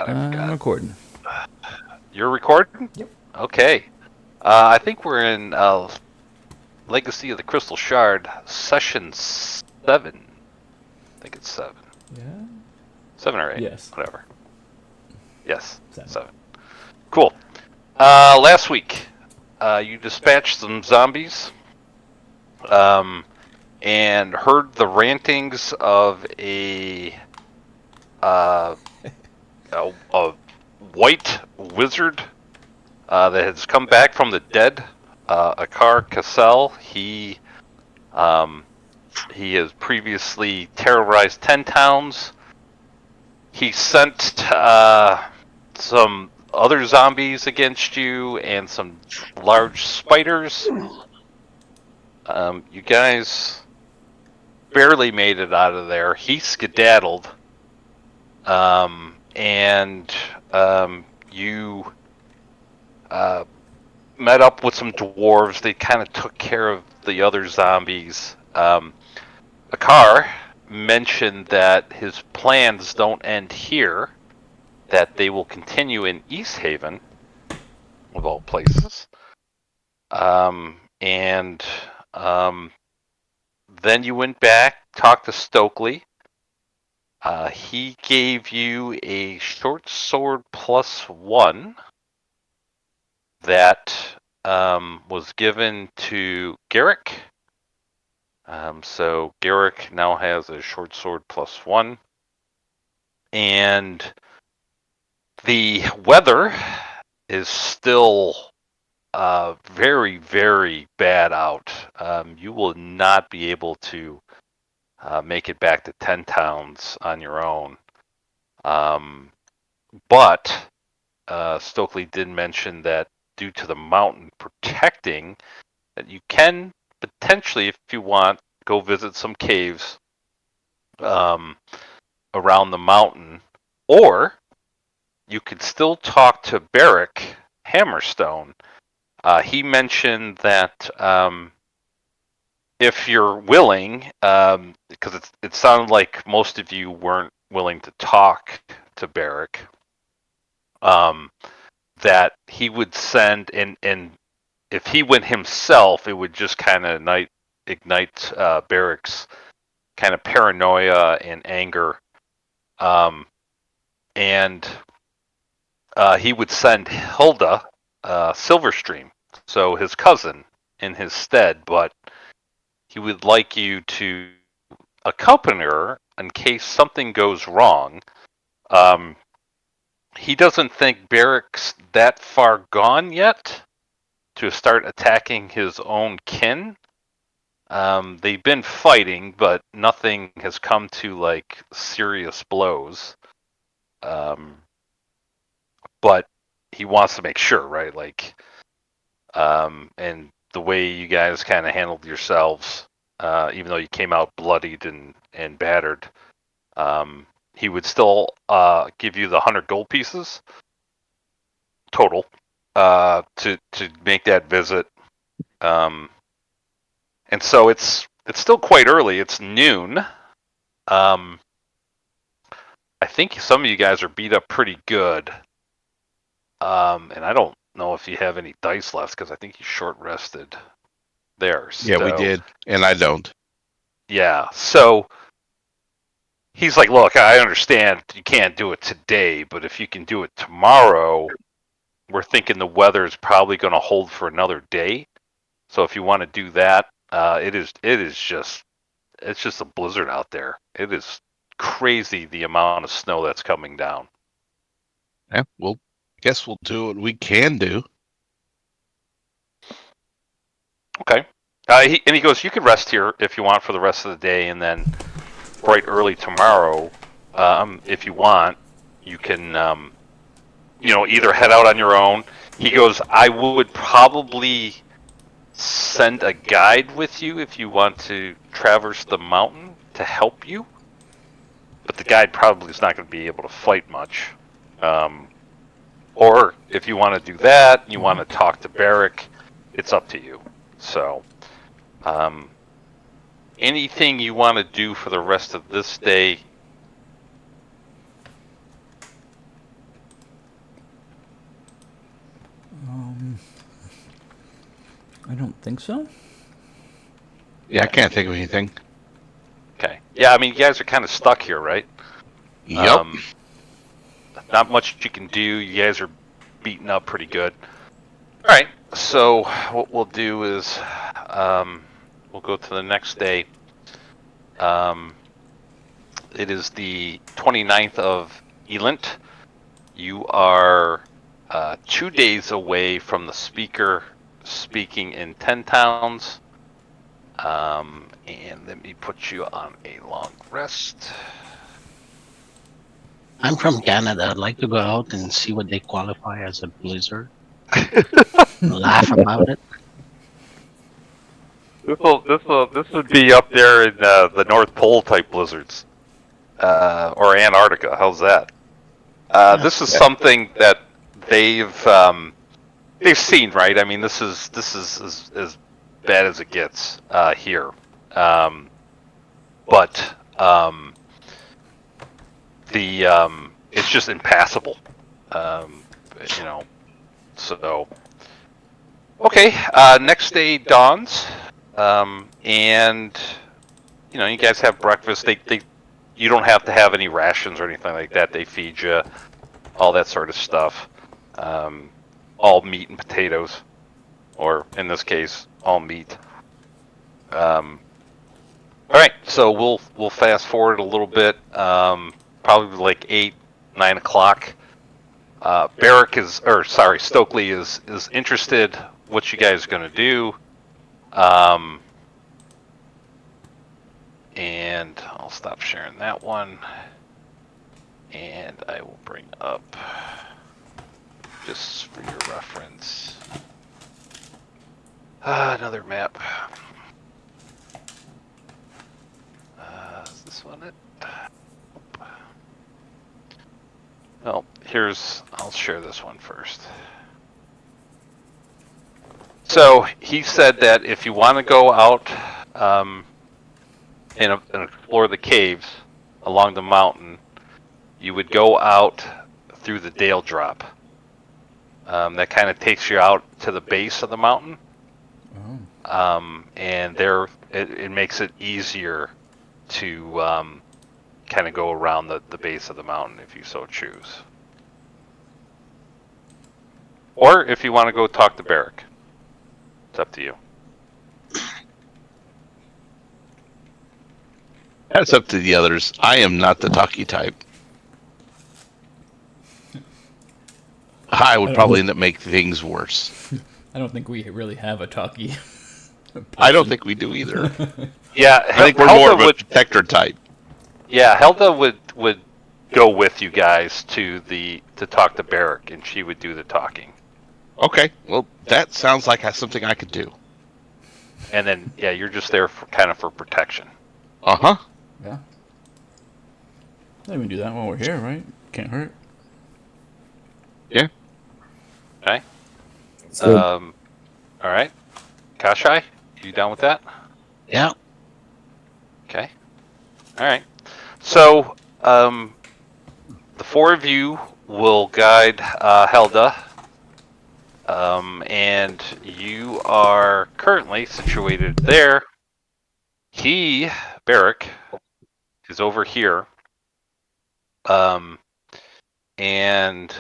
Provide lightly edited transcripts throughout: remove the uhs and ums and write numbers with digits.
I I'm forgot. recording. You're recording? Yep. Okay. I think we're in Legacy of the Crystal Shard, session 7. I think it's 7. Yeah. 7 or 8. Yes. Whatever. Yes, 7. 7. Cool. Last week, you dispatched some zombies and heard the rantings of uh, a white wizard that has come back from the dead. Akar Kessel. He has previously terrorized 10 towns. He sent some other zombies against you and some large spiders. You guys barely made it out of there. He skedaddled. And you met up with some dwarves. They kind of took care of the other zombies. Akar mentioned that his plans don't end here, that they will continue in East Haven, of all places. And then you went back, talked to Stokely. He gave you a short sword +1 that was given to Garrick. So Garrick now has a short sword +1. And the weather is still very, very bad out. You will not be able to make it back to 10 towns on your own. But Stokely did mention that due to the mountain protecting, that you can potentially, if you want, go visit some caves around the mountain, or you could still talk to Baerick Hammerstone. He mentioned that if you're willing, because it sounded like most of you weren't willing to talk to Baerick, that he would send, and if he went himself, it would just kind of ignite Baerick's kind of paranoia and anger. And he would send Helda Silverstream, so his cousin, in his stead, but he would like you to accompany her in case something goes wrong. He doesn't think Baerick's that far gone yet to start attacking his own kin. They've been fighting, but nothing has come to like serious blows. But he wants to make sure, right? Like, and the way you guys kind of handled yourselves, even though you came out bloodied and battered, he would still give you the 100 gold pieces total to make that visit. And so it's still quite early. It's noon. I think some of you guys are beat up pretty good. And I don't know if you have any dice left because I think you short rested there. Yeah, we did, and I don't. Yeah, so he's like, look, I understand you can't do it today, but if you can do it tomorrow, we're thinking the weather is probably going to hold for another day. So if you want to do that, it's just a blizzard out there. It is crazy the amount of snow that's coming down. Yeah, well, guess we'll do what we can do. Okay. And he goes, you can rest here if you want for the rest of the day, and then bright early tomorrow, if you want, you can, either head out on your own. He goes, I would probably send a guide with you if you want to traverse the mountain to help you, but the guide probably is not going to be able to fight much. Or if you want to do that, you want to talk to Baerick, it's up to you. So, anything you want to do for the rest of this day? I don't think so. Yeah, I can't think of anything. Okay. Yeah, I mean, you guys are kind of stuck here, right? Yep. Not much you can do. You guys are beaten up pretty good. All right. So what we'll do is we'll go to the next day. It is the 29th of Elent. You are 2 days away from the speaker speaking in 10 towns. And let me put you on a long rest. I'm from Canada. I'd like to go out and see what they qualify as a blizzard. Laugh about it. This would be up there in the North Pole type blizzards, or Antarctica. How's that? This is something that they've seen, right? I mean, this is as bad as it gets here, but it's just impassable, you know. So okay, next day dawns, and you know, you guys have breakfast. You don't have to have any rations or anything like that. They feed you all that sort of stuff. All meat and potatoes, or in this case, all meat. All right, so we'll fast forward a little bit. Probably like 8, 9 o'clock. Baerick Stokely is interested. What you guys gonna do? And I'll stop sharing that one. And I will bring up, just for your reference, another map. Is this one it? Well, I'll share this one first. So he said that if you want to go out and explore the caves along the mountain, you would go out through the Dale Drop. That kind of takes you out to the base of the mountain. And there it makes it easier to kind of go around the base of the mountain if you so choose. Or if you want to go talk to Baerick. It's up to you. That's up to the others. I am not the talky type. I would probably end up making things worse. I don't think we really have a talkie. I don't think we do either. Yeah, I think we're more of a protector type. Yeah, Helda would go with you guys to talk to Baerick, and she would do the talking. Okay, well, that sounds like something I could do. And then, yeah, you're just there for protection. Uh-huh. Yeah. Let me do that while we're here, right? Can't hurt. Yeah. Okay. All right. Kashai, you down with that? Yeah. Okay. All right. So, the four of you will guide Helda, and you are currently situated there. Baerick, is over here, and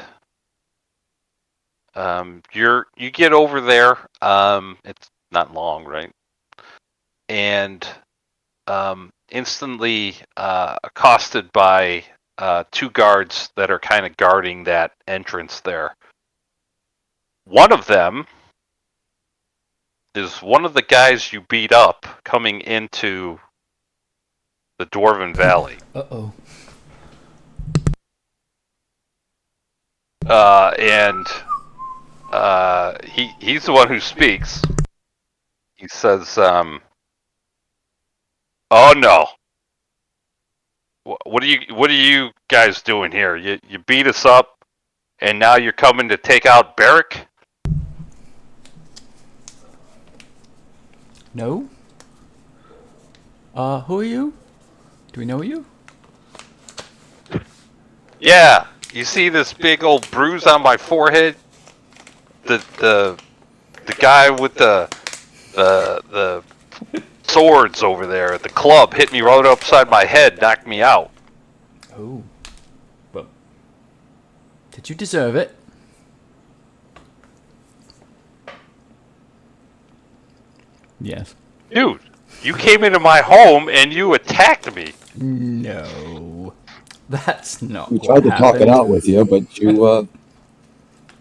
you get over there. It's not long, right? And instantly accosted by 2 guards that are kind of guarding that entrance there. One of them is one of the guys you beat up coming into the Dwarven Valley. Uh-oh. And he's the one who speaks. He says, "Oh no! What are you guys doing here? You beat us up, and now you're coming to take out Baerick?" No? Who are you? Do we know you? Yeah, you see this big old bruise on my forehead? The The guy with the swords over there, the club, hit me right upside my head, knocked me out. Oh. Well, did you deserve it? Yes. Dude, you came into my home and you attacked me. No. That's not We what tried to talk it happened. out with you, but you I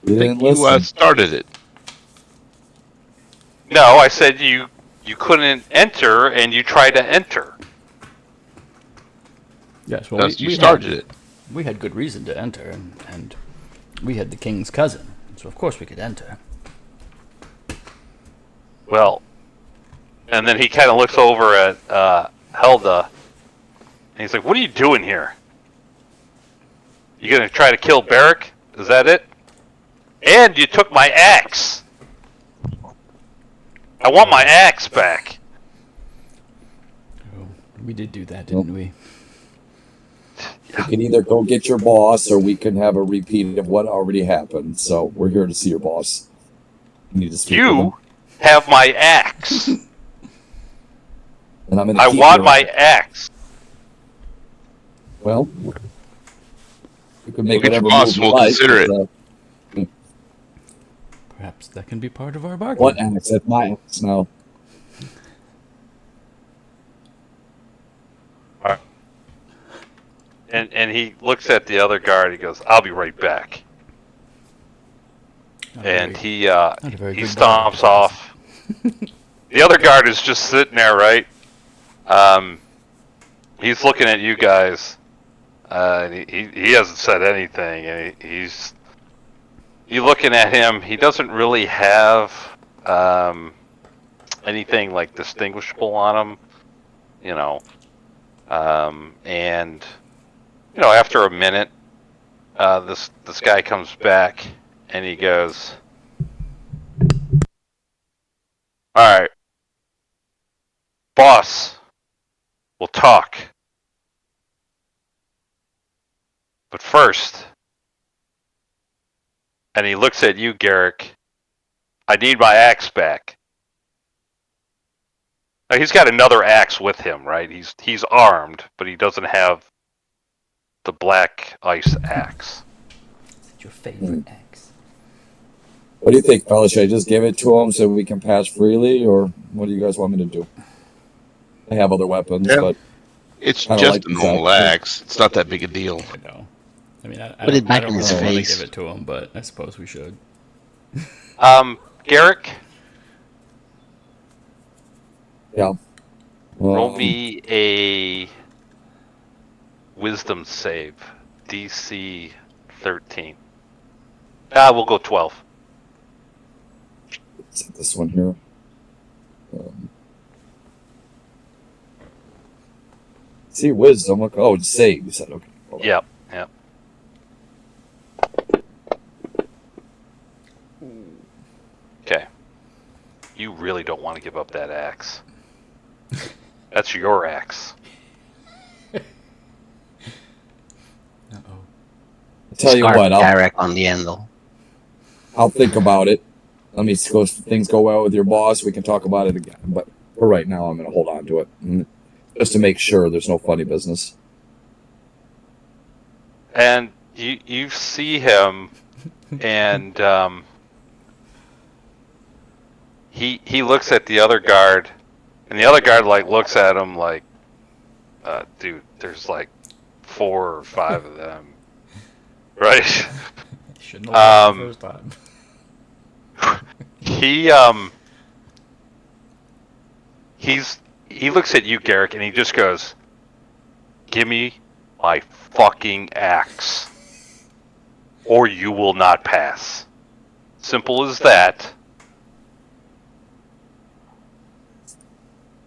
didn't think you listen. started it. No, I said you couldn't enter and you tried to enter. Yes, well, Thus, you started it. We had good reason to enter, and we had the king's cousin, so of course we could enter. Well, and then he kind of looks over at Helda, and he's like, "What are you doing here? You gonna try to kill Baerick? Is that it? And you took my axe. I want my axe back." Oh, we did do that, didn't we? We can either go get your boss, or we can have a repeat of what already happened. So we're here to see your boss. You need to speak with him. You have my axe. And I'm gonna I keep want your- my axe. Well, you can make We'll get whatever your boss move and you we'll like, consider it. but, Perhaps that can be part of our bargain. what axe? That's my axe now. And he looks at the other guard. He goes, "I'll be right back." And he a very he good stomps guard. off. The other guard is just sitting there, right? He's looking at you guys. And he hasn't said anything, and he's you looking at him. He doesn't really have anything like distinguishable on him, you know. And you know, after a minute, this guy comes back and he goes, "All right, boss, we'll talk. But first," and he looks at you, Garrick, "I need my axe back." Now, he's got another axe with him, right? He's armed, but he doesn't have the black ice axe. Is it your favorite axe? What do you think, fellas? Should I just give it to him so we can pass freely, or what do you guys want me to do? I have other weapons, Yeah. but It's Kinda just like a normal that. axe. It's not that big a deal. I know. I mean, I Put it don't, back I don't in his really want to face. give it to him, but I suppose we should. Garrick, yeah. roll me a wisdom save, DC 13. We'll go 12. Let's hit this one here. See, wisdom. Okay. Oh, save. You said okay. Hold on. Yep. Okay. You really don't want to give up that axe. That's your axe. Uh-oh. I'll tell you Scarf what. Baerick on the handle. I'll think about it. Let me go. If things go well with your boss, we can talk about it again. But for right now, I'm going to hold on to it, just to make sure there's no funny business. And you see him, and he looks at the other guard, and the other guard like looks at him like, dude, there's like 4 or 5 of them, right? Shouldn't have the first time. He looks at you, Garrick, and he just goes, "Give me my fucking axe, or you will not pass. Simple as that."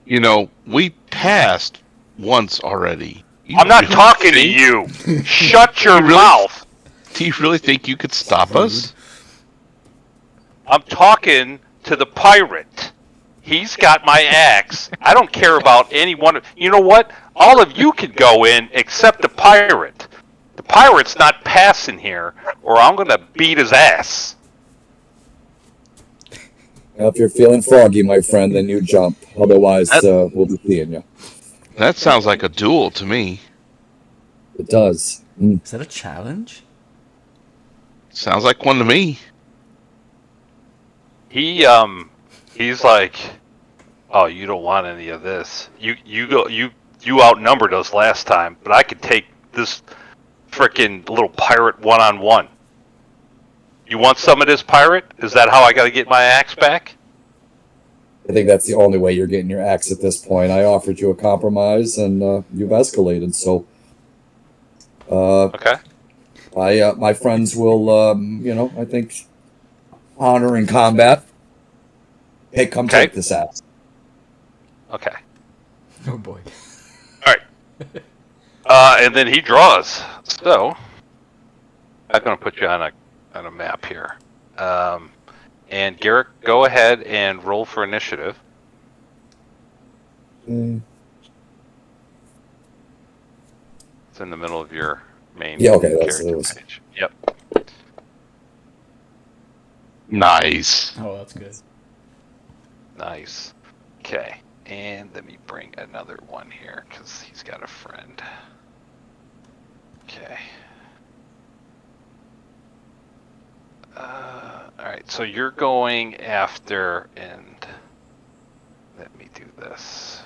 You know, we passed once already. I'm not really talking to think- you. Shut your really- mouth. Do you really think you could stop us? I'm talking to the pirate. He's got my axe. I don't care about anyone. You know what? All of you could go in except the pirate. The pirate's not passing here, or I'm going to beat his ass. If you're feeling froggy, my friend, then you jump. Otherwise, we'll be seeing you. That sounds like a duel to me. It does. Is that a challenge? Sounds like one to me. He's like, oh, you don't want any of this. You outnumbered us last time, but I could take this frickin' little pirate one-on-one. You want some of this pirate? Is that how I got to get my axe back? I think that's the only way you're getting your axe at this point. I offered you a compromise, and you've escalated. So, Okay. my friends will, I think, honor in combat. Hey, come take this axe. Okay. Oh boy. All right. And then he draws. So I'm going to put you on a map here. And Garrick, go ahead and roll for initiative. Mm. It's in the middle of your main character page. Yep. Nice. Oh, that's good. Nice. Okay. And let me bring another one here because he's got a friend. Okay. Alright, so you're going after, and let me do this.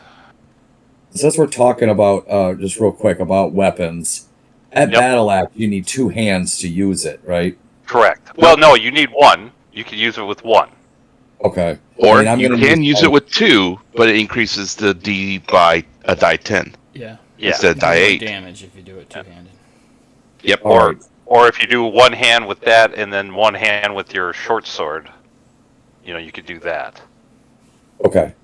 Since we're talking about, just real quick, about weapons, at battleaxe, you need 2 hands to use it, right? Correct. Well, no, you need one. You can use it with one. Okay. Or you can use it with 2, but it increases the D by a die 10. Yeah. Instead of die 8. Damage if you do it two-handed. Yep. Or if you do one hand with that and then one hand with your short sword, you could do that. Okay.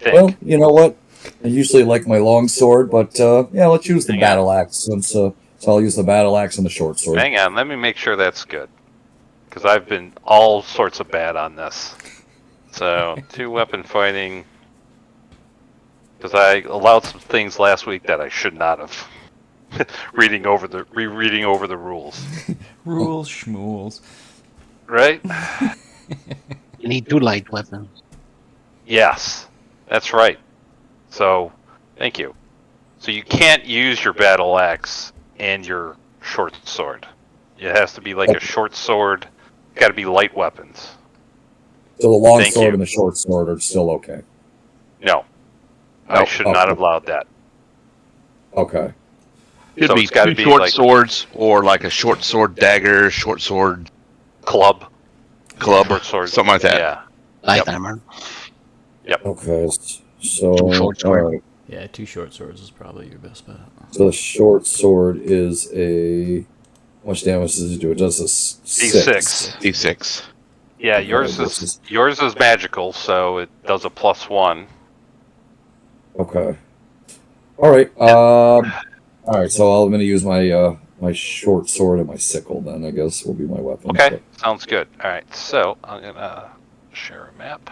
Well, you know what? I usually like my long sword, but let's use the battle axe. So I'll use the battle axe and the short sword. Hang on, let me make sure that's good. Because I've been all sorts of bad on this. So, 2 weapon fighting. Because I allowed some things last week that I should not have. rereading over the rules. Rules, schmools. Right? You need 2 light weapons. Yes, that's right. So, thank you. So you can't use your battle axe and your short sword. It has to be like a short sword. Got to be light weapons. So the long sword and the short sword are still okay? No. I should not have allowed that. Okay. It'd be 2 short swords, or like a short sword dagger, short sword club, short sword, something like that. Yeah. Light hammer. Yep. Okay. So 2 short swords. Yeah, 2 short swords is probably your best bet. So the short sword is a... How much damage does it do? It does a 6. D6. Yeah, yours is magical, so it does a +1. Okay. All right. All right. So I'm going to use my my short sword and my sickle. Then I guess will be my weapon. Okay. Sounds good. All right. So I'm gonna share a map.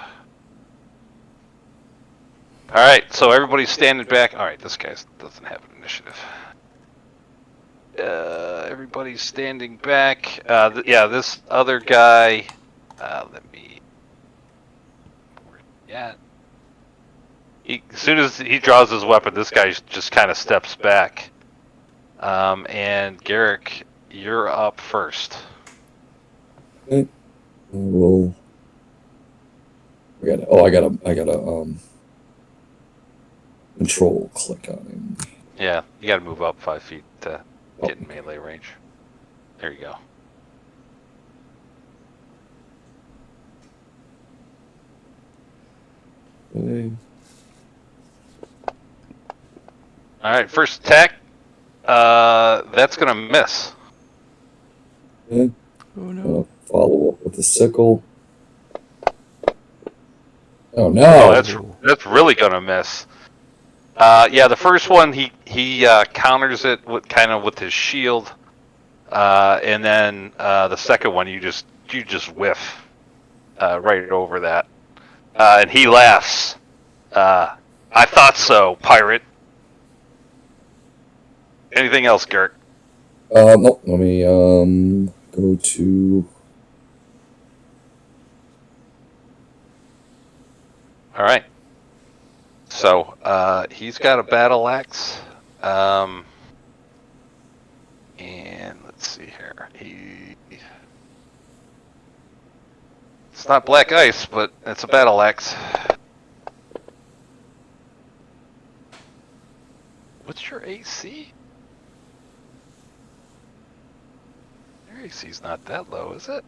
All right. So everybody's standing back. All right. This guy doesn't have an initiative. Everybody's standing back. This other guy. Let me. Yeah. As soon as he draws his weapon, this guy just kind of steps back. And Garrick, you're up first. Okay. Well, I gotta control click on him. Yeah, you gotta move up 5 feet to get in melee range. There you go. Okay. All right, first attack. That's gonna miss. Okay. Oh no! Follow up with the sickle. Oh no! Oh, that's really gonna miss. The first one he counters it with his shield, and then the second one you just whiff right over that, and he laughs. I thought so, pirate. Anything else, Garrick? No. Let me go to. All right. So he's got a battle axe. And let's see here. It's not black ice, but it's a battle axe. What's your AC? Your AC's not that low, is it?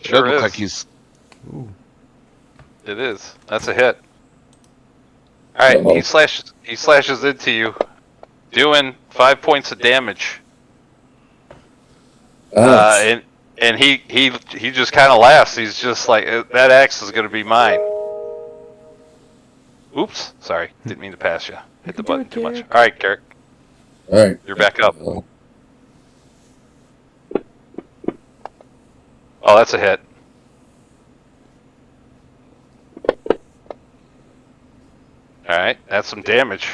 Sure Does look is. like he's. Ooh. It is. That's a hit. All right, Uh-oh. he slashes into you, doing 5 points of damage. Ouch. And he just kind of laughs. He's just like, that axe is gonna be mine. Oops, sorry, didn't mean to pass you. Hit the button too much. All right, Garrick, All right. you're back up. Uh, Oh, that's a hit. All right, that's some damage.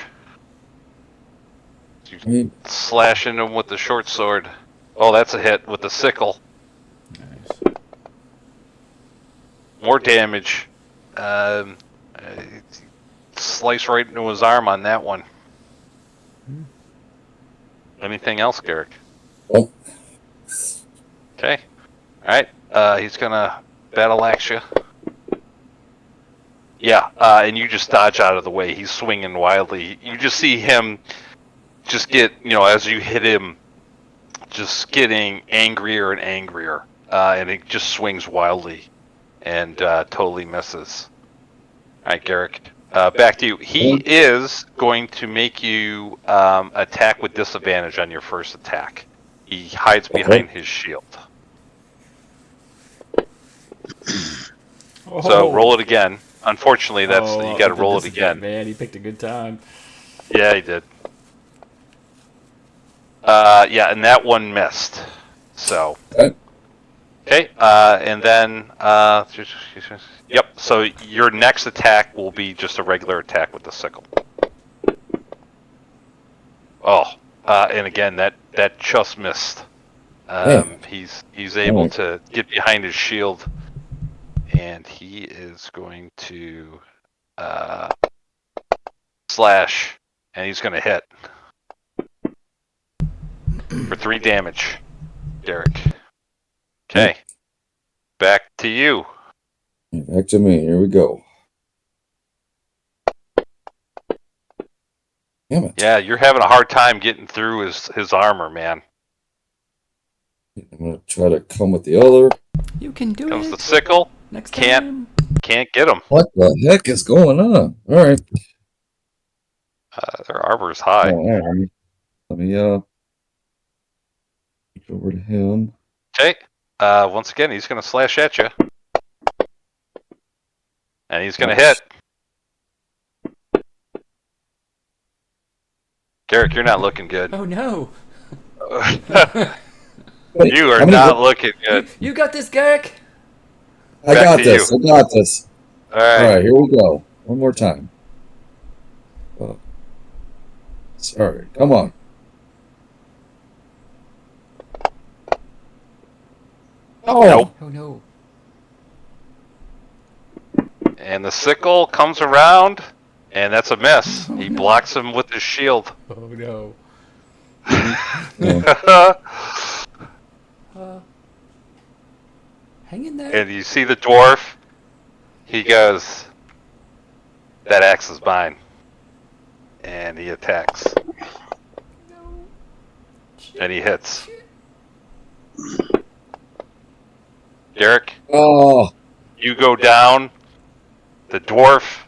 I- Slashing him with the short sword. Oh, that's a hit with the sickle. Nice. More damage. Slice right into his arm on that one. Anything else, Garrick? Oh, Okay. All right. He's gonna battle axe you. Yeah. And you just dodge out of the way. He's swinging wildly. You just see him just get, as you hit him, just getting angrier and angrier. And he just swings wildly and totally misses. All right, Garrick. Back to you. He is going to make you attack with disadvantage on your first attack. He hides behind his shield. So roll it again. Unfortunately, you got to roll it again. Man, he picked a good time. Yeah, he did. Yeah, and that one missed. So. Okay, and then, yep, so your next attack will be just a regular attack with the sickle. Oh, and again, that just missed. He's able to get behind his shield, and he is going to slash, and he's going to hit for 3 damage, Derek. Okay, back to you. back to me. Here we go. Damn it. Yeah, you're having a hard time getting through his armor, man. I'm going to try to come with the other. You can do Comes it. the sickle. Next Can't. time. Can't get him. What the heck is going on? All right. Their armor is high. Oh, all right. Let me go over to him. Okay. Once again, he's going to slash at you. And he's going to hit. Garrick, you're not looking good. Oh no. Wait, You are how many- not looking good. You got this, Garrick. I Back got to this. you. I got this. All All right. right, here we go. One more time. Sorry, come on. Oh, Nope. Oh no. And the sickle comes around, and that's a miss. Oh, He no. blocks him with his shield. Oh no. Hang in there. And you see the dwarf. He goes, that axe is mine. And he attacks. No. And he hits. Derek, oh, you go down. The dwarf,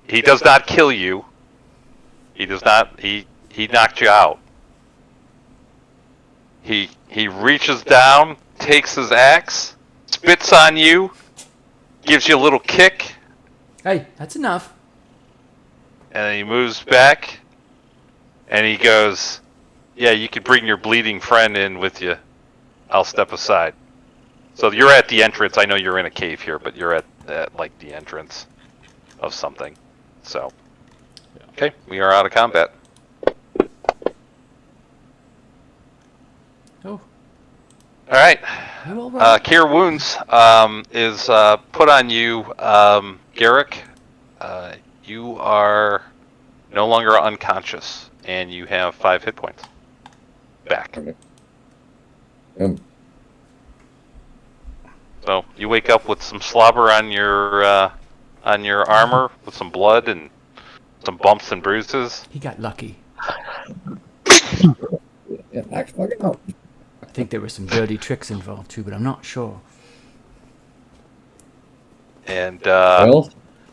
he does not kill you. He does not, he knocked you out. He reaches down, takes his axe, spits on you, gives you a little kick, Hey, that's enough. and he moves back, and he goes, yeah, you could bring your bleeding friend in with you. I'll step aside. So you're at the entrance. I know you're in a cave here, but you're at like the entrance of something. So, okay, we are out of combat. Oh. All right. You all right? Cure wounds is put on you, Garrick. You are no longer unconscious, and you have 5 hit points back. Okay. So you wake up with some slobber on your armor, with some blood and some bumps and bruises. He got lucky. Yeah, knocked fucking out. I think there were some dirty tricks involved too, but I'm not sure. And Well,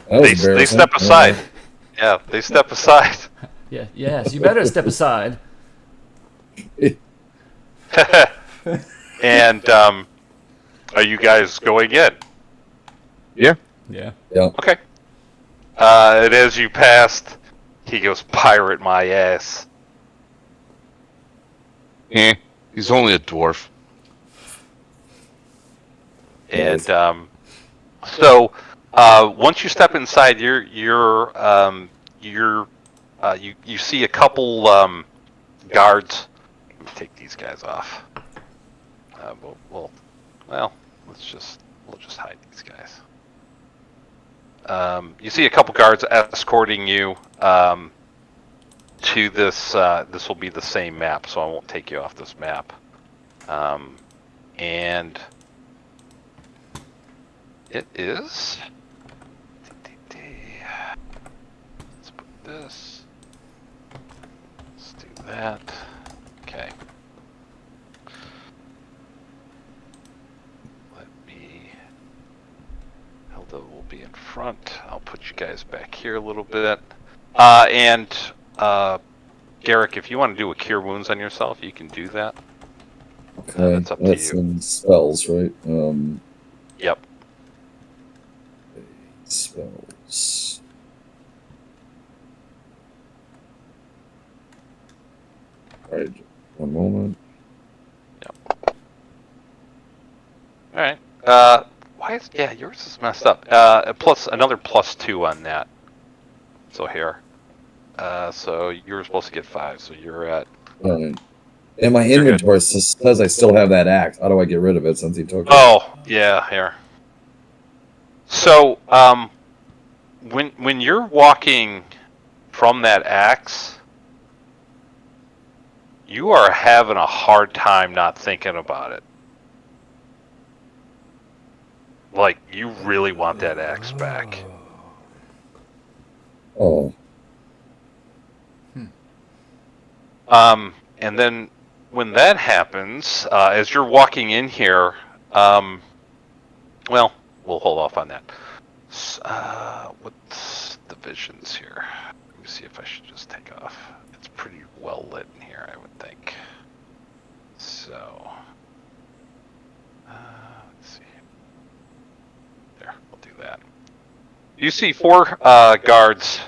that was they embarrassing. step aside. Yeah, they step aside. Yeah, yes, you better step aside. And are you guys going in? Yeah. Yeah. Yeah. Okay. And as you passed, he goes, "Pirate my ass." He's only a dwarf. And so once you step inside, you see a couple guards. Let me take these guys off. We'll just hide these guys. You see a couple guards escorting you to this. This will be the same map, so I won't take you off this map. And it is. Let's put this. Let's do that. Okay. Let me. Helda will be in front. I'll put you guys back here a little bit. And Garrick, if you want to do a cure wounds on yourself, you can do that. Okay. That's up to That's you. in spells, right? Yep. Spells. Alright, one moment. All right. Why is yours is messed up. Plus another +2 on that. So here. So you're supposed to get 5. So you're at. And my inventory says I still have that axe. How do I get rid of it since he took it? Oh yeah, here. So when you're walking from that axe, you are having a hard time not thinking about it. Like, you really want that axe back. Oh. And then when that happens, as you're walking in here, well, we'll hold off on that. What's the visions here? Let me see if I should just take off. It's pretty well lit in here, I would think. So, let's see. There, we'll do that. You see 4 guards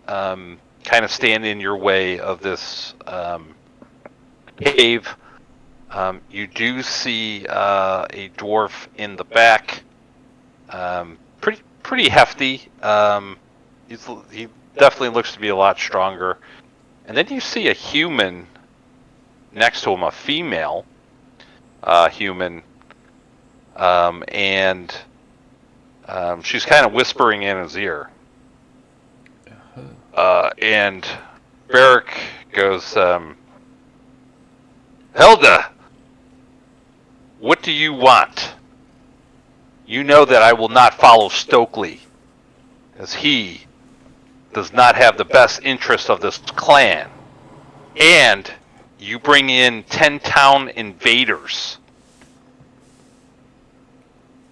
kind of stand in your way of this cave. You do see a dwarf in the back. Pretty hefty. He definitely looks to be a lot stronger. And then you see a human next to him, a female human, and she's kind of whispering in his ear. And Baerick goes, "Helda, what do you want? You know that I will not follow Stokely, as he does not have the best interest of this clan. And you bring in 10-town invaders.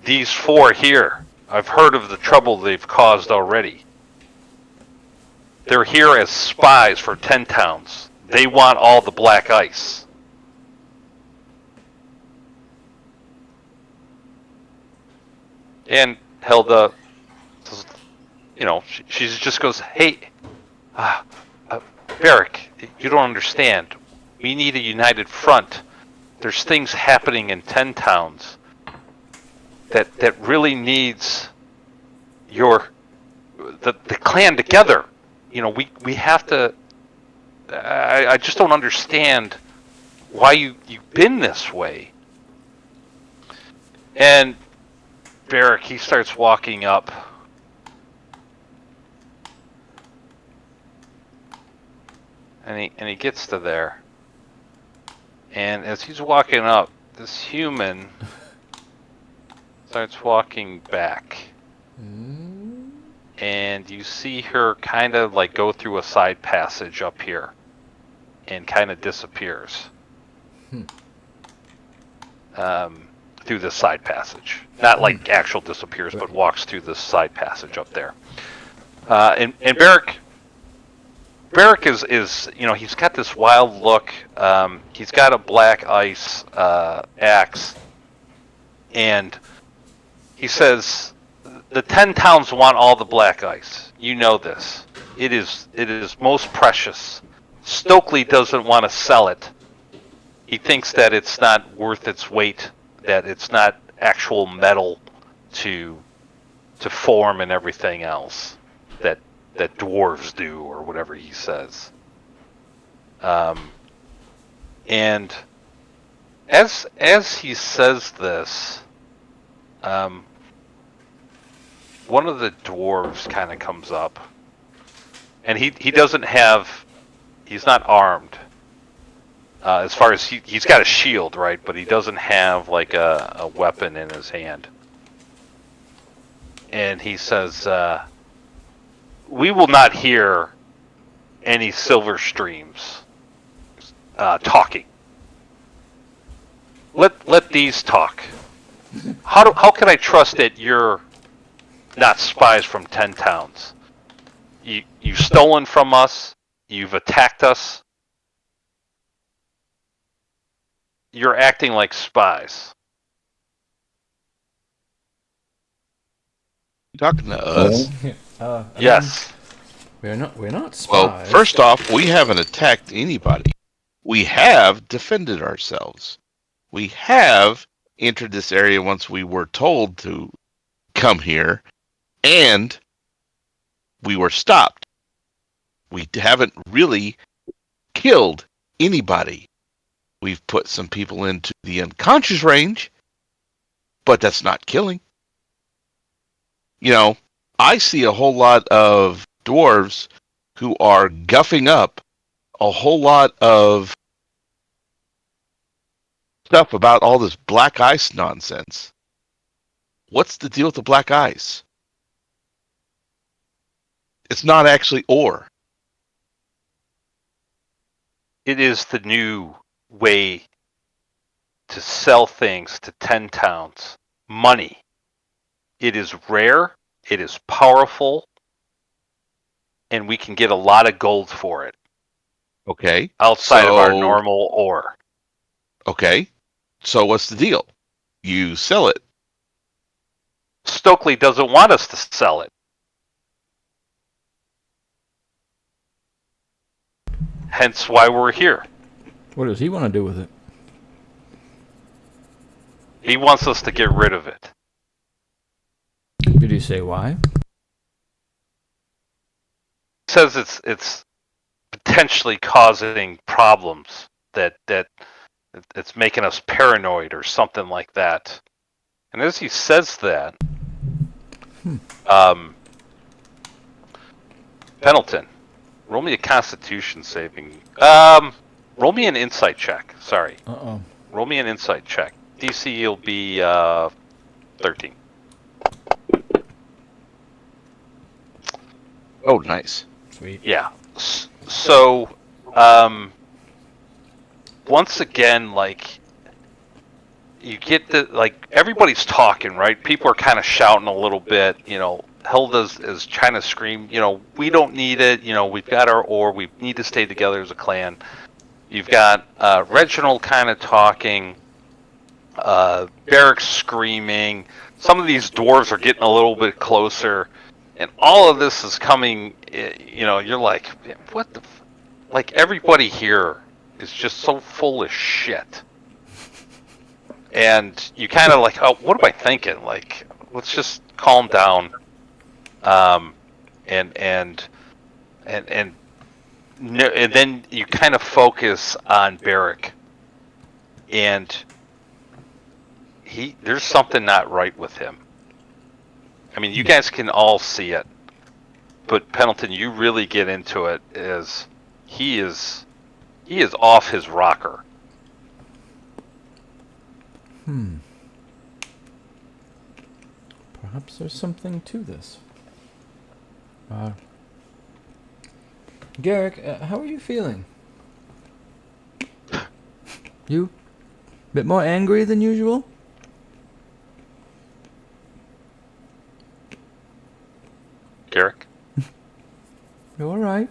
These 4 here, I've heard of the trouble they've caused already. They're here as spies for 10 towns. They want all the black ice." And Helda, she just goes, "Hey, Baerick, you don't understand. We need a united front. There's things happening in 10 towns that really needs the clan together. We have to. I just don't understand why you've been this way." And Baerick, he starts walking up. And he gets to there. And as he's walking up, this human starts walking back. And you see her kind of like go through a side passage up here. And kind of disappears. Through this side passage. Not like actual disappears, but walks through this side passage up there. And Baerick is he's got this wild look. He's got a black ice axe, and he says, "The 10 towns want all the black ice. You know this. It is most precious. Stokely doesn't want to sell it. He thinks that it's not worth its weight. That it's not actual metal to form and everything else that dwarves do, or whatever he says." And as he says this, one of the dwarves kind of comes up, and he doesn't have, he's not armed. As far as he's got a shield, right? But he doesn't have like a weapon in his hand. And he says, "We will not hear any silver streams talking. Let these talk. How can I trust that you're not spies from 10 towns? You've stolen from us. You've attacked us. You're acting like spies." You talking to us? Yes. We're not spies. Well, first off, we haven't attacked anybody. We have defended ourselves. We have entered this area once we were told to come here, and we were stopped. We haven't really killed anybody. We've put some people into the unconscious range, but that's not killing. I see a whole lot of dwarves who are guffing up a whole lot of stuff about all this black ice nonsense. What's the deal with the black ice? It's not actually ore. It is the new way to sell things to 10 towns. Money. It is rare, it is powerful, and we can get a lot of gold for it. Okay. Outside of our normal ore. Okay. So what's the deal? You sell it. Stokely doesn't want us to sell it. Hence why we're here. What does he want to do with it? He wants us to get rid of it. Did he say why? He says it's potentially causing problems that it's making us paranoid or something like that. And as he says that, Pendleton, roll me a Constitution saving. Roll me an insight check. Sorry. Roll me an insight check. DC will be 13. Oh, nice. Sweet. Yeah. So, once again, like, you get everybody's talking, right? People are kind of shouting a little bit, Helda's is trying to scream, we don't need it, we've got our ore, we need to stay together as a clan. You've got Reginald kind of talking, Baerick screaming, some of these dwarves are getting a little bit closer, and all of this is coming, you're like, what the, like, everybody here is just so full of shit. And you kind of like, oh, what am I thinking? Like, let's just calm down. And then you kind of focus on Baerick, and there's something not right with him. I mean, you guys can all see it, but Pendleton, you really get into it as he is off his rocker. Perhaps there's something to this. Garrick, how are you feeling? You? A bit more angry than usual? Garrick? You alright?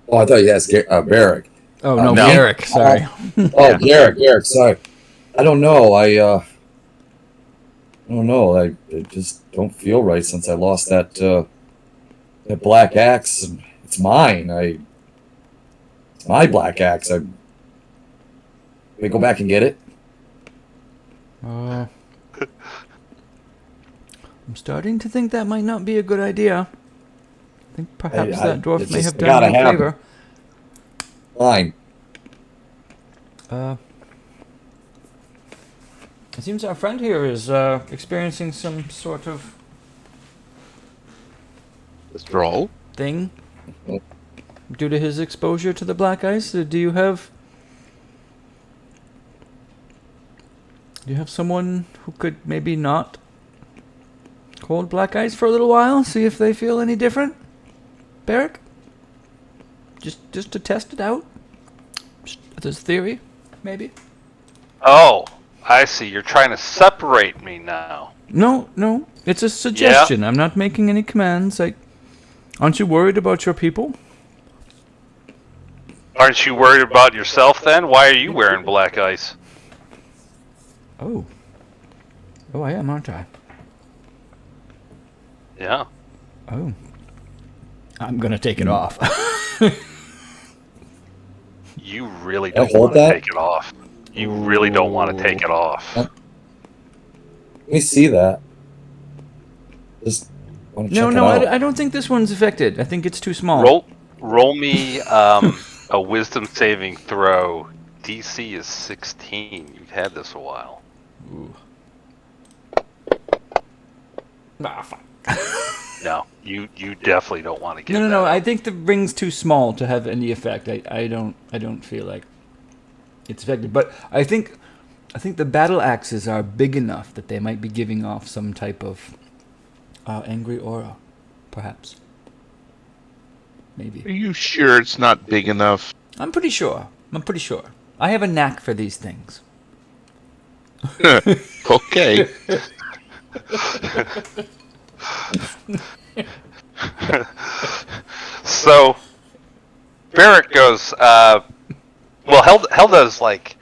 Oh, I thought you asked Baerick. Oh, no, No. Garrick, sorry. Oh, Garrick, sorry. I don't know. I don't know. I just don't feel right since I lost that black axe. And it's mine. It's my black axe. Can we go back and get it? I'm starting to think that might not be a good idea. I think perhaps that dwarf it's may just have done gotta me a happen. favor. Fine. It seems our friend here is experiencing some sort of Withdrawal? thing due to his exposure to the black ice. Do you have someone who could maybe not cold black ice for a little while, see if they feel any different? Baerick? Just to test it out? Just as theory, maybe? Oh, I see. You're trying to separate me now. No. It's a suggestion. I'm not making any commands. Aren't you worried about your people? Aren't you worried about yourself then? Why are you wearing black ice? Oh, I am, aren't I? Yeah. Oh. I'm gonna take it off. You really Can I don't hold want to that? take it off. You really don't want to take it off. Let me see that. Just want to check No, it out. I don't think this one's affected. I think it's too small. Roll me a wisdom saving throw. DC is 16. You've had this a while. Ooh. Fuck. No, you definitely don't want to get No. that. I think the ring's too small to have any effect. I don't feel like it's affected. But I think the battle axes are big enough that they might be giving off some type of angry aura, perhaps. Are Maybe. you sure it's not big enough? I'm pretty sure. I have a knack for these things. Okay. So, Baerick goes, well, Helda's like,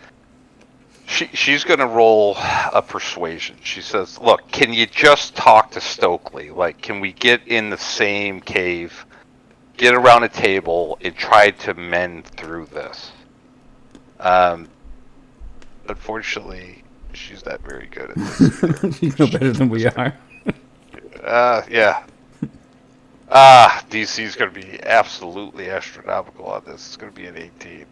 she's going to roll a persuasion. She says, look, can you just talk to Stokely? Like, can we get in the same cave, get around a table, and try to mend through this? Unfortunately, she's not very good at this. You know better than we are. Yeah. DC's going to be absolutely astronomical on this. It's going to be an 18.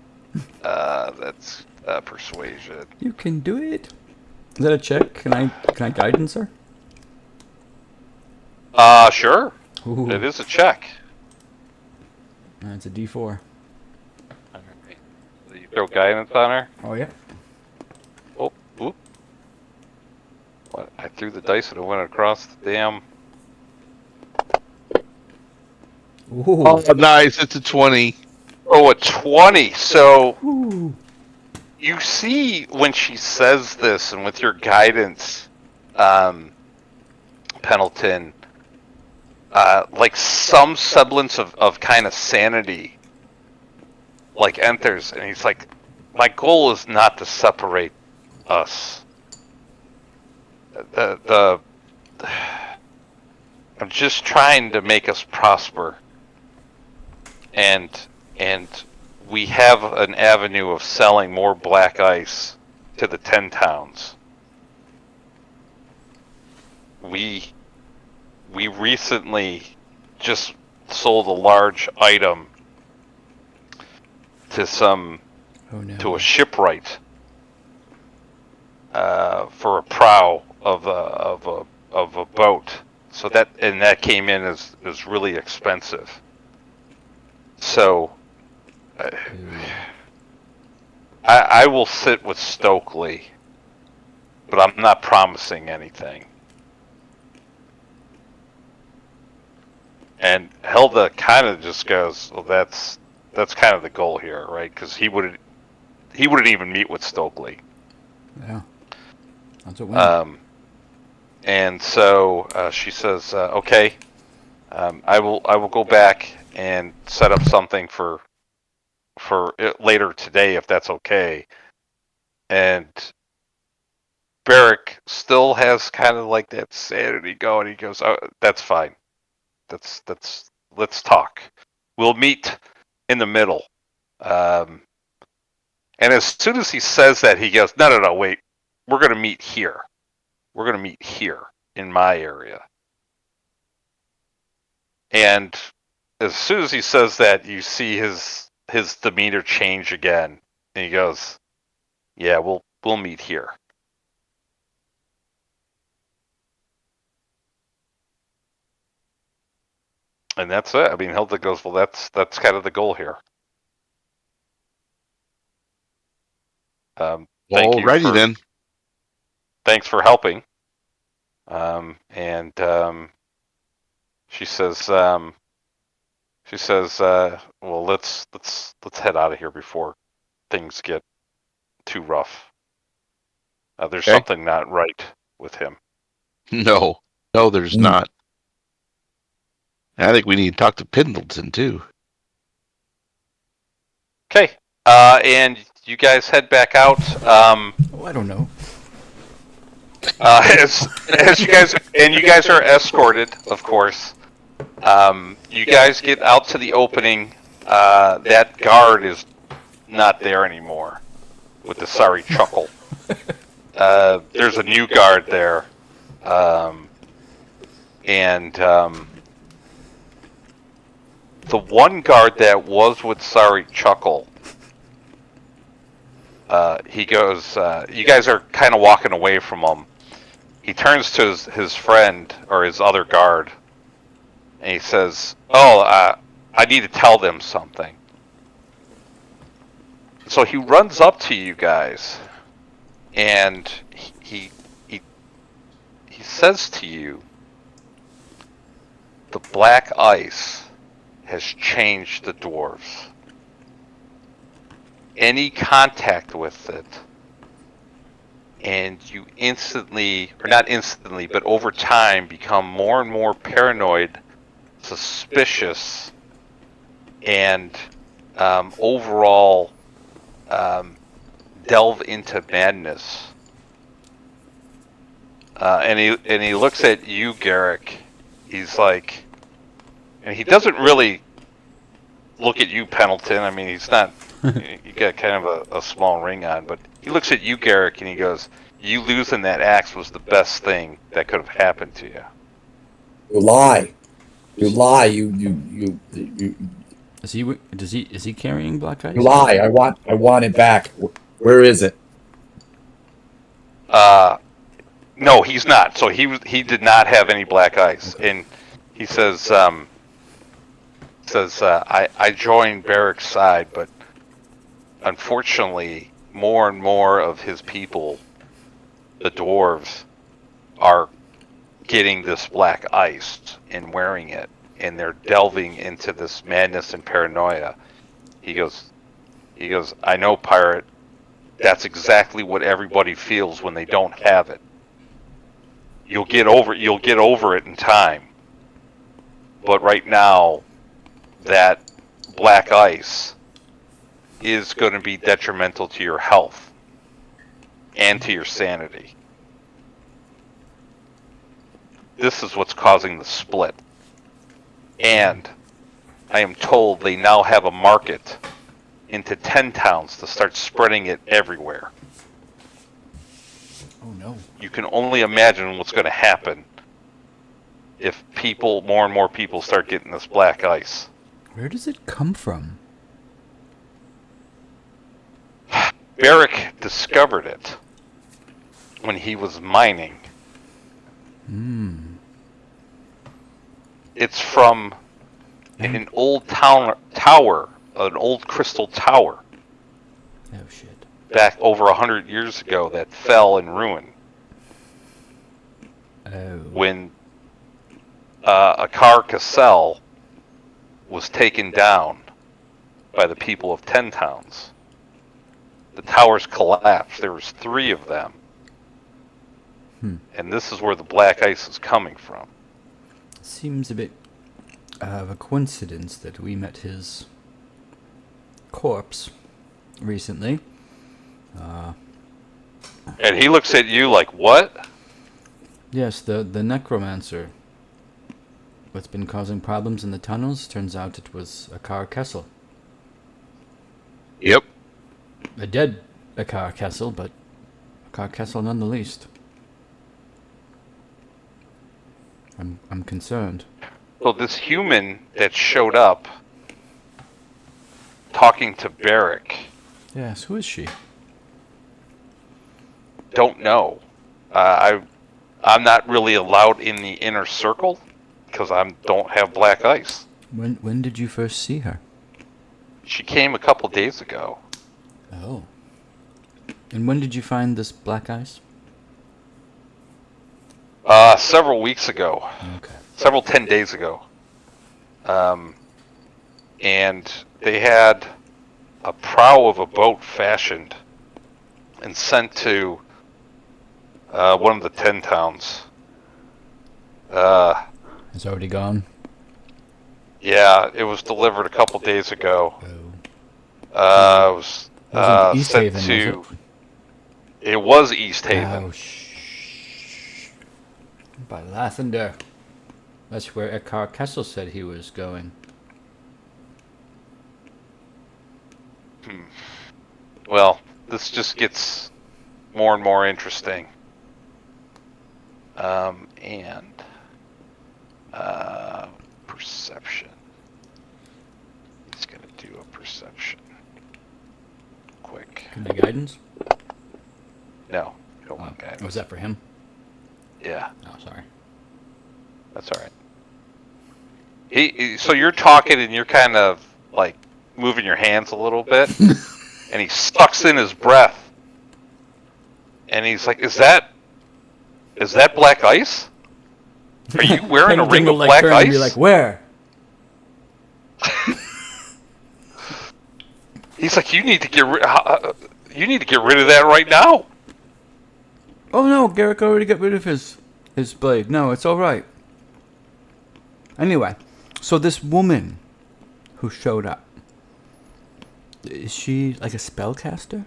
That's persuasion. You can do it. Is that a check? Can I guidance her? Sure. Ooh. It is a check. It's a D4. All right. You throw guidance on her. Oh yeah. Oh, oop. What? I threw the dice and it went across the damn. Ooh. Oh, nice. It's a 20. Oh, a 20. So Ooh. you see when she says this, and with your guidance, Pendleton, like some semblance of kind of sanity, like enters, and he's like, "My goal is not to separate us. I'm just trying to make us prosper, and we have an avenue of selling more black ice to the 10 towns. We recently just sold a large item to Oh no. to a shipwright, for a prow of a boat. So that came in as really expensive. So I will sit with Stokely, but I'm not promising anything. And Helda kind of just goes, "Well, that's kind of the goal here, right?" Because he wouldn't even meet with Stokely. Yeah, that's what we need. And so she says, "Okay, I will go back and set up something for later today, if that's okay." And Baerick still has kind of like that sanity going. He goes, "Oh, that's fine. Let's talk. We'll meet in the middle." Um, and as soon as he says that, he goes, "No, wait. We're going to meet here. We're going to meet here in my area." And as soon as he says that, you see his demeanor change again, and he goes, "Yeah, we'll meet here." And that's it. I mean, Hilda goes, "Well, that's kind of the goal here." Alrighty then. Thanks for helping. And she says, "Well, let's head out of here before things get too rough. There's Okay. something not right with him." No, there's not. I think we need to talk to Pendleton too. Okay. And you guys head back out. Oh, I don't know. As you guys are escorted, of course. You guys get out to the opening. That guard is not there anymore, with the sorry chuckle. There's a new guard there, and the one guard that was with sorry chuckle. He goes. You guys are kind of walking away from him. He turns to his friend or his other guard, and he says, "Oh, I need to tell them something." So he runs up to you guys, and he says to you, "The black ice has changed the dwarves. Any contact with it, and you instantly, or not instantly, but over time, become more and more paranoid, suspicious, and overall delve into madness." And he looks at you, Garrick. He's like, and he doesn't really look at you, Pendleton. I mean, he's not. You got kind of a small ring on, but he looks at you, Garrick, and he goes, "You losing that axe was the best thing that could have happened to you." You lie. You lie. You Is he carrying black ice? you lie. I want it back. Where is it? No, he's not. So he did not have any black ice, and he says, I joined Baerick's side, but unfortunately, more and more of his people, the dwarves, are getting this black ice and wearing it, and they're delving into this madness and paranoia. He goes, "I know, pirate. That's exactly what everybody feels when they don't have it. You'll get over it in time. But right now, that black ice is going to be detrimental to your health and to your sanity. This is what's causing the split. And I am told they now have a market into 10 towns to start spreading it everywhere. Oh no. You can only imagine what's going to happen if more and more people start getting this black ice." Where does it come from? Baerick discovered it when he was mining. It's from an old tower, an old crystal tower Oh shit. back over 100 years ago that fell in ruin Oh. when Akar Kessel was taken down by the people of 10 towns. The towers collapsed. There was 3 of them. And this is where the black ice is coming from. Seems a bit of a coincidence that we met his corpse recently. And he looks at you like, what? Yes, the necromancer. What's been causing problems in the tunnels? Turns out it was Akar Kessel. Yep. A dead Akar Kessel, but Akar Kessel none the least. I'm concerned. So this human that showed up talking to Baerick, Yes, who is she? don't know. I'm not really allowed in the inner circle because I don't have black ice. When did you first see her? She came a couple days ago. Oh. And when did you find this black ice? Several weeks ago. Okay. Several 10 days ago. And they had a prow of a boat fashioned and sent to one of the 10 towns. It's already gone. Yeah, it was delivered a couple days ago. Oh. It was Wasn't East sent Haven, to. was It was East Haven. Oh, shh. By Lathander. That's where Akar Kessel said he was going. Well, this just gets more and more interesting. Perception. He's gonna do a perception. Quick. Can I guidance? No, you don't want guidance. Was that for him? Yeah, Oh, sorry. that's all right. So you're talking and you're kind of like moving your hands a little bit, and he sucks in his breath, and he's like, "Is that black ice? Are you wearing a ring of black turn ice?" and be like, where? He's like, "You need to get rid of that right now." Oh no, Garrick already got rid of his blade. No, it's all right. Anyway, so this woman who showed up, is she like a spellcaster?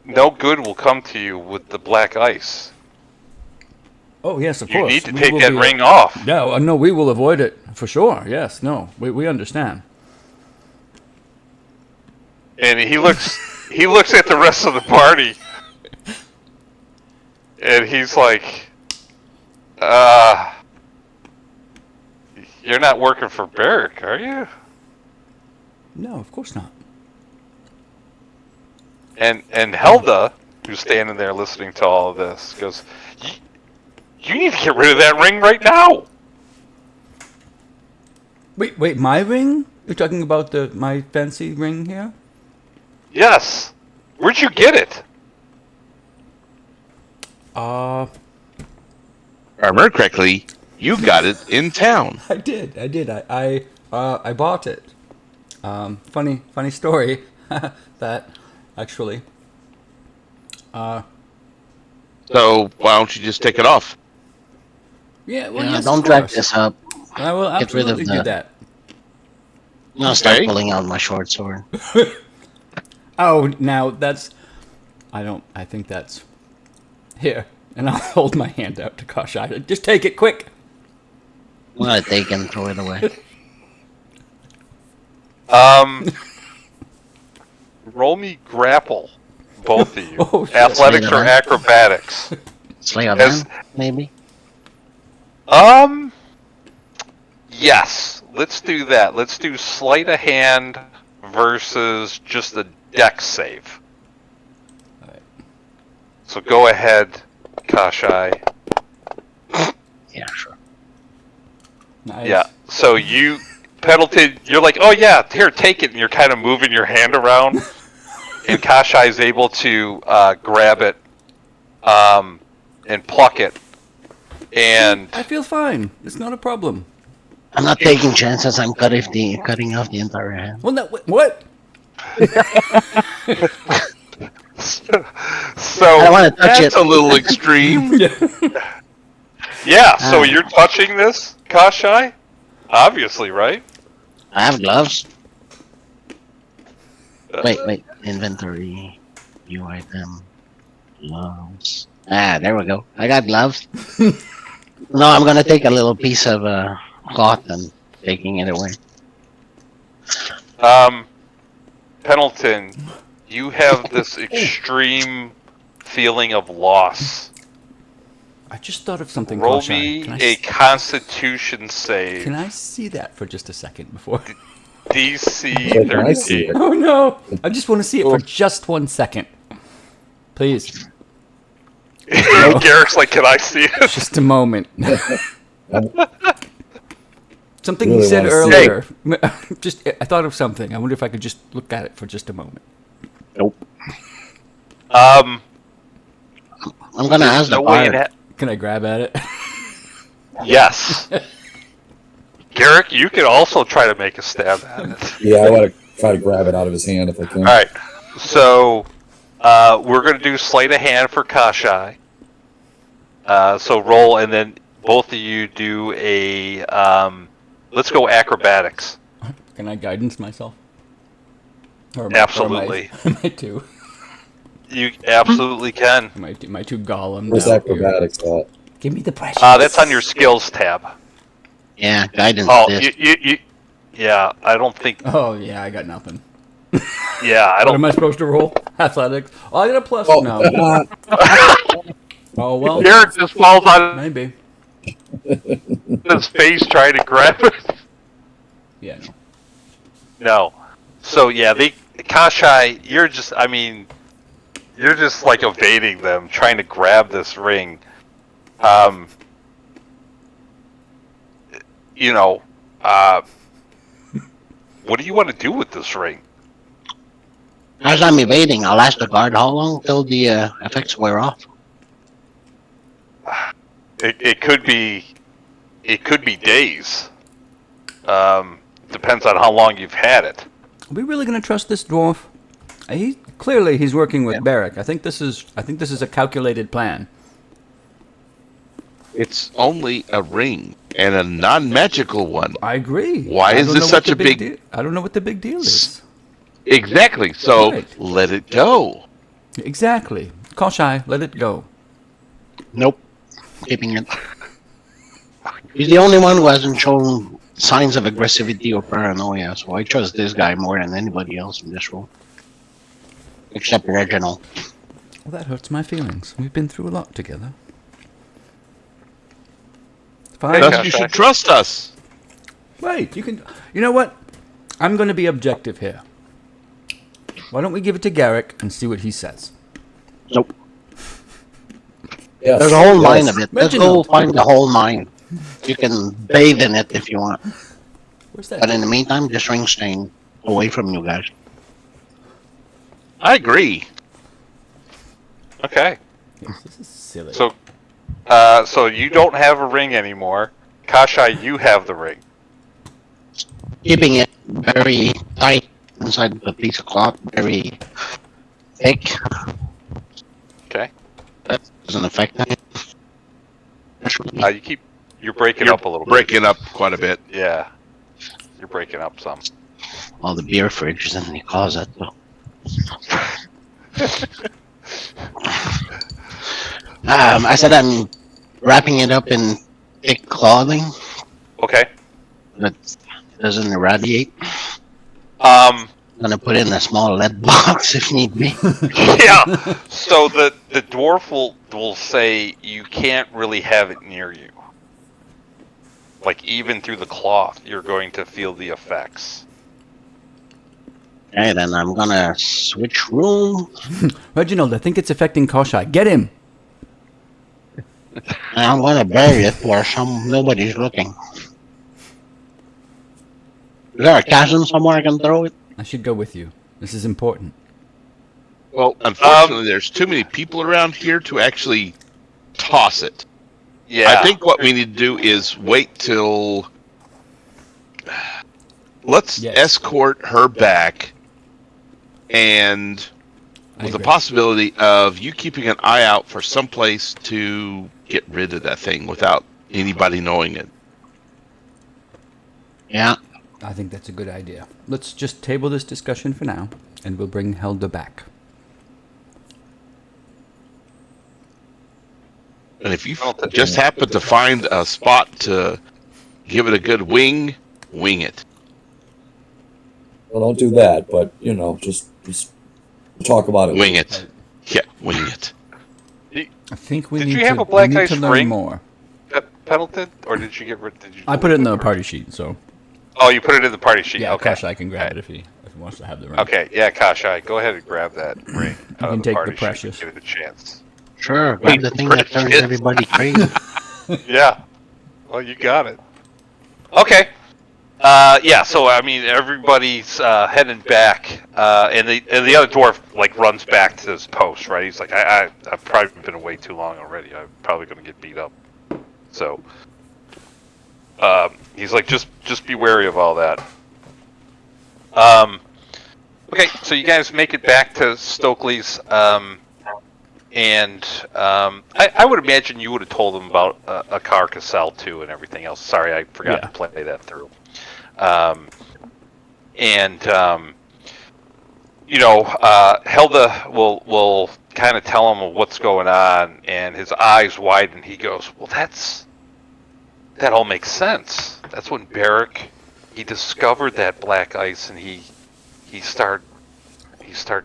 No good will come to you with the black ice. Oh yes, of You course. need to We take will that be- ring off. No, no, we will avoid it for sure. Yes, no, we understand. And he looks at the rest of the party, and he's like, "You're not working for Baerick, are you?" No, of course not. And Helda, who's standing there listening to all of this, goes, "You need to get rid of that ring right now." Wait, my ring? You're talking about my fancy ring here? Yes. Where'd you get it? If I remember correctly, you got it in town. I did. I bought it. Funny story. That actually. So why don't you just take it off? Yeah. Well, Yeah, yes, don't of drag course. this up. I will Get rid of absolutely do the- that. I'll start Okay. pulling out my short sword. Oh, now that's. I think that's. Here, and I'll hold my hand out to Kashai. Just take it, quick. I'm gonna take it and throw it away. Roll me grapple, both of you. Oh, shit. Athletics or Slay the acrobatics. Slay a As- man, maybe? Yes. Let's do that. Let's do sleight of hand versus just a dex save. Alright. So go ahead, Kashai. Yeah, sure. Nice. Yeah. So you, Pendleton, you're like, oh yeah, here, take it, and you're kind of moving your hand around, and Kashai is able to grab it, and pluck it, and I feel fine. It's not a problem. I'm not taking chances. I'm cutting off the entire hand. Well, no, what? so I don't want to touch That's it. a little extreme. yeah. So you're touching this, Kashai? Obviously, right? I have gloves. Wait. Inventory. New item. Gloves. There we go. I got gloves. No, I'm gonna take a little piece of cloth and taking it away. Pendleton, you have this extreme feeling of loss. I just thought of something. Roll Kashai. me Can I a Constitution save. Can I see that for just a second before? DC Can I see 13. it? Oh no! I just want to see it for just 1 second. Please. Garrick's like, can I see it? Just a moment. Something Really he said wanna see it. earlier. Just, I thought of something. I wonder if I could just look at it for just a moment. Nope. Um, I'm gonna there's ask the no way in bard. Can I grab at it? Yes. Garrick, you can also try to make a stab at it. Yeah, I want to try to grab it out of his hand if I can. All right. So we're going to do sleight of hand for Kashai. So roll, and then both of you do a. Let's go acrobatics. Can I guidance myself? Or Absolutely. Am I too? You absolutely can. Am I too Gollum? Where's now? acrobatics at? Give me the pressure. That's on your skills tab. Yeah, guidance. Oh, this. yeah. I don't think. Oh yeah, I got nothing. Yeah, I What don't. am I supposed to roll? Athletics. Oh, I got a plus. Oh, No. Oh well. Garrick just falls on Maybe. his face trying to grab it. Yeah. No. No. So yeah, Kashai, you're just like evading them, trying to grab this ring. What do you want to do with this ring? As I'm evading, I'll ask the guard how long till the effects wear off. It could be days. Depends on how long you've had it. Are we really going to trust this dwarf? He's working with Baerick. I think this is a calculated plan. It's only a ring and a non-magical one. I agree. Why I is don't this know such what a the big- deal? I don't know what the big deal is. Exactly. So Right. let it go. Exactly. Kashai, let it go. Nope. Keeping it. He's the only one who hasn't shown signs of aggressivity or paranoia, so I trust this guy more than anybody else in this role. Except Reginald. Well, that hurts my feelings. We've been through a lot together. Fine. Thus, you should trust us. Right. You know what? I'm going to be objective here. Why don't we give it to Garrick and see what he says? Nope. Yes, There's a whole yes. mine of it. Let's go Reginald. find the whole mine. You can bathe in it if you want. Where's that? But in the meantime, this ring's staying away from you guys. I agree. Okay. This is silly. So, so you don't have a ring anymore. Kashai, you have the ring. Keeping it very tight inside the piece of cloth, very thick. Okay. That doesn't affect it. You're breaking You're up a little bit. breaking up quite a bit. Yeah. You're breaking up some. All the beer fridge is in the closet, though. I said I'm wrapping it up in thick clothing Okay. that doesn't irradiate. Um. I'm gonna put it in a small lead box if need be. Yeah. So the dwarf will say you can't really have it near you. Like even through the cloth, you're going to feel the effects. Okay, then I'm gonna switch room. Reginald, I think it's affecting Koshai. Get him! And I'm gonna bury it where nobody's looking. Is there a chasm somewhere I can throw it? I should go with you. This is important. Well, unfortunately, there's too many people around here to actually toss it. Yeah. I think what we need to do is wait till. Let's Yes. escort her back, and I with the agree. possibility of you keeping an eye out for some place to get rid of that thing without anybody knowing it. Yeah. I think that's a good idea. Let's just table this discussion for now, and we'll bring Helda back. And if you just happen to find a spot to give it a good wing it. Well, don't do that, but just talk about it. Wing it. Yeah, wing it. I think we Did need you have to, a black we need ice to learn ring? more. Pendleton, or did you get rid? Did you? I put it in the party sheet, so Oh, you put it in the party sheet. yeah, Okay. Koshai can grab it if he wants to have the ring. Okay. Yeah, Kashai, go ahead and grab that ring. You out can of take the party sheet precious. and Give it a chance. Sure, grab the thing that turns everybody crazy. Yeah. Well, you got it. Okay. Yeah. So I mean, everybody's heading back, and the other dwarf like runs back to his post. Right. He's like, I've probably been away too long already. I'm probably gonna get beat up. So. He's like, just be wary of all that. Okay, so you guys make it back to Stokely's, and I would imagine you would have told them about Akar Kessel too and everything else. Sorry, I forgot to play that through. Helda will kind of tell him what's going on, and his eyes widen. He goes, "Well, that all makes sense. That's when Baerick, he discovered that black ice, and he started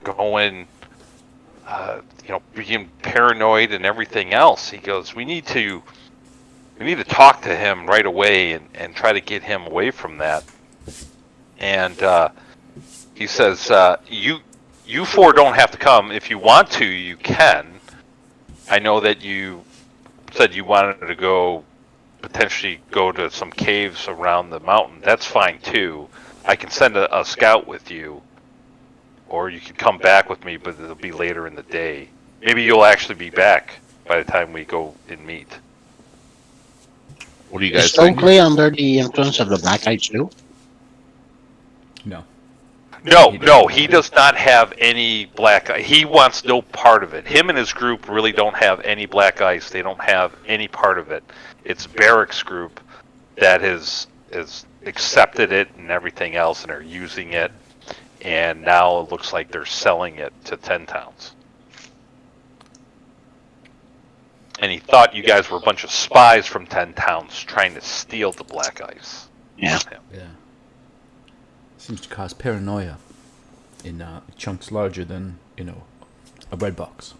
going, being paranoid and everything else." He goes, we need to talk to him right away and try to get him away from that. And he says, you four don't have to come. If you want to, you can. I know that you said you wanted to potentially go to some caves around the mountain. That's fine too. I can send a scout with you, or you can come back with me, but it'll be later in the day. Maybe you'll actually be back by the time we go and meet. What do you Is guys think? Stokely under the influence of the black ice too? No. No, he does not have any black ice. He wants no part of it. Him and his group really don't have any black ice. They don't have any part of it. It's Baerick's group that has accepted it and everything else, and are using it. And now it looks like they're selling it to 10 towns. And he thought you guys were a bunch of spies from 10 towns trying to steal the black ice. Yeah. Yeah. Seems to cause paranoia in chunks larger than, a bread box.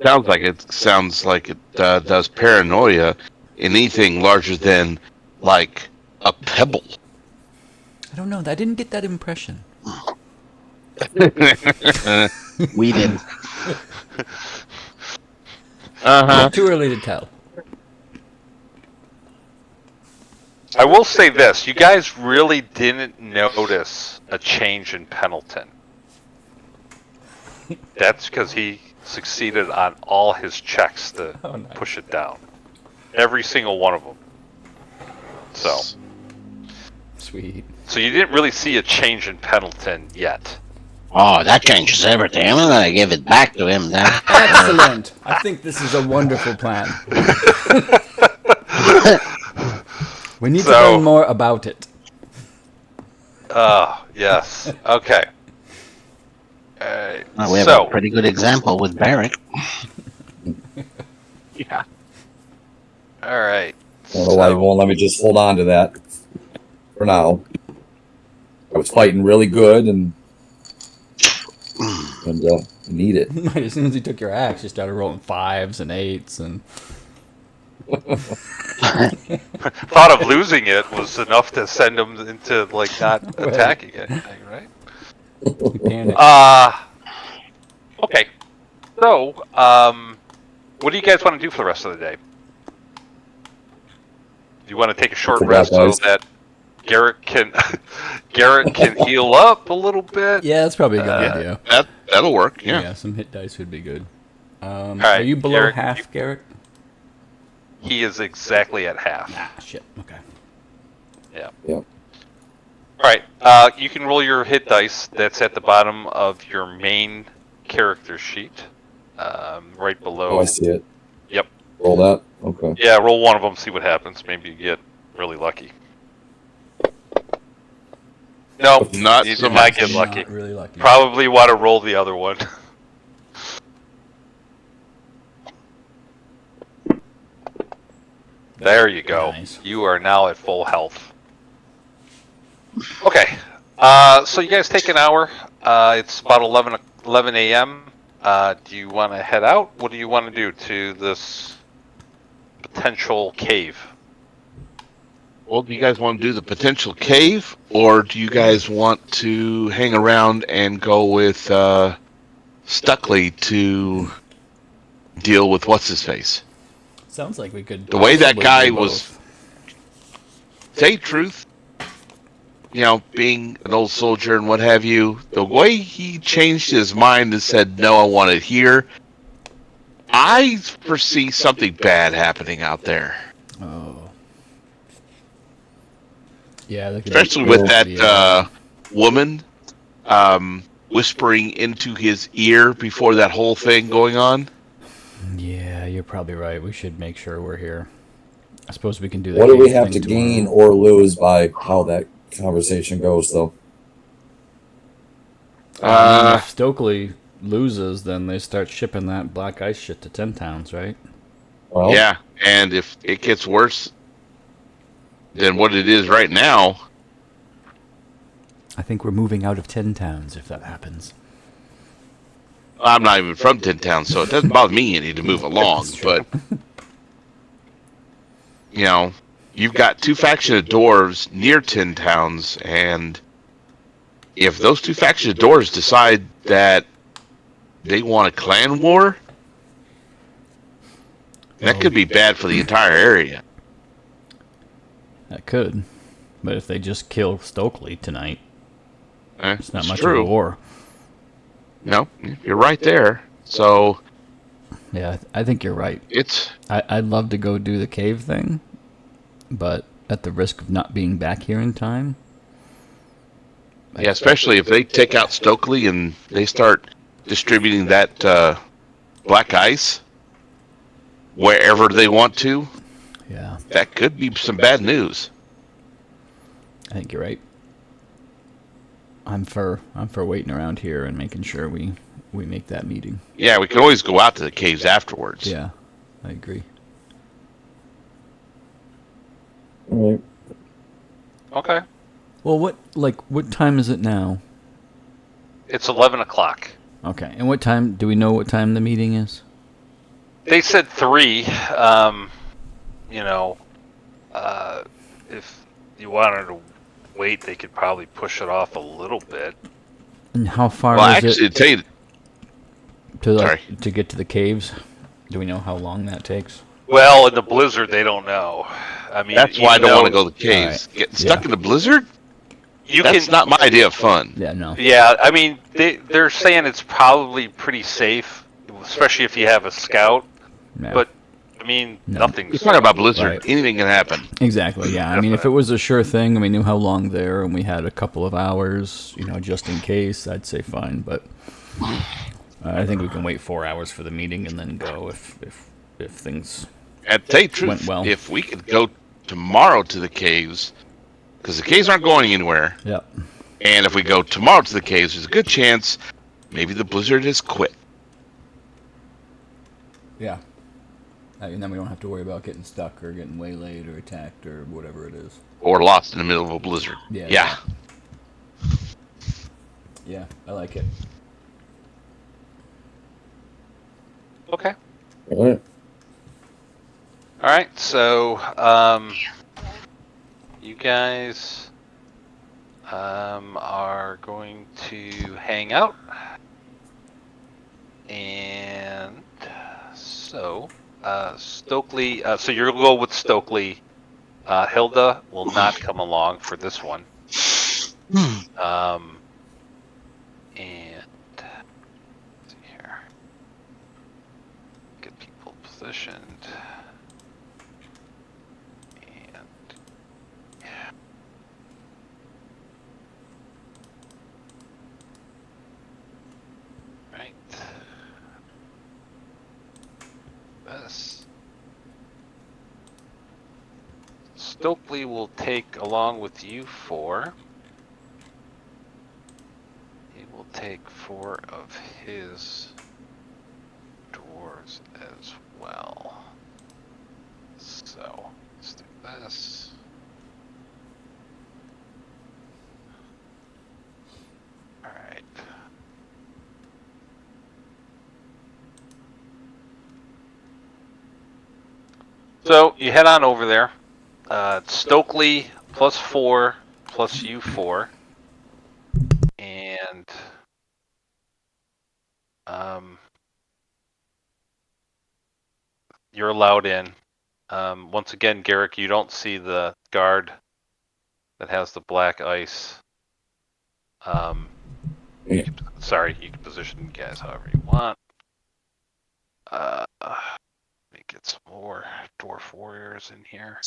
Sounds like it does paranoia in anything larger than like a pebble. I don't know. I didn't get that impression. We did. Too early to tell. I will say this, you guys really didn't notice a change in Pendleton. That's because he succeeded on all his checks to push it down. Every single one of them. So Sweet. you didn't really see a change in Pendleton yet. Oh, that changes everything. I'm gonna give it back to him then. Excellent. I think this is a wonderful plan. We need to learn more about it. Yes. Okay. Well, we have a pretty good example with Baerick. Yeah. All right. I don't know why you won't let me just hold on to that for now. I was fighting really good and need it. As soon as he took your axe, you started rolling 5s and 8s and Thought of losing it was enough to send him into like not Right. attacking anything, right? You panic. Okay. So, what do you guys want to do for the rest of the day? Do you want to take a short For rest black so ice. that Garrett can heal up a little bit? Yeah, that's probably a good idea. That'll work. Yeah. Yeah, some hit dice would be good. right, Are you below Garrett, half, Garrett? He is exactly at half. Ah, shit. Okay. Yeah. Yep. All right. You can roll your hit dice. That's at the bottom of your main character sheet, right below. Oh, I see it. Yep. Roll that. Okay. Yeah, roll one of them. See what happens. Maybe you get really lucky. No, Not you so did not much. get lucky. Not really lucky. Probably want to roll the other one. There you go. Nice. You are now at full health. Okay. So you guys take an hour. It's about 11 a.m. Do you want to head out? What do you want to do to this potential cave? Well, do you guys want to do the potential cave, or do you guys want to hang around and go with Stokely to deal with what's his face? Sounds like we could. The way that possibly guy do was, both. say truth, you know, being an old soldier and what have you, the way he changed his mind and said, no, I want it here, I foresee something bad happening out there. Oh. Yeah, that could Especially be, with be, that woman whispering into his ear before that whole thing going on. Yeah, you're probably right. We should make sure we're here. I suppose we can do that. What do we have to gain or lose by how that conversation goes, though? If Stokely loses, then they start shipping that black ice shit to 10 towns, right? Well, Yeah, and if it gets worse than what it is right now, I think we're moving out of 10 towns if that happens. I'm not even from 10 Town, so it doesn't bother me any to move along. That's true. But, you know, you've got two factions of dwarves near 10 Towns, and if those two factions of dwarves decide that they want a clan war, that could be bad for the entire area. That could. But if they just kill Stokely tonight, it's not much true. of a war. No, you're right there. So, Yeah, I think you're right. it's... I'd love to go do the cave thing, but at the risk of not being back here in time. Yeah, especially if they take out Stokely and they start distributing that black ice wherever they want to, Yeah, that could be some bad news. I think you're right. I'm for waiting around here and making sure we make that meeting. Yeah, we can always go out to the caves afterwards. Yeah, I agree. all right. Okay. Well, what time is it now? It's 11 o'clock. Okay, and what time? Do we know what time the meeting is? They said 3. You know, if you wanted to wait, they could probably push it off a little bit. And how far Well, is actually, it to tell you, sorry. to get to the caves? Do we know how long that takes? Well, in the blizzard, they don't know. I mean, that's why I even don't want to though go to the caves. Alright. Getting stuck in the blizzard? You That's can. not my idea of fun. Yeah, no. Yeah, I mean, they're saying it's probably pretty safe, especially if you have a scout. Yeah. But I mean, No. nothing's. We're talking about blizzard. Right. Anything can happen. Exactly, yeah. I mean, if it was a sure thing and we knew how long there and we had a couple of hours, just in case, I'd say fine. But I think we can wait 4 hours for the meeting and then go if things... And to tell you the truth, Went well. if we could go tomorrow to the caves, because the caves aren't going anywhere, Yep. and if we go tomorrow to the caves, there's a good chance maybe the blizzard has quit. Yeah. And then we don't have to worry about getting stuck or getting waylaid or attacked or whatever it is. Or lost in the middle of a blizzard. Yeah. Yeah, I like it. Okay. All right. All right, so you guys are going to hang out, and so Stokely. So you'll go with Stokely. Hilda will not come along for this one. And let's see here, get people positioned, and right. This Stokely will take along with you 4. He will take 4 of his dwarves as well. So let's do this. All right. So you head on over there. Stokely plus 4 plus you 4, and you're allowed in. Once again, Garrick, you don't see the guard that has the black ice. Sorry, you can position you guys however you want. Let me get some more dwarf warriors in here.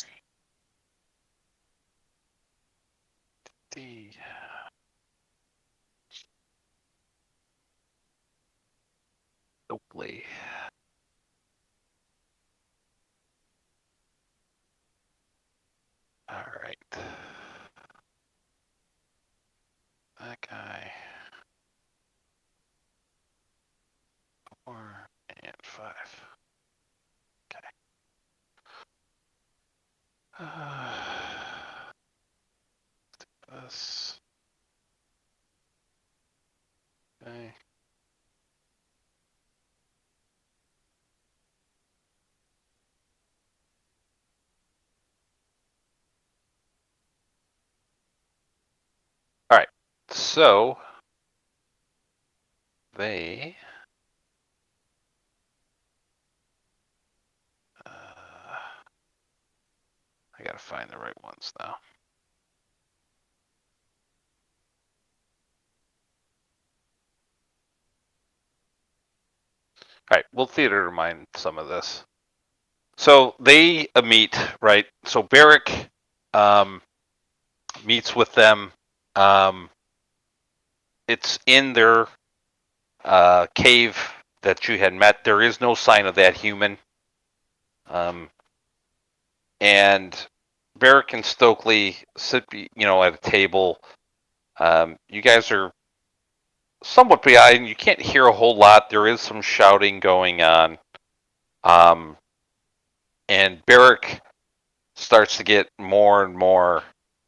Stokely. All right. That guy. 4 and 5. Okay. This. Okay. All right. So they. I gotta find the right ones now. All right, we'll theater mind some of this. So they meet, right? So Baerick meets with them. It's in their cave that you had met. There is no sign of that human. And Baerick and Stokely sit, at a table. You guys are somewhat behind. You can't hear a whole lot. There is some shouting going on. And Baerick starts to get more and more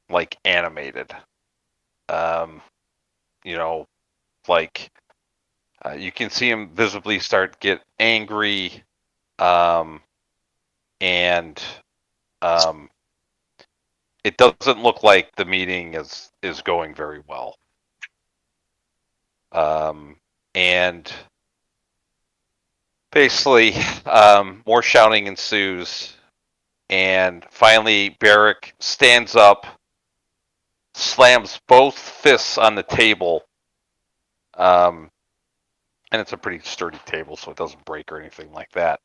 like animated. Like you can see him visibly start get angry, and it doesn't look like the meeting is going very well. And basically, more shouting ensues, and finally, Baerick stands up, slams both fists on the table, and it's a pretty sturdy table, so it doesn't break or anything like that,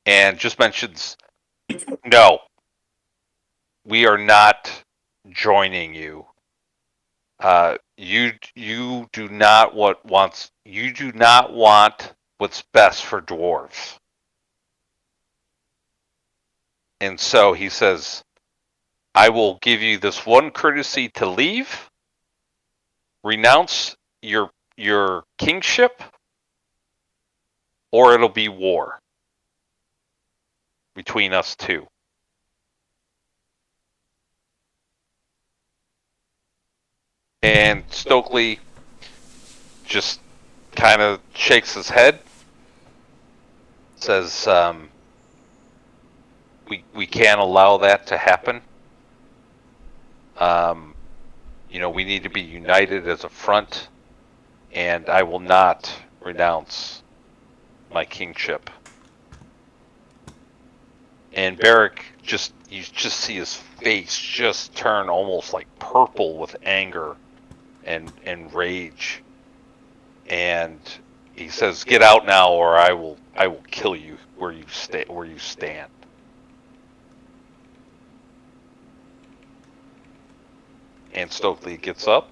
and just mentions, "No, we are not joining you. You do not want what's best for dwarves." And so he says, "I will give you this one courtesy to leave, renounce your kingship, or it'll be war between us two." And Stokely just kind of shakes his head, says, we can't allow that to happen. We need to be united as a front, and I will not renounce my kingship. And Baerick you just see his face just turn almost like purple with anger and rage. And he says, "Get out now, or I will kill you where you stand." And Stokely gets up,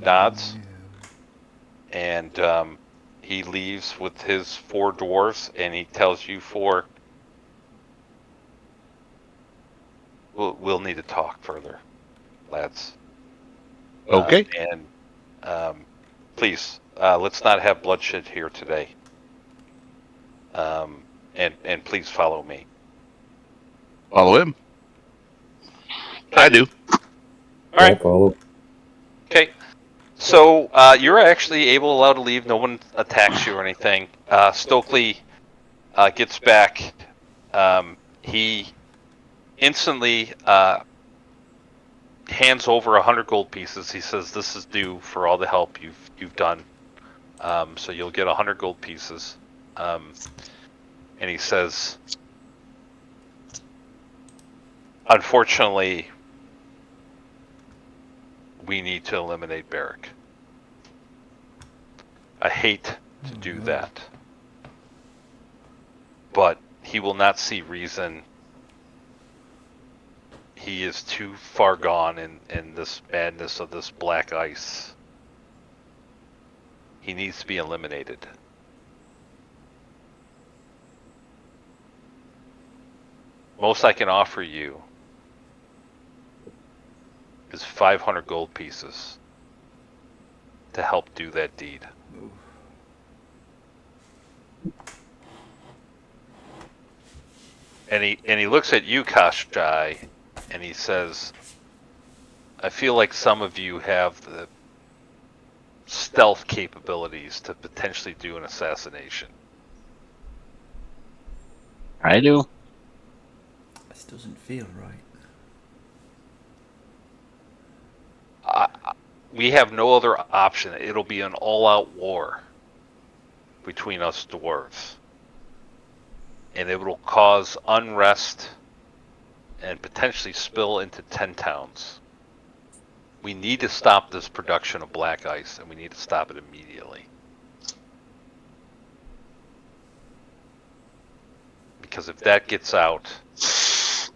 nods, and he leaves with his 4 dwarves, and he tells you 4, we'll need to talk further, lads. Okay. Please, let's not have bloodshed here today. And please follow me. Follow him. I do. All right. I'll follow. Okay. So you're actually allowed to leave. No one attacks you or anything. Stokely gets back. He instantly hands over 100 gold pieces. He says, "This is due for all the help you've done. So you'll get 100 gold pieces." And he says, "Unfortunately, we need to eliminate Baerick. I hate to do that, but he will not see reason. He is too far gone in this madness of this black ice. He needs to be eliminated. Most I can offer you is 500 gold pieces to help do that deed." And he looks at you, Kashjai, and he says, "I feel like some of you have the stealth capabilities to potentially do an assassination." I do. This doesn't feel right. We have no other option. It'll be an all-out war between us dwarves. And it will cause unrest and potentially spill into 10 towns. We need to stop this production of black ice, and we need to stop it immediately. Because if that gets out,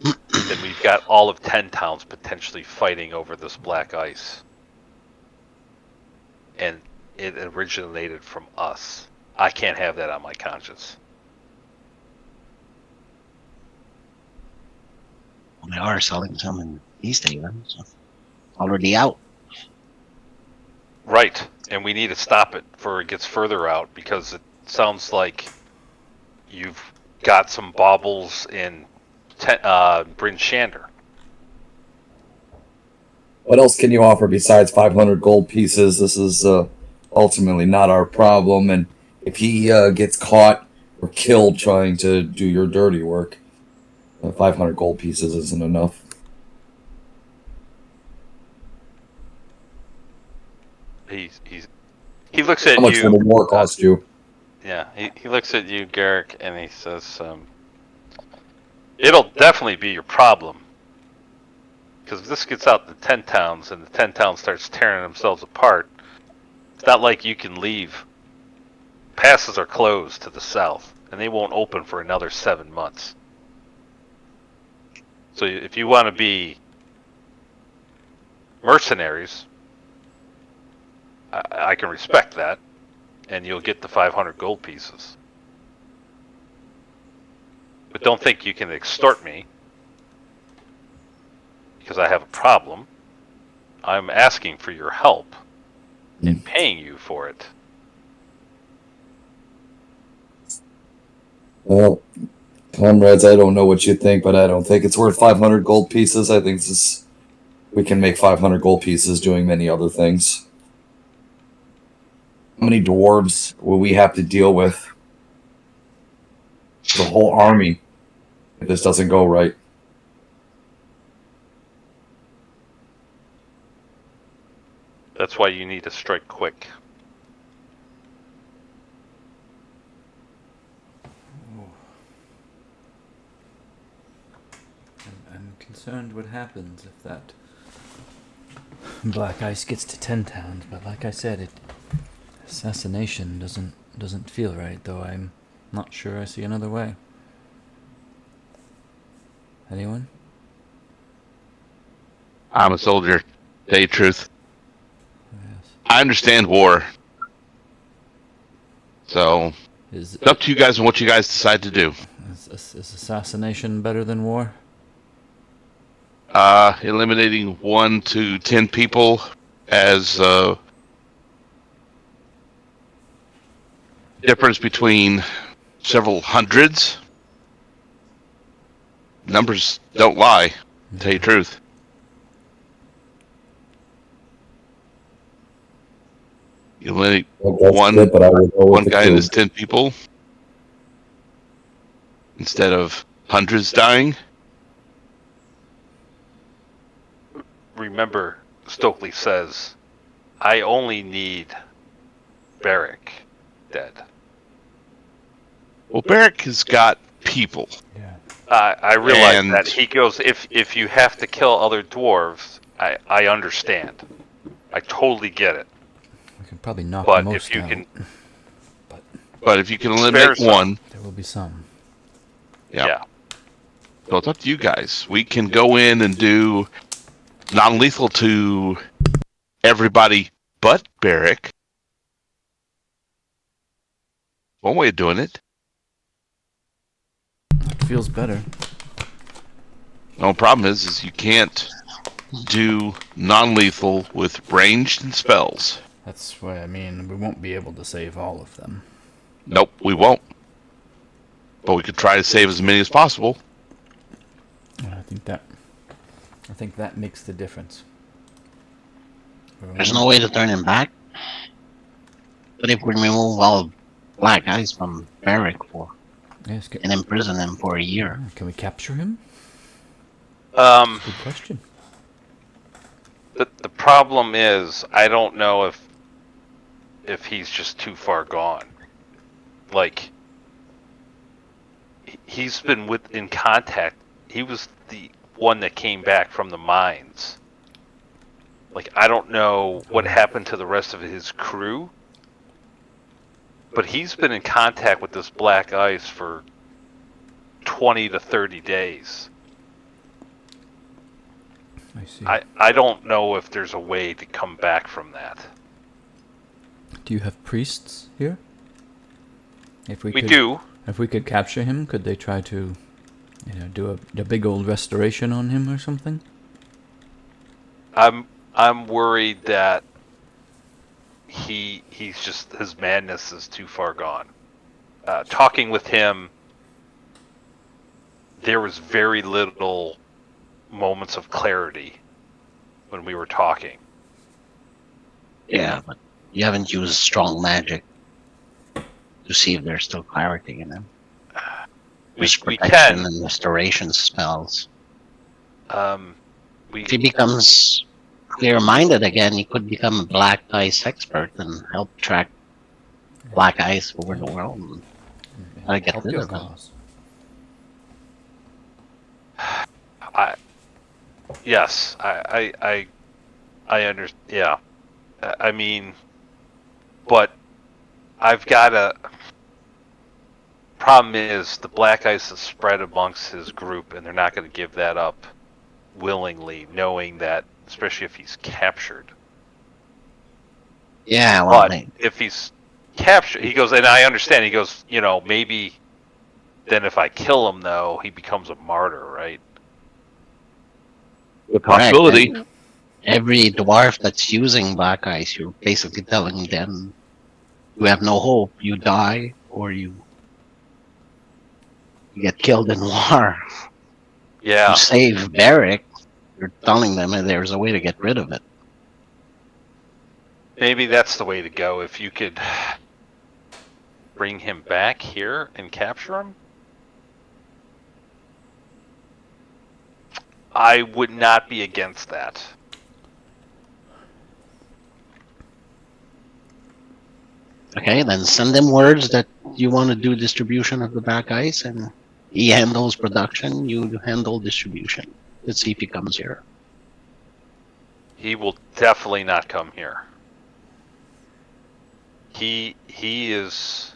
then we've got all of 10 towns potentially fighting over this black ice. And it originated from us. I can't have that on my conscience. Well, they are selling some in East Haven, so already out. Right, and we need to stop it before it gets further out, because it sounds like you've got some baubles in Bryn Shander. What else can you offer besides 500 gold pieces? This is ultimately not our problem, and if he gets caught or killed trying to do your dirty work, 500 gold pieces isn't enough. He looks at How much you. will the war cost you? Yeah, he looks at you, Garrick, and he says, "It'll definitely be your problem. Because if this gets out to 10 towns and the 10 towns starts tearing themselves apart, it's not like you can leave. Passes are closed to the south, and they won't open for another 7 months. So if you want to be mercenaries, I can respect that, and you'll get the 500 gold pieces. But don't think you can extort me, because I have a problem. I'm asking for your help and paying you for it." Well, comrades, I don't know what you think, but I don't think it's worth 500 gold pieces. I think we can make 500 gold pieces doing many other things. How many dwarves will we have to deal with? The whole army. if this doesn't go right. That's why you need to strike quick. I'm concerned what happens if that black ice gets to 10 towns, but like I said, assassination doesn't feel right, though I'm not sure I see another way. Anyone? I'm a soldier. Tell you the truth. Yes. I understand war. So, Is it's up to you guys and what you guys decide to do. is assassination better than war? Eliminating 1 to 10 people as difference between several hundreds. Numbers don't lie. Tell you the truth. You eliminate Well, that's one good, but I will go with one the guy and crew. his 10 people instead of hundreds dying. Remember, Stokely says, I only need Baerick dead. Well, Baerick has got people. Yeah. I realize And- that. He goes, if you have to kill other dwarves, I understand. I totally get it. We can probably knock But most if you out. can, But if you can eliminate some. one, There will be some. yeah. So it's up to you guys. We can go in and do non-lethal to everybody but Baerick. One way of doing it. It feels better. The only problem is you can't do non-lethal with ranged and spells. That's why I mean we won't be able to save all of them. Nope, we won't. But we could try to save as many as possible. I think that makes the difference. There's no way to turn him back. But if we remove all black ice from Baerick Yes, and imprison him for a year, can we capture him? Um, Good question. the problem is, I don't know if he's just too far gone. Like, he's been in contact. He was the one that came back from the mines. Like, I don't know what happened to the rest of his crew, but he's been in contact with this black ice for 20 to 30 days. I see. I don't know if there's a way to come back from that. Do you have priests here? If We do. If we could capture him, could they try to, do a big old restoration on him or something? I'm worried that he's just, his madness is too far gone. Talking with him, there was very little moments of clarity when we were talking. yeah, but you haven't used strong magic to see if there's still clarity in him. We Protection can. and restoration spells. We If he becomes clear-minded again, he could become a black ice expert and help track black ice over the world. And I get Help rid your of them. cause. Yes, I understand. Yeah, I mean, but I've got a problem. Is the black ice is spread amongst his group, and they're not going to give that up willingly, knowing that, especially if he's captured. Yeah, well, But if he's captured, he goes, and I understand. He goes, maybe then if I kill him, though, he becomes a martyr, right? The possibility. correct. Every dwarf that's using black ice, you're basically telling them you have no hope. You die or you get killed in war. Yeah. You save Baerick, you're telling them that there's a way to get rid of it. Maybe that's the way to go. If you could bring him back here and capture him. I would not be against that. Okay, then send him words that you want to do distribution of the black ice, and he handles production. You handle distribution. Let's see if he comes here. He will definitely not come here. He is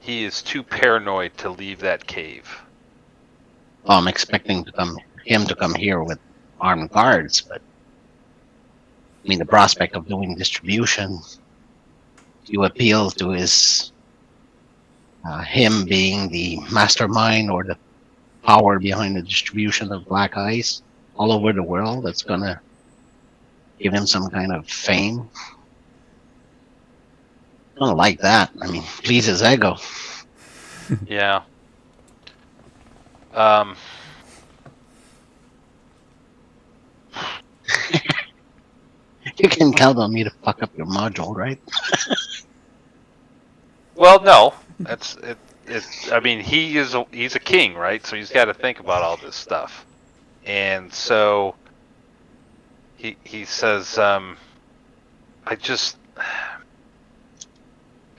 too paranoid to leave that cave. Well, I'm expecting him to come here with armed guards, but I mean the prospect of doing distribution, you appeal to his him being the mastermind or the power behind the distribution of black ice all over the world. That's gonna give him some kind of fame. I don't like that. I mean, please his ego. Yeah. You can count on me to fuck up your module, right? Well, no. That's it. I mean, he's a king, right? So he's got to think about all this stuff. And so he says, I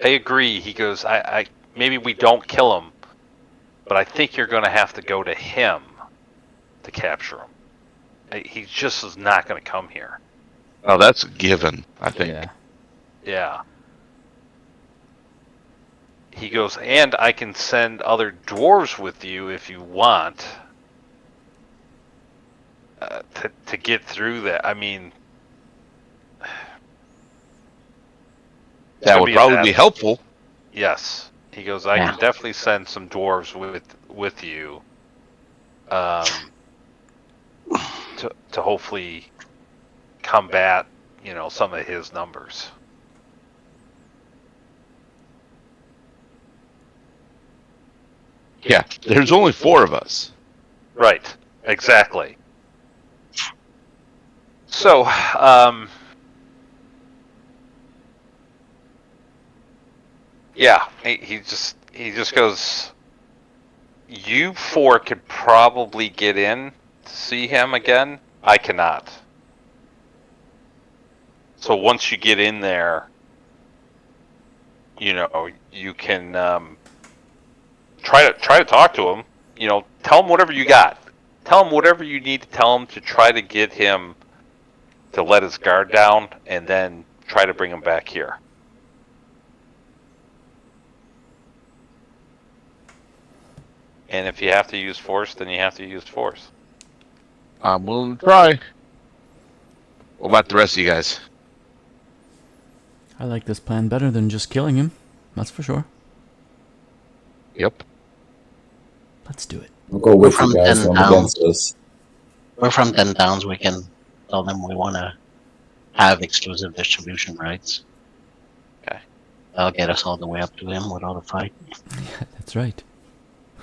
agree. He goes, I maybe we don't kill him, but I think you're going to have to go to him to capture him. He just is not going to come here. Oh, that's a given, I think. Yeah. Yeah. He goes, and I can send other dwarves with you if you want to get through that. I mean, That would probably be helpful. Yes. He goes, I can definitely send some dwarves with you to hopefully combat, some of his numbers. Yeah, there's only 4 of us. Right. Exactly. So, yeah, he just goes, you 4 could probably get in to see him again. I cannot. So once you get in there, you can try to talk to him. Tell him whatever you got. Tell him whatever you need to tell him to try to get him to let his guard down, and then try to bring him back here. And if you have to use force, then you have to use force. I'm willing to try. What about the rest of you guys? I like this plan better than just killing him. That's for sure. Yep. Let's do it. I'll go with you guys. 10 I'm towns. against this. We're from 10 towns. We can tell them we want to have exclusive distribution rights. Okay. That'll get us all the way up to him without a fight. Yeah, that's right.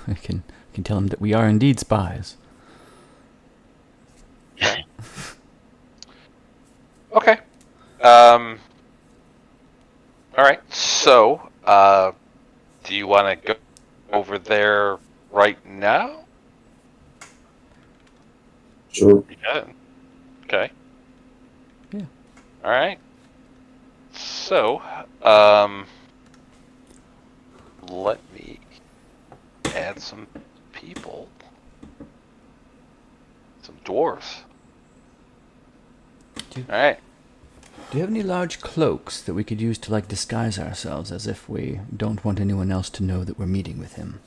I can tell him that we are indeed spies. Okay. All right. So, do you want to go over there right now? Sure. Yeah. Okay. Yeah. All right. So, let me add some people. Some dwarves. All right. Do you have any large cloaks that we could use to, disguise ourselves as if we don't want anyone else to know that we're meeting with him?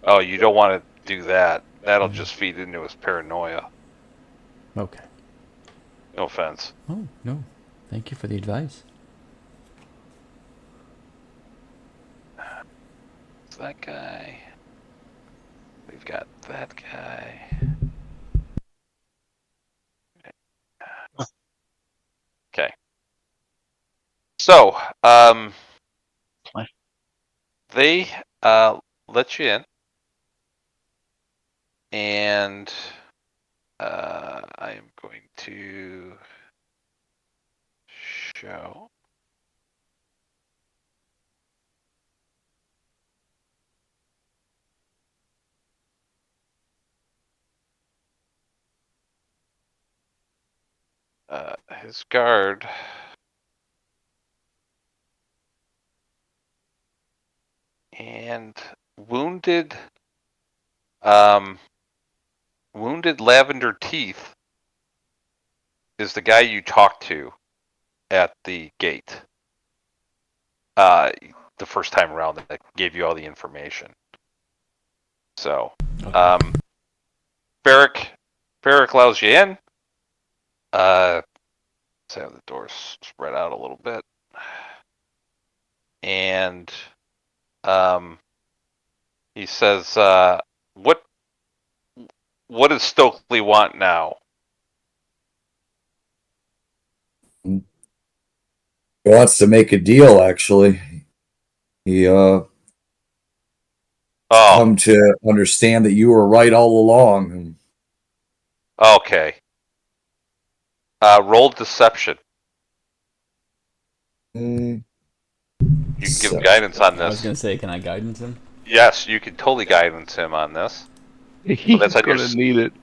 Oh, you don't want to do that. That'll just feed into his paranoia. Okay. No offense. Oh, no. Thank you for the advice. It's that guy. We've got that guy. Okay. So, they let you in, and I am going to show. his guard. And wounded Lavender Teeth is the guy you talked to at the gate. The first time around that gave you all the information. So, Baerick allows you in. Let's have the doors spread out a little bit. And he says, what does Stokely want now? He wants to make a deal, actually. He come to understand that you were right all along. Okay. Roll deception. You can give guidance on this. I was going to say, can I guidance him? Yes, you can totally guidance him on this. He's that's on your gonna need it.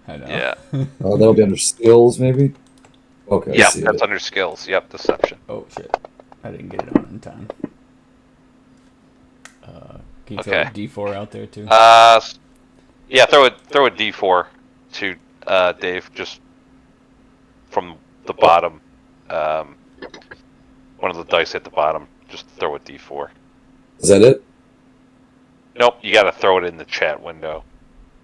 I know. Yeah. Oh, that'll be under skills, maybe? Okay. Yep, that's under skills. Yep, deception. Oh, shit. I didn't get it on in time. Can you throw a D4 out there, too? Yeah, throw a D4 to Dave, just from the bottom. One of the dice at the bottom. Just throw a D4. Is that it? Nope, you got to throw it in the chat window.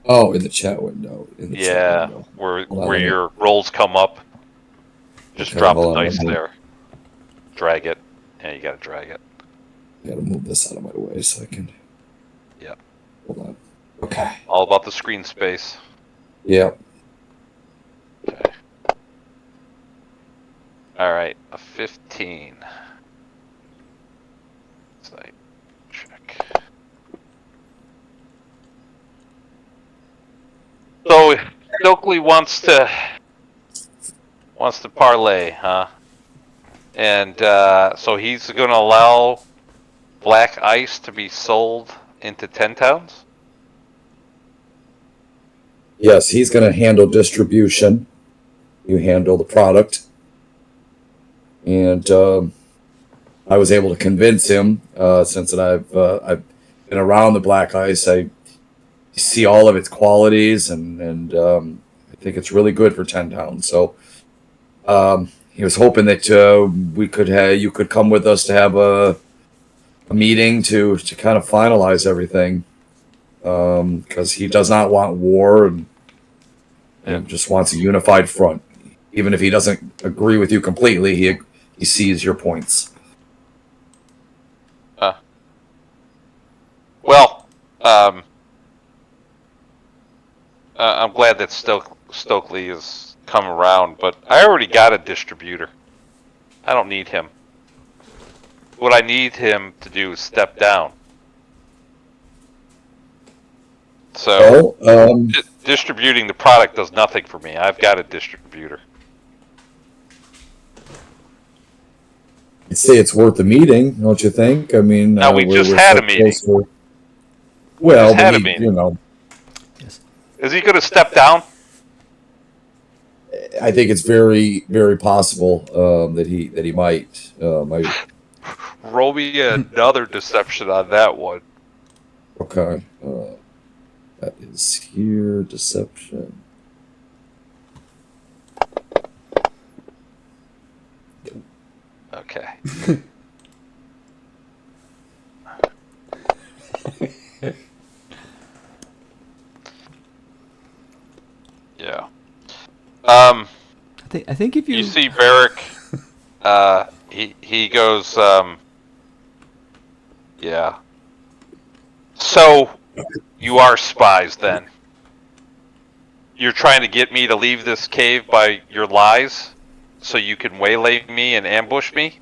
Oh, in the chat window. Chat window. where your rolls come up. Just drop the dice there. Drag it. Yeah, you got to drag it. I got to move this out of my way so I can. Yep. Hold on. Okay. All about the screen space. Yep. Okay. All right, a 15. Site check. So Stokely wants to parlay, huh? And so he's going to allow black ice to be sold into 10 towns? Yes, he's going to handle distribution. You handle the product. And I was able to convince him, since I've been around the black ice. I see all of its qualities, and I think it's really good for 10 towns. So he was hoping that you could come with us to have a meeting to kind of finalize everything, because he does not want war and just wants a unified front. Even if he doesn't agree with you completely, he sees your points. Well, I'm glad that Stokely has come around, but I already got a distributor. I don't need him. What I need him to do is step down. So, distributing the product does nothing for me. I've got a distributor. I'd say it's worth the meeting, don't you think? I mean, no, we just had a meeting. Well, had a meeting. You know. Yes. Is he going to step down? I think it's very, very possible that he might. Roll me another deception on that one. Okay. That is here, deception. Okay. Yeah. I think if you see Baerick, he goes, yeah. So you are spies then? You're trying to get me to leave this cave by your lies, so you can waylay me and ambush me?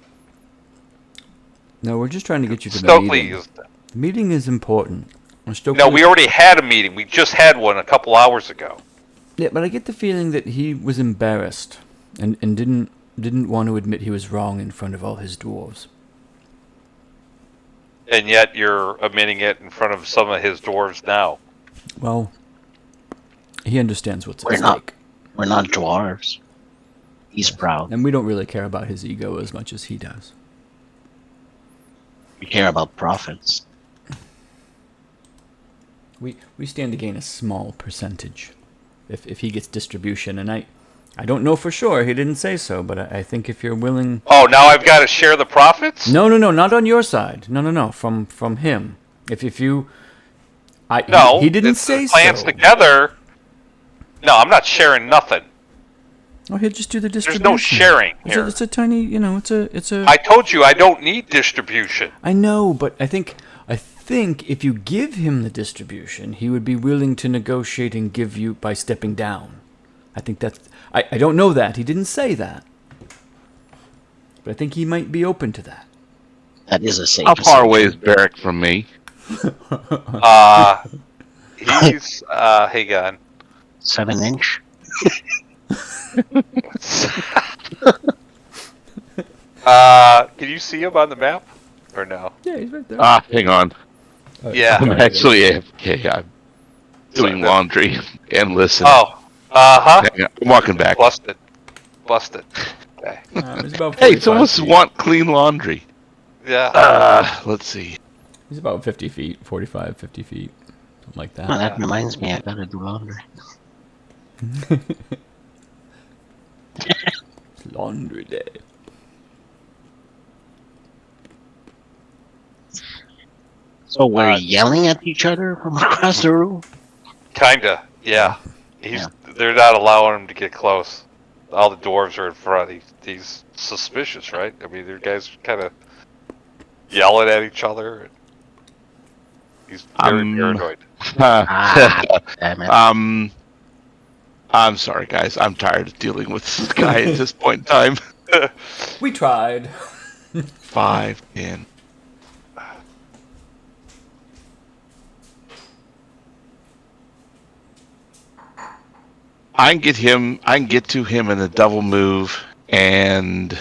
No, we're just trying to get you to Stokely the meeting. The meeting is important. No, we already had a meeting. We just had one a couple hours ago. Yeah, but I get the feeling that he was embarrassed and didn't want to admit he was wrong in front of all his dwarves. And yet you're admitting it in front of some of his dwarves now. Well, he understands what's at stake. We're not dwarves. He's proud. And we don't really care about his ego as much as he does. We care about profits. We stand to gain a small percentage if he gets distribution, and I don't know for sure. He didn't say so, but I think if you're willing. Oh, now I've got to share the profits? No, not on your side. No, from him. If you, No. he didn't it's say the plans so. together. No, I'm not sharing nothing. Oh, he'll just do the There's distribution. no sharing here. It's a tiny, it's a. I told you I don't need distribution. I know, but I think if you give him the distribution, he would be willing to negotiate and give you by stepping down. I think that's. I don't know that. He didn't say that. But I think he might be open to that. That is a safe. How far away is Baerick from me? He's hang on. 7-inch. Can you see him on the map or no? Yeah, he's right there. Hang on. Yeah. I'm actually AFK. I'm doing laundry and listening. Oh. Hang on, I'm walking back. Busted. Okay. He's about Hey, 45 someone feet. want clean laundry. Yeah. Let's see. He's about 50 feet, 45, 50 feet, something like that. Oh, that reminds me, I gotta do laundry. It's laundry day. So we're yelling at each other from across the room? Kinda. Yeah. They're not allowing him to get close. All the dwarves are in front. He's suspicious, right? I mean, their guys kind of yelling at each other. And he's very paranoid. Damn it. I'm sorry, guys. I'm tired of dealing with this guy at this point in time. We tried. 5, 10. I can get to him in a double move, and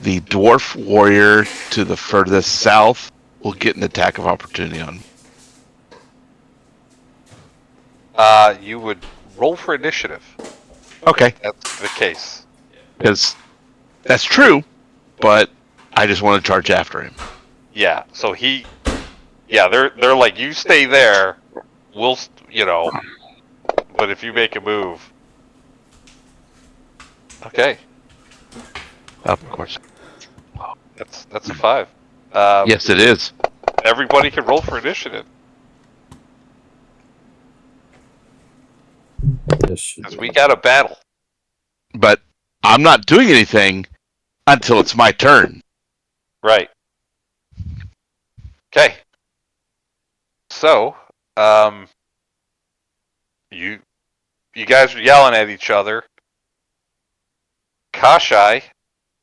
the dwarf warrior to the furthest south will get an attack of opportunity on him. You would roll for initiative. Okay. That's the case. Because that's true, but I just want to charge after him. Yeah. So they're like, you stay there. We'll, but if you make a move, okay. Of course. Wow, that's a 5. Yes, it is. Everybody can roll for initiative Yes, because we got a battle. But I'm not doing anything until it's my turn. Right. Okay. So, you guys are yelling at each other. Kashai,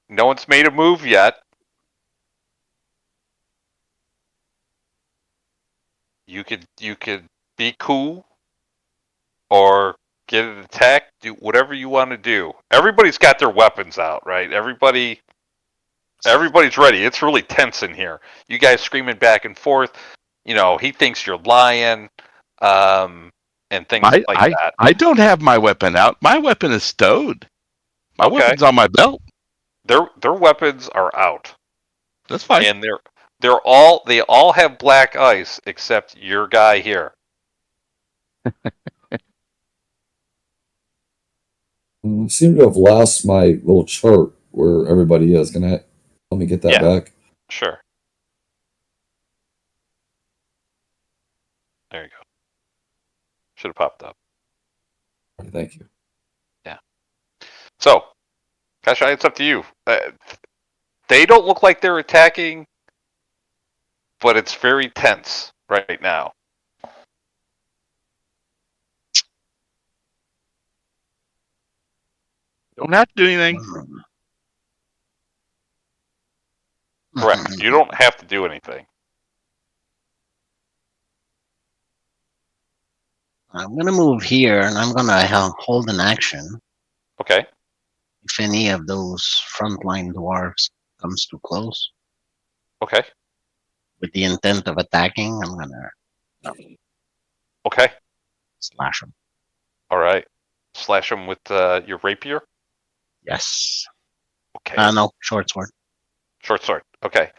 no one's made a move yet. You could be cool or get an attack, do whatever you want to do. Everybody's got their weapons out, right? Everybody's ready. It's really tense in here. You guys screaming back and forth. He thinks you're lying, and things like that. I don't have my weapon out. My weapon is stowed. My weapon's on my belt. Their weapons are out. That's fine. And they all have black ice except your guy here. I seem to have lost my little chart where everybody is. Can I let me get that back? Sure. There you go. Should have popped up. Thank you. Yeah. So, Kashai, it's up to you. They don't look like they're attacking, but it's very tense right now. Don't have to do anything. Correct. You don't have to do anything. I'm gonna move here, and I'm gonna hold an action. Okay. If any of those frontline dwarves comes too close, Okay. with the intent of attacking, I'm gonna Okay. slash them. All right. Slash them with your rapier. Yes. Okay. No, short sword. Short sword. Okay.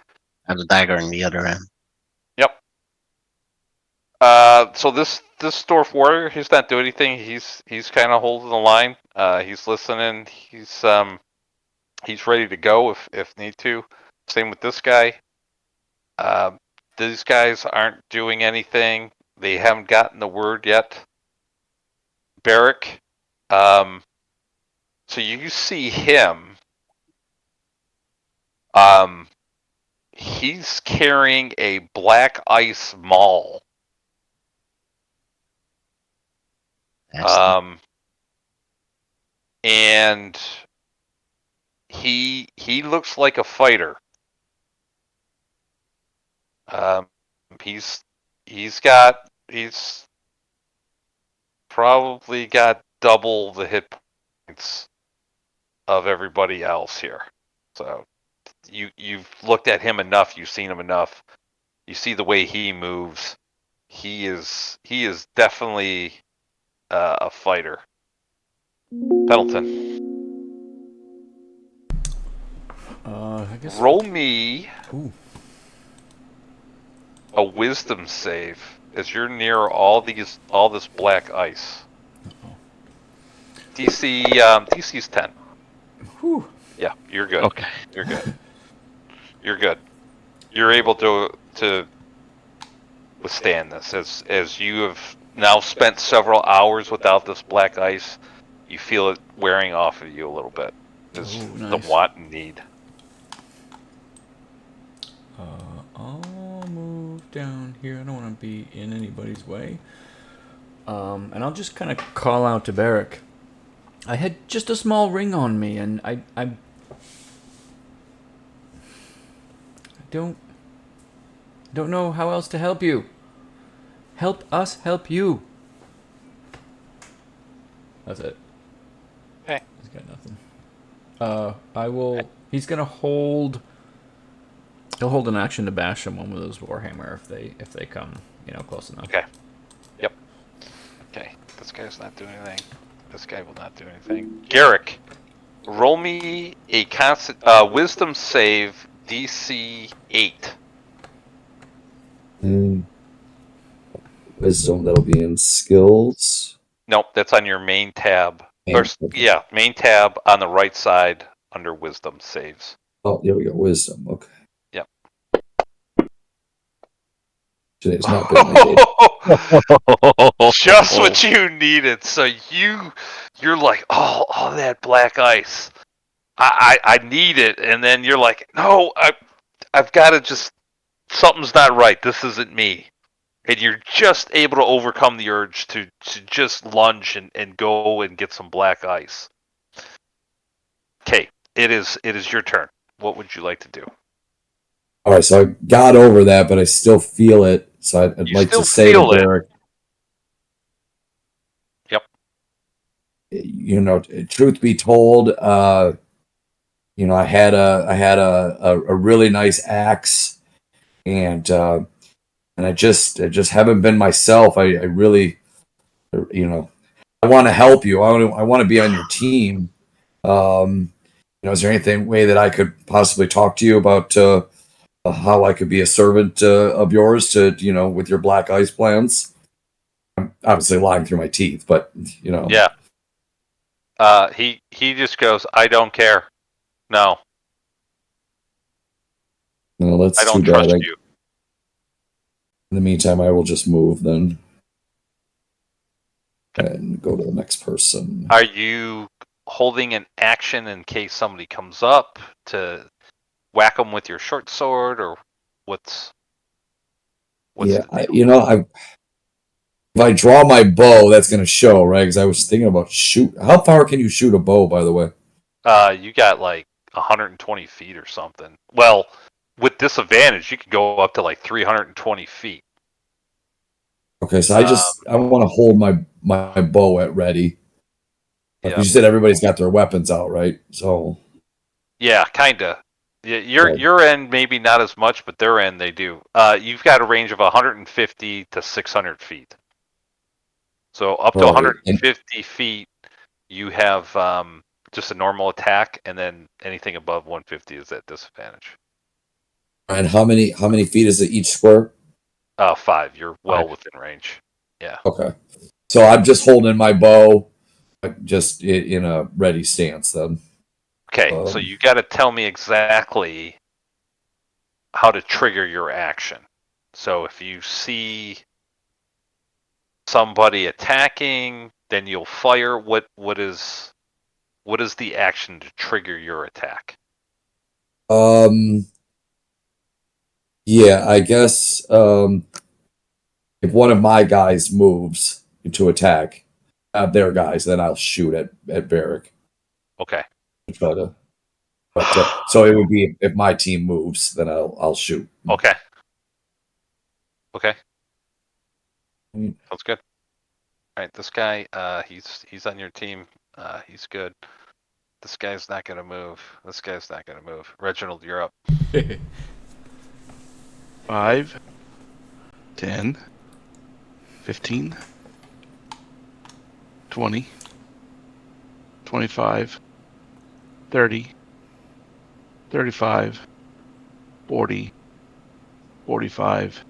I have the dagger in the other end. Yep. So this dwarf warrior, he's not doing anything. He's kind of holding the line. He's listening. He's ready to go if need to. Same with this guy. These guys aren't doing anything. They haven't gotten the word yet. Baerick. So you see him. He's carrying a black ice maul. Nasty. And he looks like a fighter. He's probably got double the hit points of everybody else here. So you've looked at him enough, you've seen him enough. You see the way he moves. He is definitely a fighter. Pendleton, I guess. roll me Ooh. a wisdom save as you're near all this black ice. DC's 10. Whew. Yeah, you're good. Okay. You're good. You're good. You're able to withstand this as you have now spent several hours without this black ice. You feel it wearing off of you a little bit. Is Oh, the nice. want and need. I'll move down here. I don't want to be in anybody's way. And I'll just kind of call out to Baerick. I had just a small ring on me, and I don't know how else to help you. Help us help you. That's it. Okay. He's got nothing. I will. He's gonna hold. He'll hold an action to bash someone with his warhammer if they come, close enough. Okay. Yep. Okay. This guy's not doing anything. This guy will not do anything. Garrick, roll me a wisdom save DC 8. Wisdom, that'll be in skills. Nope, that's on your main tab. Okay. Main tab on the right side under wisdom saves. Oh, here we go. Wisdom. Okay. Yep. Today's not been my day. Just what you needed. So you're like, all that black ice. I need it, and then you're like, no, I've got to just, something's not right. This isn't me. And you're just able to overcome the urge to just lunge and go and get some black ice. Okay, it is your turn. What would you like to do? All right, so I got over that, but I still feel it. So I'd You like still to say to feel it. Baerick, Yep. Truth be told, I had a really nice axe, and I just haven't been myself. I really, I want to help you. I want to be on your team. Is there anything way that I could possibly talk to you about how I could be a servant of yours to, with your black ice plans? I'm obviously lying through my teeth, but Yeah. He just goes, I don't care. No, well, that's I don't too bad. trust you. In the meantime, I will just move then and go to the next person. Are you holding an action in case somebody comes up to whack them with your short sword, or what's Yeah, the deal? if I draw my bow, that's going to show, right? Because I was thinking about shoot. How far can you shoot a bow, by the way? You got like 120 feet or something. Well, with disadvantage, you could go up to like 320 feet. Okay, so I want to hold my bow at ready. Like Yeah. you said, everybody's got their weapons out, right? So Yeah, kinda. Yeah, Right. your end maybe not as much, but their end they do. You've got a range of 150 to 600 feet. So up to right, and 150 feet, you have just a normal attack, and then anything above 150 is at disadvantage. And how many feet is it each square? 5. You're well 5. within range. Yeah. Okay. So I'm just holding my bow, just in a ready stance then. Okay, so you got to tell me exactly how to trigger your action. So if you see somebody attacking, then you'll fire. What is the action to trigger your attack? Yeah, I guess if one of my guys moves to attack their guys, then I'll shoot at Baerick. Okay. Try to, but so it would be if my team moves, then I'll shoot. Okay. Okay. Mm. Sounds good. All right, this guy, he's on your team. He's good. This guy's not gonna move. This guy's not gonna move. Reginald, you're up. 5, 10, 15, 20, 25, 30, 35, 40, 45,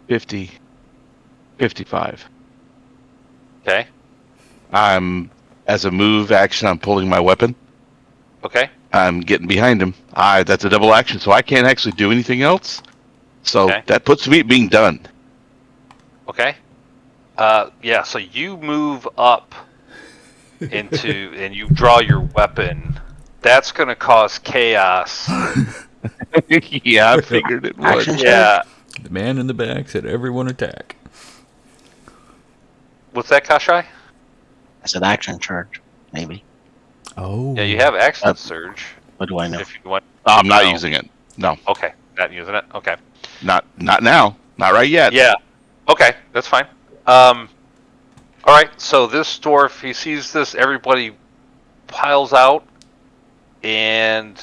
50, 55. Okay. As a move action, I'm pulling my weapon. Okay. I'm getting behind him. That's a double action, so I can't actually do anything else. So Okay. that puts me being done. Okay. Yeah. So you move up into and you draw your weapon. That's gonna cause chaos. Yeah, I figured it would. Action Yeah. The man in the back said, "Everyone attack." What's that, Kashai? I said action charge, maybe. Oh. Yeah, you have action surge. What do I know? If you want. I'm not No. using it. No, Okay. Not using it. Okay. not now. Not right yet. Yeah. Okay, that's fine. All right. So this dwarf, he sees this. Everybody piles out, and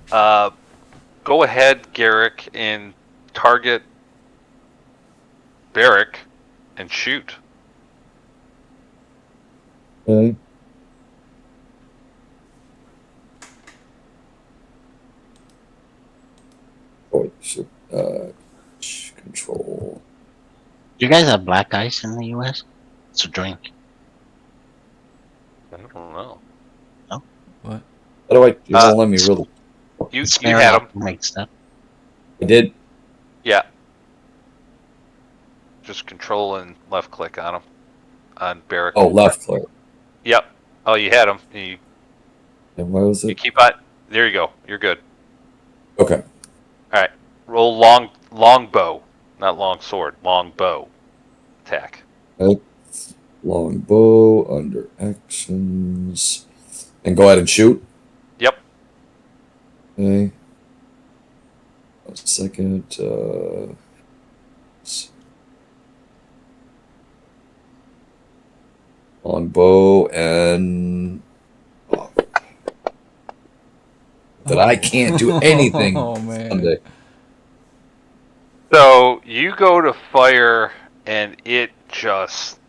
go ahead, Garrick, and target Baerick and shoot. Okay. Oh, shit. Control. Do you guys have black ice in the U.S.? It's a drink. I don't know. What? How do you won't let me really? You It's had him. alcohol makes that. I did. Yeah. Just control and left click on him. On Baerick. Oh, left click. Yep. Oh, you had him. You And where was it? keep on. There you go. You're good. Okay. All right. Roll long bow, not long sword. Long bow attack. Long bow under actions, and go ahead and shoot. Yep. Okay. A second. Long bow and. Oh. That I can't do anything Oh, man. Sunday. So you go to fire, and it just.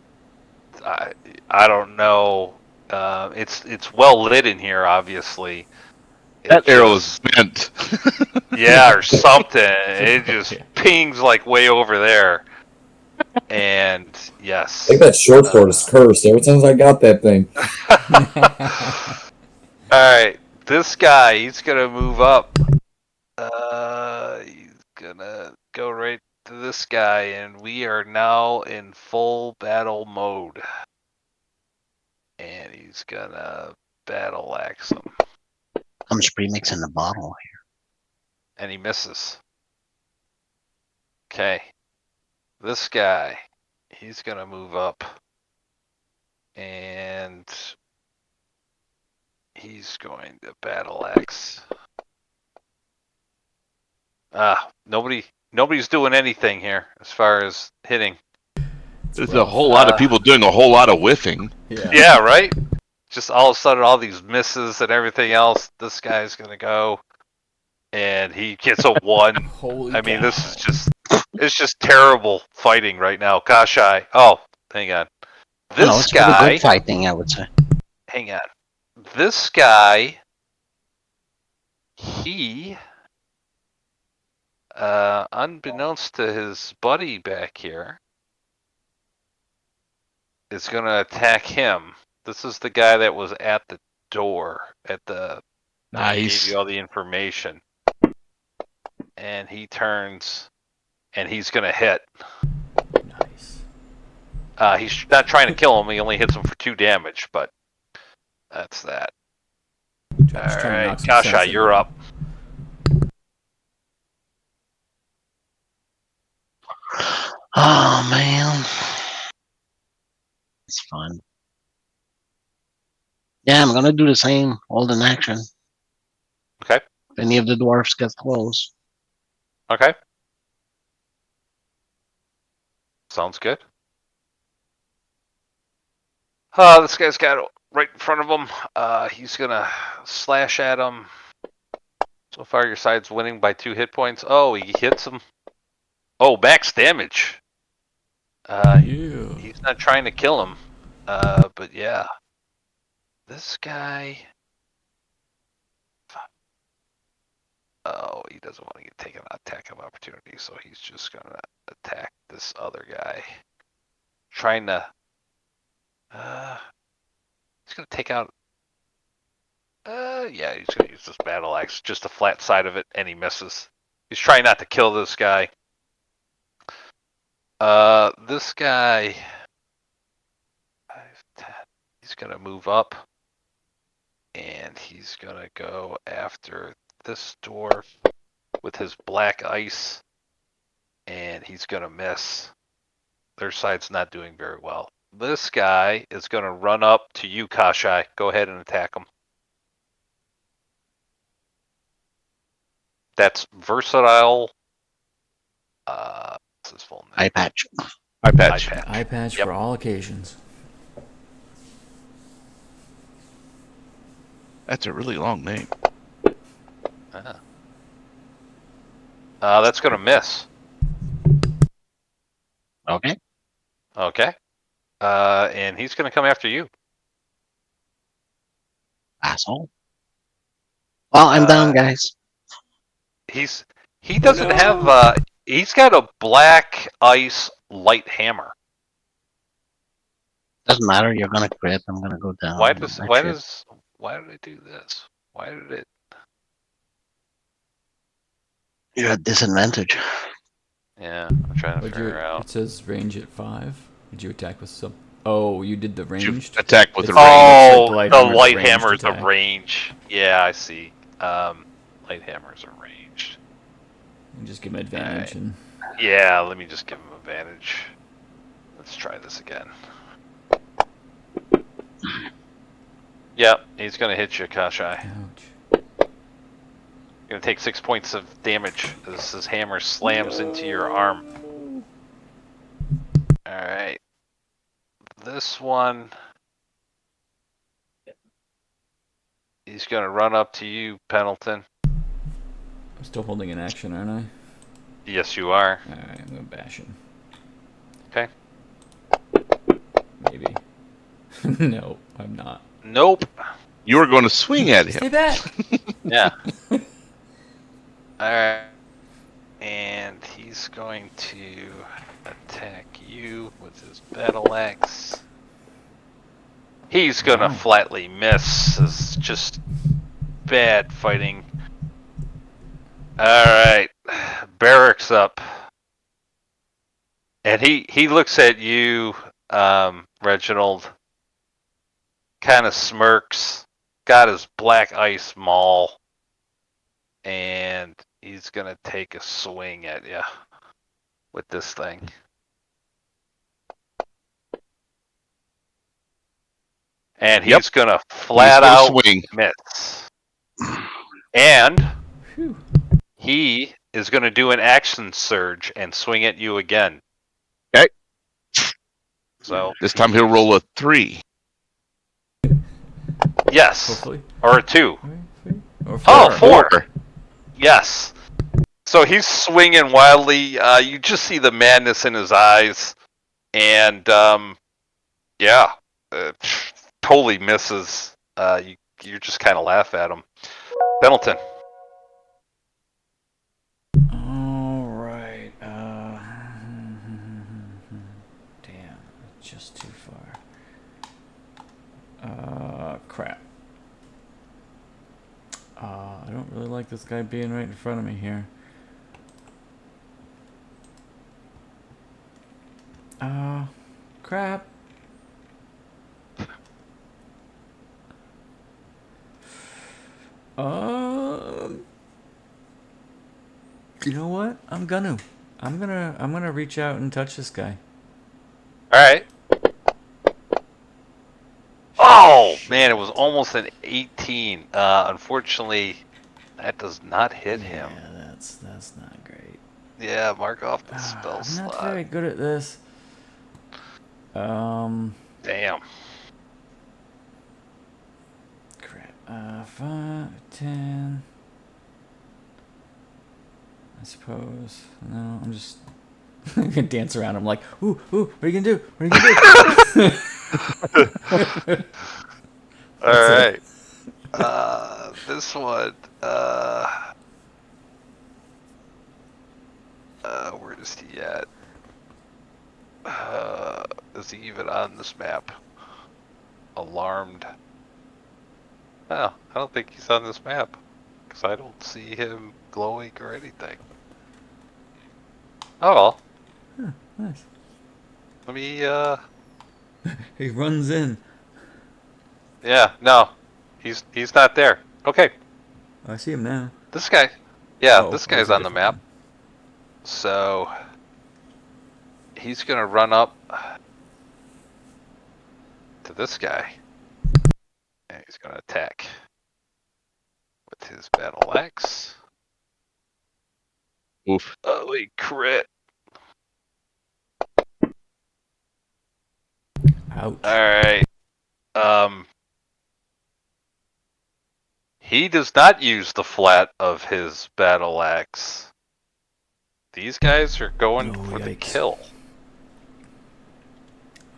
I don't know. It's well lit in here, obviously. That arrow is bent. Yeah, or something. It just pings like way over there. And yes. I think that short sword is cursed. Ever since I got that thing. Alright. This guy, he's gonna move up. He's gonna go right to this guy, and we are now in full battle mode. And he's gonna battleaxe him. Comes premix in the bottle here. And he misses. Okay. This guy, he's gonna move up. And he's going to battleaxe. Nobody's doing anything here as far as hitting. There's a whole lot of people doing a whole lot of whiffing. Yeah, right? Just all of a sudden, all these misses and everything else. This guy's gonna go, and he gets a 1. Holy I mean, cow. this is it's just terrible fighting right now. Kashai. Oh, hang on. No, This it's pretty guy. good fighting, I would say. Hang on. this guy, he, unbeknownst to his buddy back here, is going to attack him. This is the guy that was at the door, at the gave Nice. you all the information. And he turns, and he's going to hit. Nice. He's not trying to kill him. He only hits him for 2 damage, but that's that. All right, Kasha, you're up. Oh man, it's fun. Yeah, I'm gonna do the same. Hold in action. Okay. If any of the dwarfs get close. Okay. Sounds good. This guy's got it right in front of him. He's gonna slash at him. So far, your side's winning by 2 hit points. Oh, he hits him. Oh, max damage. He's not trying to kill him. But yeah. This guy. Oh, he doesn't want to get taken on attack of opportunity, so he's just gonna attack this other guy. Trying to. He's gonna take out. Yeah, he's gonna use this battle axe, just the flat side of it, and he misses. He's trying not to kill this guy. This guy. 5, 10. He's gonna move up, and he's gonna go after this dwarf with his black ice, and he's gonna miss. Their side's not doing very well. This guy is gonna run up to you, Kashai. Go ahead and attack him. That's versatile. What's his full name? Eye patch. Eye patch. Eye patch Yep. for all occasions. That's a really long name. That's gonna miss. Okay. Okay. And he's gonna come after you. Asshole. Well, I'm down, guys. He doesn't have he's got a black ice light hammer. Doesn't matter. You're gonna crit. I'm gonna go down. Why That did it do this? Why did it? You're at disadvantage. Yeah, I'm trying to Would figure you? out. It says range at 5. Would you attack with some? Oh, you did the You ranged. attack with the It's- range. Oh, the light the hammer's a light ranged hammer is a attack. range. Yeah, I see. Light hammers are ranged. You just give him advantage, Alright. and Yeah, let me just give him advantage. Let's try this again. Yep, he's gonna hit you, Kashai. ouch. You're gonna take 6 points of damage as his hammer slams into your arm. Alright. This one. He's gonna run up to you, Pendleton. I'm still holding an action, aren't I? Yes, you are. Alright, I'm gonna bash him. Okay. Maybe. No, I'm not. Nope. You were going to swing at him. Stay back! Yeah. Alright. And he's going to attack you with his battleaxe. He's gonna Wow. flatly miss. It's just bad fighting. Alright. Baerick's up. And he looks at you, Reginald. Kind of smirks. Got his black ice maul. And he's gonna take a swing at you with this thing. And he's Yep. gonna flat He's out gonna swing. miss. And Phew. he is gonna do an action surge and swing at you again. Okay. So This time he'll roll a 3. yes, Hopefully. or a 2. Three, or Oh, 4. 4. Yes. So he's swinging wildly. You just see the madness in his eyes, and yeah, totally misses. You you just kind of laugh at him. Pendleton. All right. Damn, just too far. Crap. I don't really like this guy being right in front of me here. Crap. You know what? I'm gonna reach out and touch this guy. All right. Oh man, it was almost an 18. Unfortunately, that does not hit him. Yeah, that's not great. Yeah, mark off the spell I'm slot. not very good at this. Damn. Crap. 5, 10. I suppose. No, I'm just I'm gonna dance around. I'm like, ooh, what are you gonna do? What are you gonna do? All right. This one. Where is he at? Is he even on this map? Alarmed. Oh, I don't think he's on this map. Because I don't see him glowing or anything. Oh well. Huh, nice. Let me, He runs in. yeah, no. He's not there. Okay. I see him now. This guy. Yeah, Oh, this he's guy's a on the different map. So he's gonna run up to this guy. And he's gonna attack with his battleaxe. Oof. Oh, he crit. Ouch. Alright. He does not use the flat of his battleaxe. These guys are going Oh, for the yikes. kill.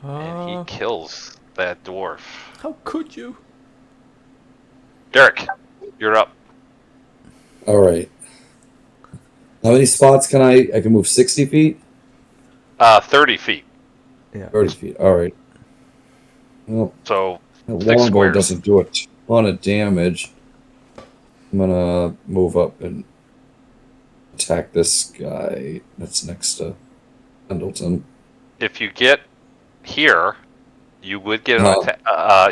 And he kills that dwarf. How could you? Derek, you're up. All right. How many spots can I can move? 60 feet? 30 feet. Yeah. 30 feet. All right. Well, So, that 6 longbow squares. doesn't do a ton of damage. I'm gonna move up and attack this guy that's next to Pendleton. If you get here, you would get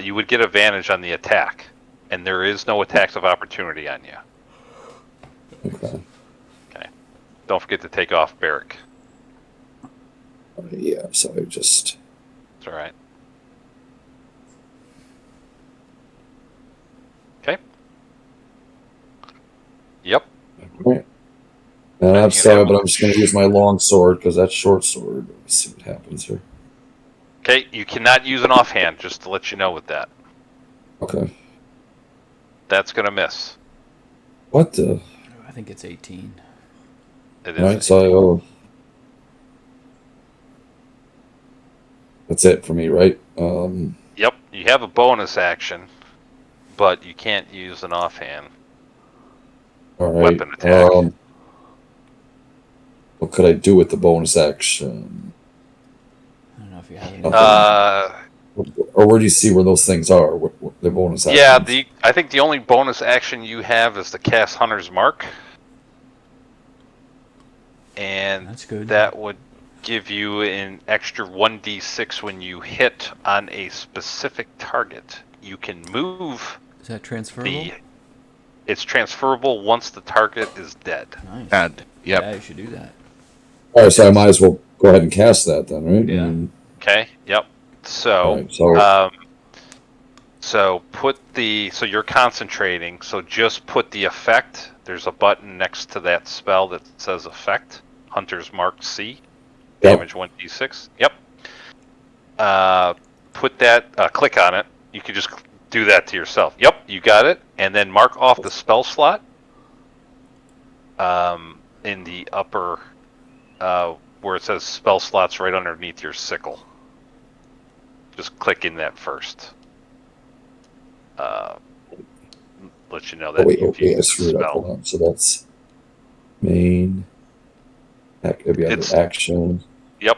you would get advantage on the attack, and there is no attacks of opportunity on you. Okay. Don't forget to take off Baerick. Yeah, so I just... It's all right. Okay. Yep. Right. And I'm sorry, but I'm just going to use my long sword because that's short sword. Let's see what happens here. Okay, you cannot use an offhand, just to let you know with that. Okay. That's going to miss. What the... I think it's 18. It is. Right, so that's it for me, right? Yep, you have a bonus action, but you can't use an offhand All right. weapon attack. What could I do with the bonus action? I don't know if you have any. Or where do you see where those things are? What the bonus actions? Yeah, I think the only bonus action you have is to cast Hunter's Mark. And That's good. that would give you an extra 1d6 when you hit on a specific target. You can move Is that transferable? It's transferable once the target is dead. Nice. And, yep. Yeah, you should do that. All right, so I might as well go ahead and cast that then, right? Yeah. Okay. Yep. So, All right, so so you're concentrating. So just put the effect. There's a button next to that spell that says effect. Hunter's Mark C. Damage 1d6. Yep. Put that. Click on it. You can just do that to yourself. Yep, you got it. And then mark off the spell slot. In the upper, where it says spell slots, right underneath your sickle. Just click in that first. let you know Oh that wait, you've okay, I used the screwed up. spell. Hold on. So that's main. It'll be under It's action. yep,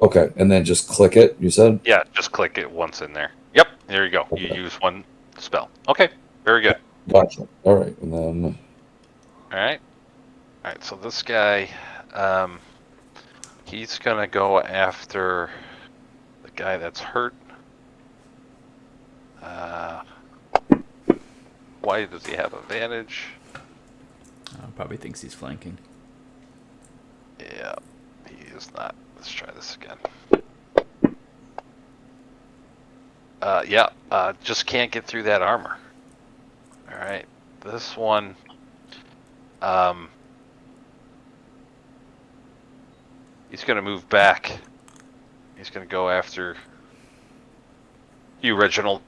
Okay, and then just click it. You said. yeah. Just click it once in there. Yep, there you go. You Okay. use one spell. Okay, very good. Gotcha. All right, and then All right, all right. So this guy, he's gonna go after the guy that's hurt. Why does he have advantage? Probably thinks he's flanking. Yeah, he is not. Let's try this again. Yeah, just can't get through that armor. All right, this one. He's gonna move back. He's gonna go after you, Reginald,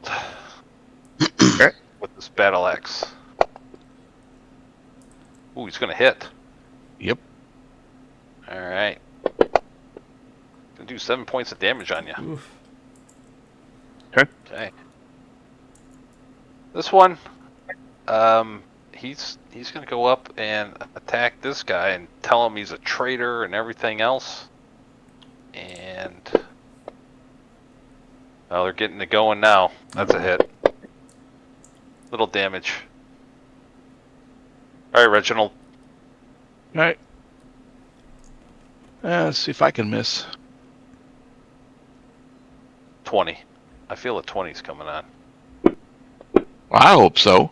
Okay. with this battle axe. Ooh, he's gonna hit. Yep. All right. Gonna do 7 points of damage on you. Oof. Okay. This one, he's gonna go up and attack this guy and tell him he's a traitor and everything else. And well, they're getting it going now. That's a hit. Little damage. All right, Reginald. All right. Let's see if I can miss. 20. I feel a 20's coming on. Well, I hope so.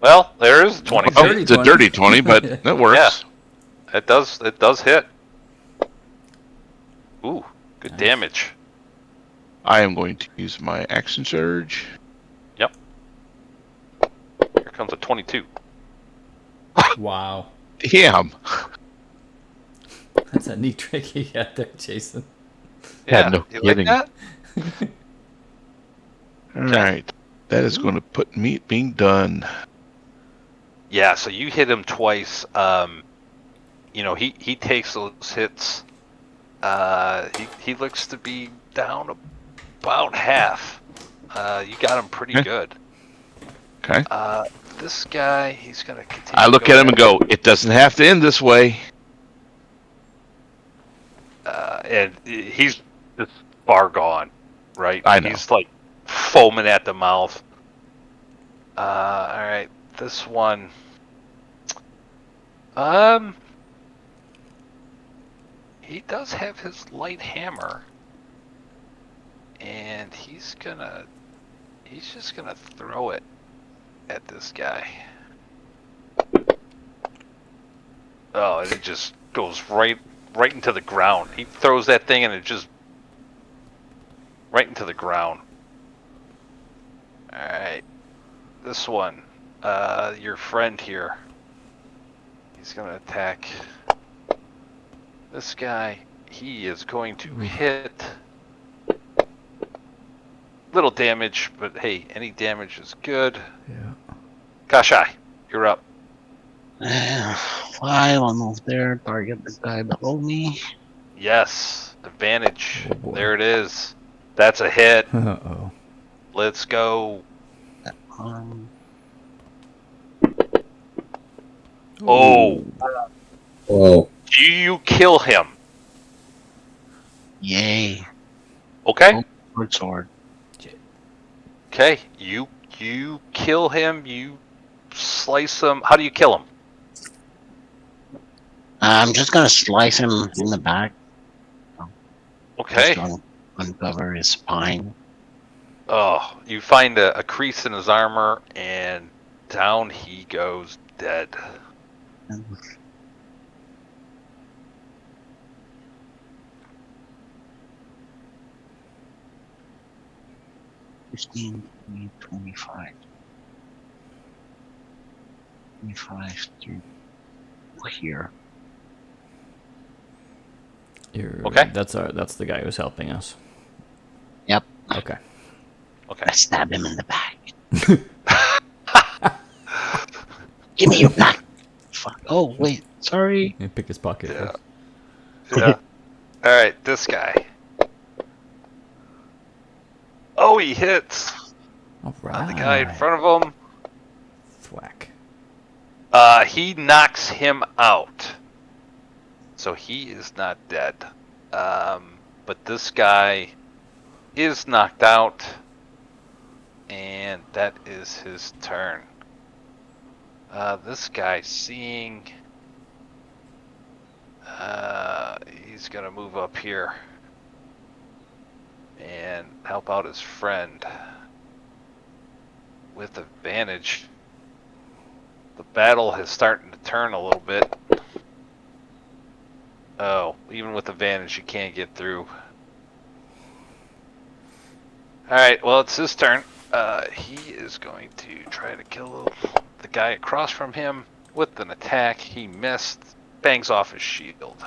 Well, there is a 20. Oh, dirty It's a 20. dirty 20, but that works. It does hit. Ooh, good Nice. damage. I am going to use my action surge. Yep. Here comes a 22. Wow. Damn. That's a neat trick he had there, Jason. Yeah, no you kidding. like All right. That is going to put me being done. Yeah, so you hit him twice. He takes those hits. He looks to be down about half. You got him pretty Okay. good. Okay. This guy, he's gonna continue. I look at him and go, it doesn't have to end this way. And he's just far gone, right? I know. He's like foaming at the mouth. All right, this one. He does have his light hammer, and he's just gonna throw it at this guy. Oh, and it just goes right into the ground. He throws that thing and it just right into the ground. Alright. This one. Your friend here. He's gonna attack this guy. He is going to hit. Little damage, but hey, any damage is good. Yeah. Kashai, you're up. 5, I'll move there, target the guy below me. Yes, advantage. Oh, boy. There it is. That's a hit. Uh-oh. Let's go. Um, Oh, oh, do you kill him? yay. Okay. Good sword. Okay. You kill him. You slice him. How do you kill him? I'm just gonna slice him in the back. Okay. Just gonna uncover his spine. Oh, you find a crease in his armor, and down he goes dead. 15, 20, 25. 25 through here. Okay. That's the guy who's helping us. Yep. Okay. Okay. I stab him in the back. Give me your back. Fuck. Oh, wait. Sorry. And pick his pocket. Yeah. first. Yeah. All right, this guy. Oh, he hits All right. the guy in front of him. thwack. He knocks him out. So he is not dead. But this guy is knocked out. And that is his turn. This guy seeing... he's going to move up here. And help out his friend. With advantage. The battle is starting to turn a little bit. Oh, even with advantage, you can't get through. Alright, well, it's his turn. He is going to try to kill the guy across from him with an attack. He missed. Bangs off his shield.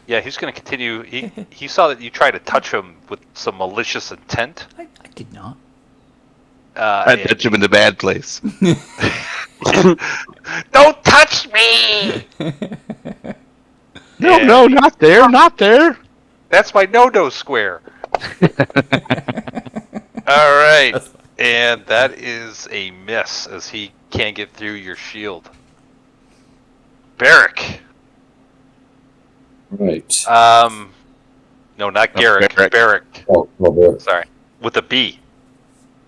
Yeah, he's going to continue. He saw that you tried to touch him with some malicious intent. I did not. I touch him in the bad place. Don't touch me! No, not there, not there. That's my no-no square. Alright. And that is a miss as he can't get through your shield. Baerick. Right. No, not Garrick. Baerick. Baerick. Oh, Baerick. Sorry. With a B.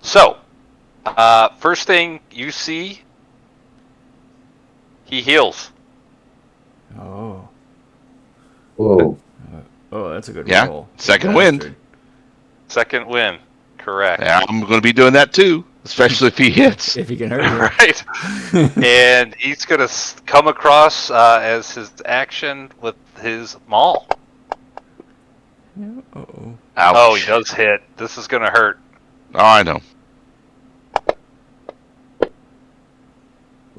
So, first thing you see, he heals. Oh. Whoa. Oh, that's a good Yeah, roll. second wind. Bastard. Second win. Correct. Yeah, I'm going to be doing that too, especially if he hits. If he can hurt you. Right. And he's going to come across as his action with his maul. Uh-oh. Ouch. Oh, he does hit. This is going to hurt. Oh, I know.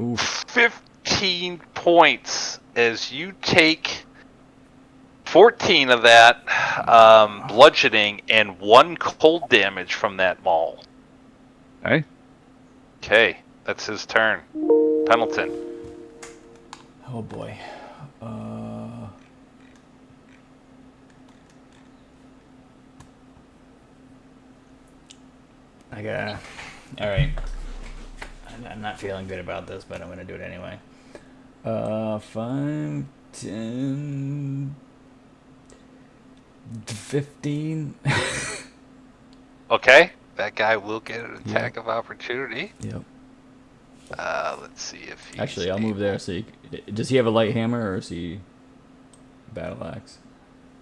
Oof. 15 points as you take 14 of that bludgeoning and 1 cold damage from that maul. Hey. Okay, that's his turn. Pendleton. Oh boy. I gotta. Alright. I'm not feeling good about this, but I'm gonna do it anyway. 5, 10, 15. Okay, that guy will get an attack of opportunity. Yep. Let's see if he's Actually, I'll move there. So, does he have a light hammer or is he battle axe?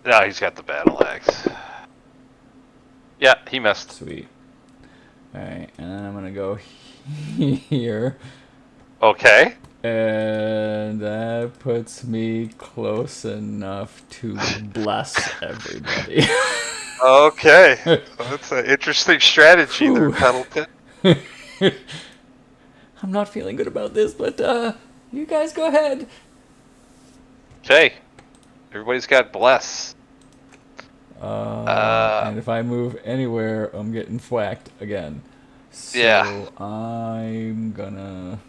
No, he's got the battle axe. Yeah, he missed. Sweet. All right, and then I'm gonna go here, Okay. and that puts me close enough to bless everybody. Okay. That's an interesting strategy there, Ooh. Pendleton. I'm not feeling good about this, but you guys go ahead. Okay. Everybody's got bless. And if I move anywhere, I'm getting thwacked again. So Yeah. I'm gonna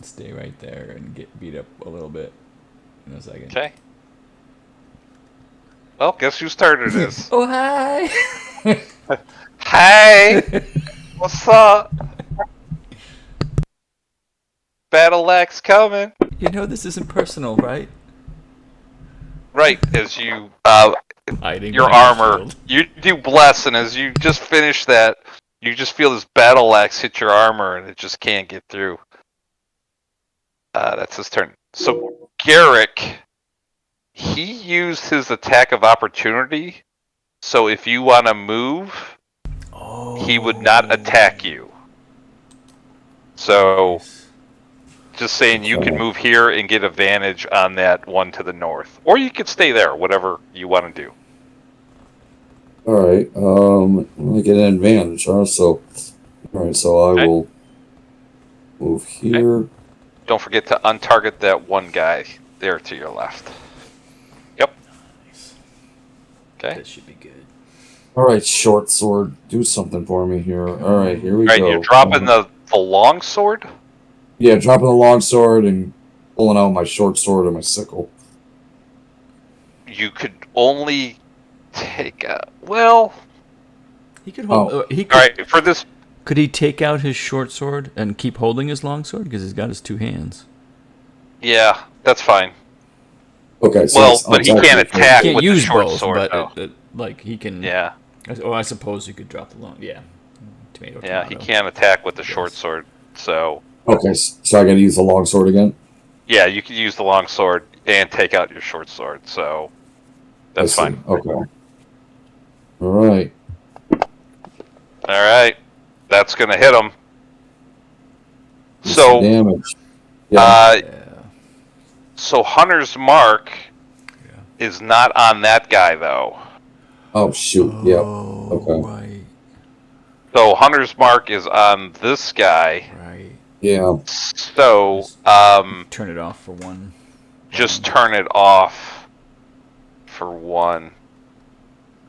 stay right there and get beat up a little bit in a second. Okay. Well, guess whose turn it is? Oh, hi! Hey! What's up? Battleaxe coming. You know this isn't personal, right? Right, as you Hiding your behind the armor. shield. You do bless, and as you just finish that, you just feel this battle axe hit your armor, and it just can't get through. That's his turn. So Garrick, he used his attack of opportunity. So if you want to move, he would not attack you. So just saying, you can move here and get advantage on that one to the north, or you could stay there, whatever you want to do. All right. I get an advantage. So, all right. So I will move here. Don't forget to untarget that one guy there to your left. Yep. Nice. Okay. This should be good. All right, short sword, do something for me here. All right, here we All right, go. you're dropping the long sword? Yeah, dropping the long sword and pulling out my short sword and my sickle. You could only take a... Well, He could hold. Oh. He could. All right, for this. Could he take out his short sword and keep holding his long sword because he's got his two hands? Yeah, that's fine. Okay. So Well, it's but he actually- can't attack He can't with use the short both, sword, but though. like he can. Yeah, Oh, I suppose you could drop the long. Yeah. Tomato. yeah, he tomato. can't attack with the Yes. short sword. So, Okay. So I got to use the long sword again. yeah, you could use the long sword and take out your short sword. So, that's I see. fine. Okay. All right. All right, that's gonna hit him. What's So, the damage. Yeah. Yeah. So Hunter's mark Yeah. is not on that guy though. Oh shoot. Yep. Oh, Okay. right. So Hunter's mark is on this guy. Right. Yeah. So Turn it off for one. just turn it off for one.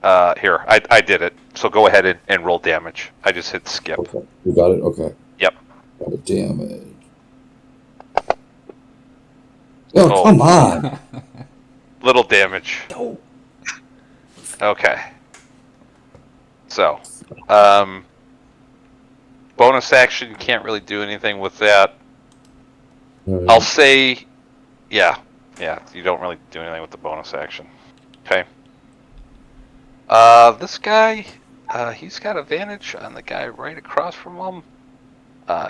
Here, I did it. So go ahead and roll damage. I just hit skip. Okay. You got it. Okay. Yep. Got it. Damage. Oh, Oh. come on. Little damage. Oh. Okay. So, bonus action, can't really do anything with that. All right. I'll say, yeah, you don't really do anything with the bonus action. Okay. This guy, he's got advantage on the guy right across from him.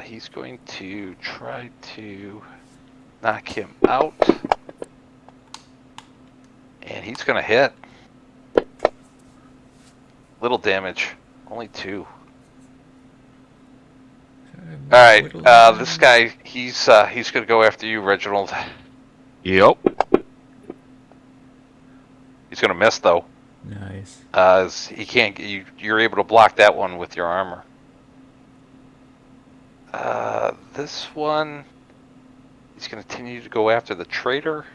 He's going to try to knock him out. And he's going to hit. Little damage. Only 2. Alright, this guy, he's going to go after you, Reginald. Yep. He's going to miss, though. Nice. He can't. You're able to block that one with your armor. This one, he's going to continue to go after the traitor.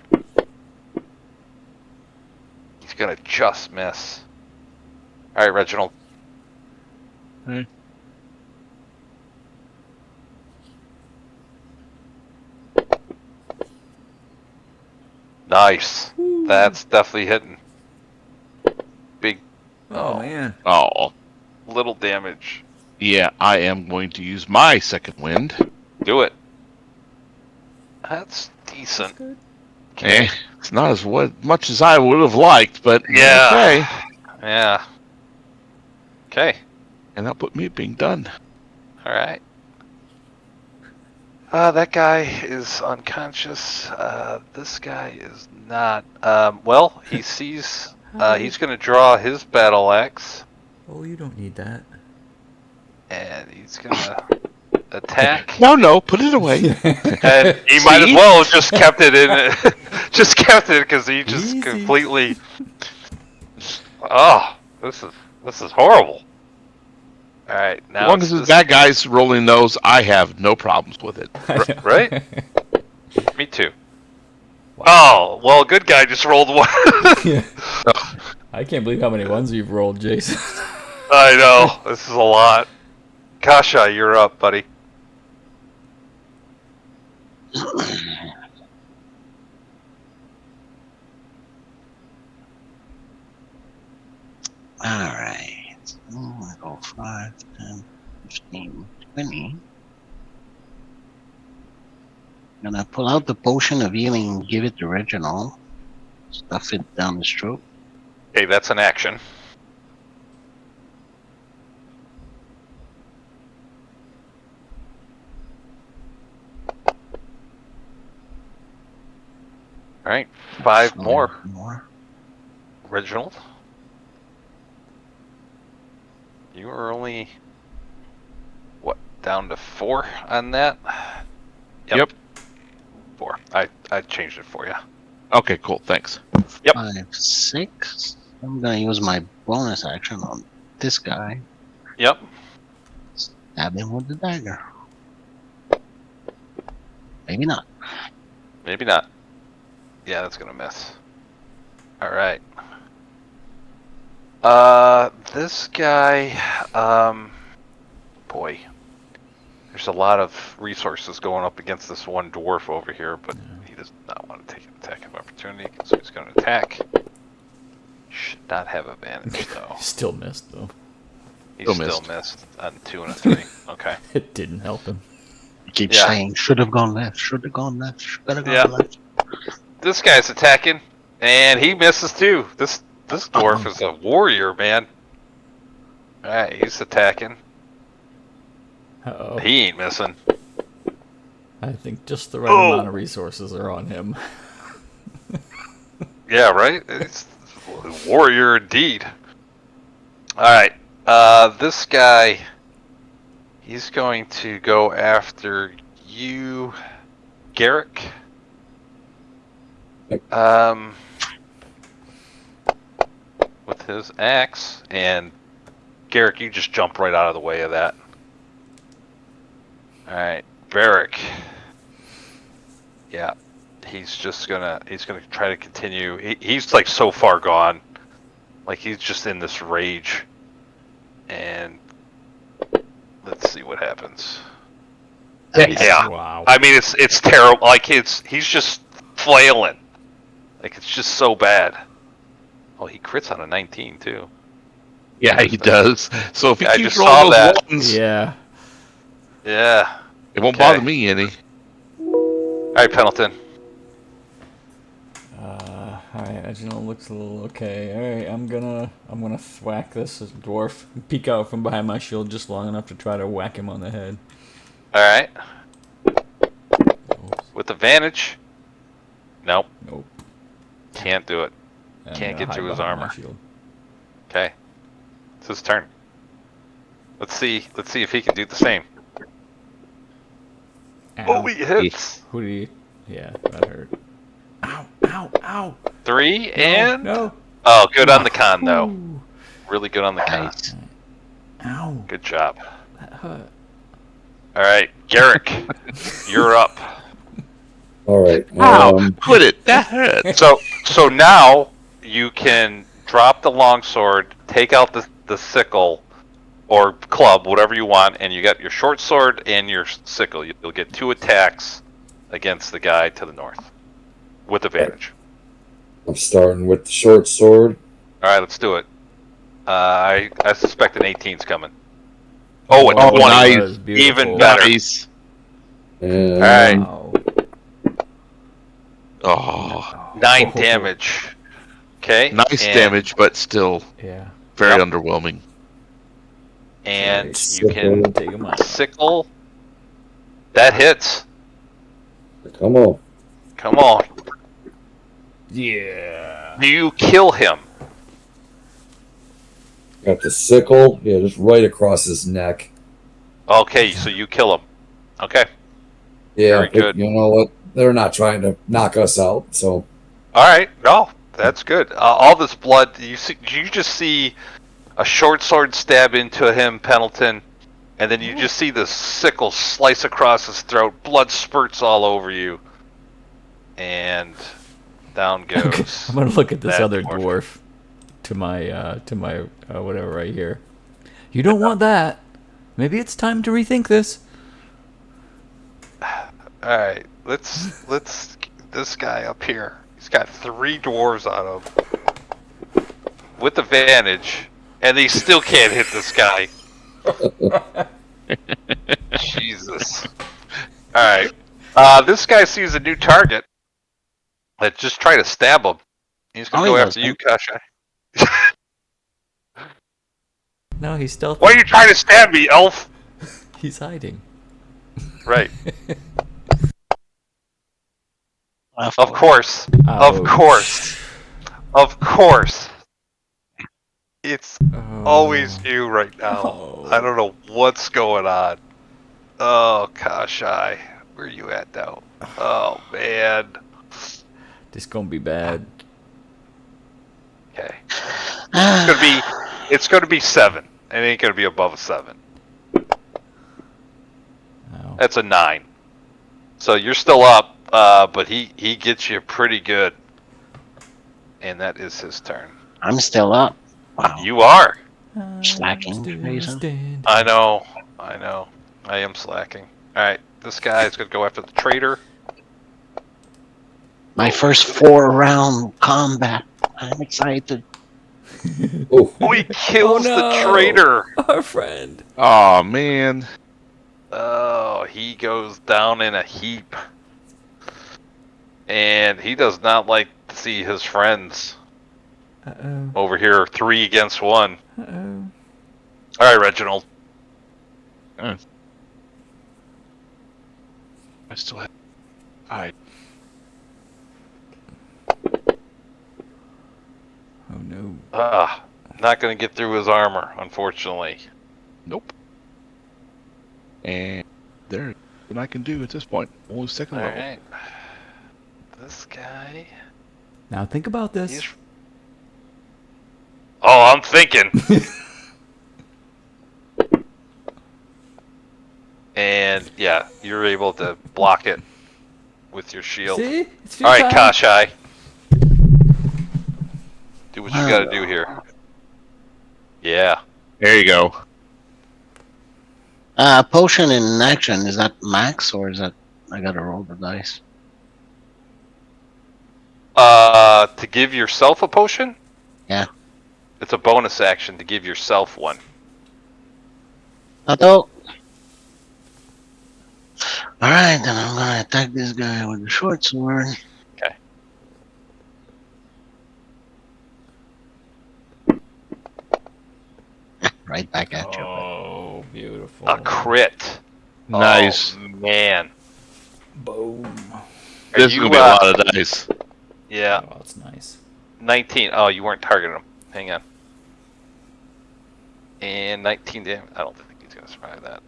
He's going to just miss. All right, Reginald. Hey. Nice. That's definitely hitting. Big. Oh man. Oh. Little damage. Yeah, I am going to use my second wind. Do it. That's decent. Good. Eh, it's not as much as I would have liked, but Yeah. okay. Yeah. Okay. And that put me at being done. All right. That guy is unconscious. This guy is not. Well, he sees. He's going to draw his battleaxe, Oh, you don't need that. and he's going to attack. No, put it away. And he might as well have just kept it in. Just kept it because he just Easy. completely. Oh, this is horrible. All right, now As long as the bad guys rolling those, I have no problems with it. Right? Me too. Oh, well, a good guy just rolled one. Yeah. I can't believe how many ones you've rolled, Jason. I know. This is a lot. Kasha, you're up, buddy. Alright. So I go 5, 10, 15, 20. Gonna pull out the potion of healing and give it to Reginald. Stuff it down his throat. Okay, that's an action. All right, 5 more. Reginald. You are only, what, down to 4 on that? Yep. 4. I changed it for you. Okay, cool. Thanks. Yep. 5, 6. I'm gonna use my bonus action on this guy. Yep. Stab him with the dagger. Maybe not. Maybe not. Yeah, that's gonna miss. Alright. This guy, boy. There's a lot of resources going up against this one dwarf over here, but he does not want to take an attack of opportunity, so he's gonna attack. Should not have advantage, though. Still missed, though. He Still still missed. missed on 2 and a 3. Okay. It didn't help him. Keep Yeah. saying, should have gone left, should have gone left, should have gone Yeah. left. This guy's attacking, and he misses too. This dwarf is a warrior, man. Alright, he's attacking. Uh-oh. He ain't missing. I think just the right amount of resources are on him. Yeah, right? It's warrior indeed. Alright, this guy, he's going to go after you, Garrick. With his axe, and Garrick, you just jump right out of the way of that. Alright, Baerick. Yeah. He's gonna try to continue. He's like so far gone. Like he's just in this rage. And let's see what happens. Yeah. Wow. I mean it's terrible. Like he's just flailing. Like it's just so bad. Oh, he crits on a 19 too. Yeah, he does. So if he I keeps just saw rolling those that. ones, Yeah. Yeah. it won't Okay. bother me any. Alright, Pendleton. Alright, Reginald looks a little okay. Alright, I'm gonna thwack this dwarf. Peek out from behind my shield just long enough to try to whack him on the head. Alright. Oops. With advantage. Nope. Nope. Can't do it. I'm Can't gonna get hide through his behind my armor. shield. Okay. It's his turn. Let's see if he can do the same. Ow. Oh, he hits. Who did he? Yeah, that hurt. Ow! Ow! Ow! 3 and No! oh, good on the con though. Ooh. Really good on the con. Nice. Ow! Good job. That hurt. All right, Garrick, you're up. All right. Ow! Quit it. That hurt. So now you can drop the longsword, take out the sickle or club, whatever you want, and you got your short sword and your sickle. You'll get 2 attacks against the guy to the north with advantage. I'm starting with the short sword. All right, let's do it. I suspect an 18's coming. Oh, a Oh, 20. nice. That was beautiful. Even better. Nice. And Alright. Wow. Oh, 9 damage. Okay. nice and- damage, but still Yeah. very Yep. underwhelming. And Nice. you can Take him out. sickle. That hits. come on. Come on. Yeah. Do you kill him? Got the sickle. Yeah, just right across his neck. Okay, so you kill him. Okay. Yeah, Very but good. you know what? They're not trying to knock us out, so All right. No, that's good. All this blood. You just see a short sword stab into him, Pendleton, and then you just see the sickle slice across his throat. Blood spurts all over you, and down goes. I'm gonna look at this that other dwarf. dwarf to my whatever right here. You don't want that. Maybe it's time to rethink this. All right, let's this guy up here. He's got 3 dwarves on him with advantage, and they still can't hit this guy. Jesus. All right, this guy sees a new target. Let's just try to stab him. He's gonna Oh, go he after does. you, Kasha. No, he's stealthy. Why are you trying to stab me, elf? He's hiding. Right. Left. Of course. Ouch. Of course. Of course. It's Oh. always you right now. Oh. I don't know what's going on. Oh, Kashai. Where are you at now? Oh, man. This gonna be bad. Okay. It's gonna be 7. It ain't gonna be above a 7. Ow. That's a 9. So you're still up, but he gets you pretty good. And that is his turn. I'm still up. Wow. You are. Slacking, Still Jason. standing. I know. I am slacking. Alright, this guy is gonna go after the traitor. My first 4-round combat. I'm excited. Oh, Oh, he kills Oh, the no. traitor. Our friend. Oh man. Oh, he goes down in a heap. And he does not like to see his friends Uh-oh. over here 3 against 1. Uh-oh. All right, Reginald. I still have. Oh, no. Not going to get through his armor, unfortunately. Nope. And there's what I can do at this point. Only second All level. right. This guy. Now think about this. He's... Oh, I'm thinking. And yeah, you're able to block it with your shield. See? It's All right, futile. Kashai. Do what you got to do here. Yeah. There you go. Potion in action, is that max or is that I gotta roll the dice? To give yourself a potion? Yeah. It's a bonus action to give yourself one. Although. Alright, then I'm gonna attack this guy with the short sword. Okay. Right back at you. Oh, beautiful. A crit. Nice. Oh, man. Boom. This is you, gonna be a lot of dice. Yeah. Oh, that's nice. 19. Oh, you weren't targeting him. Hang on. And 19 damage. I don't think he's going to survive that.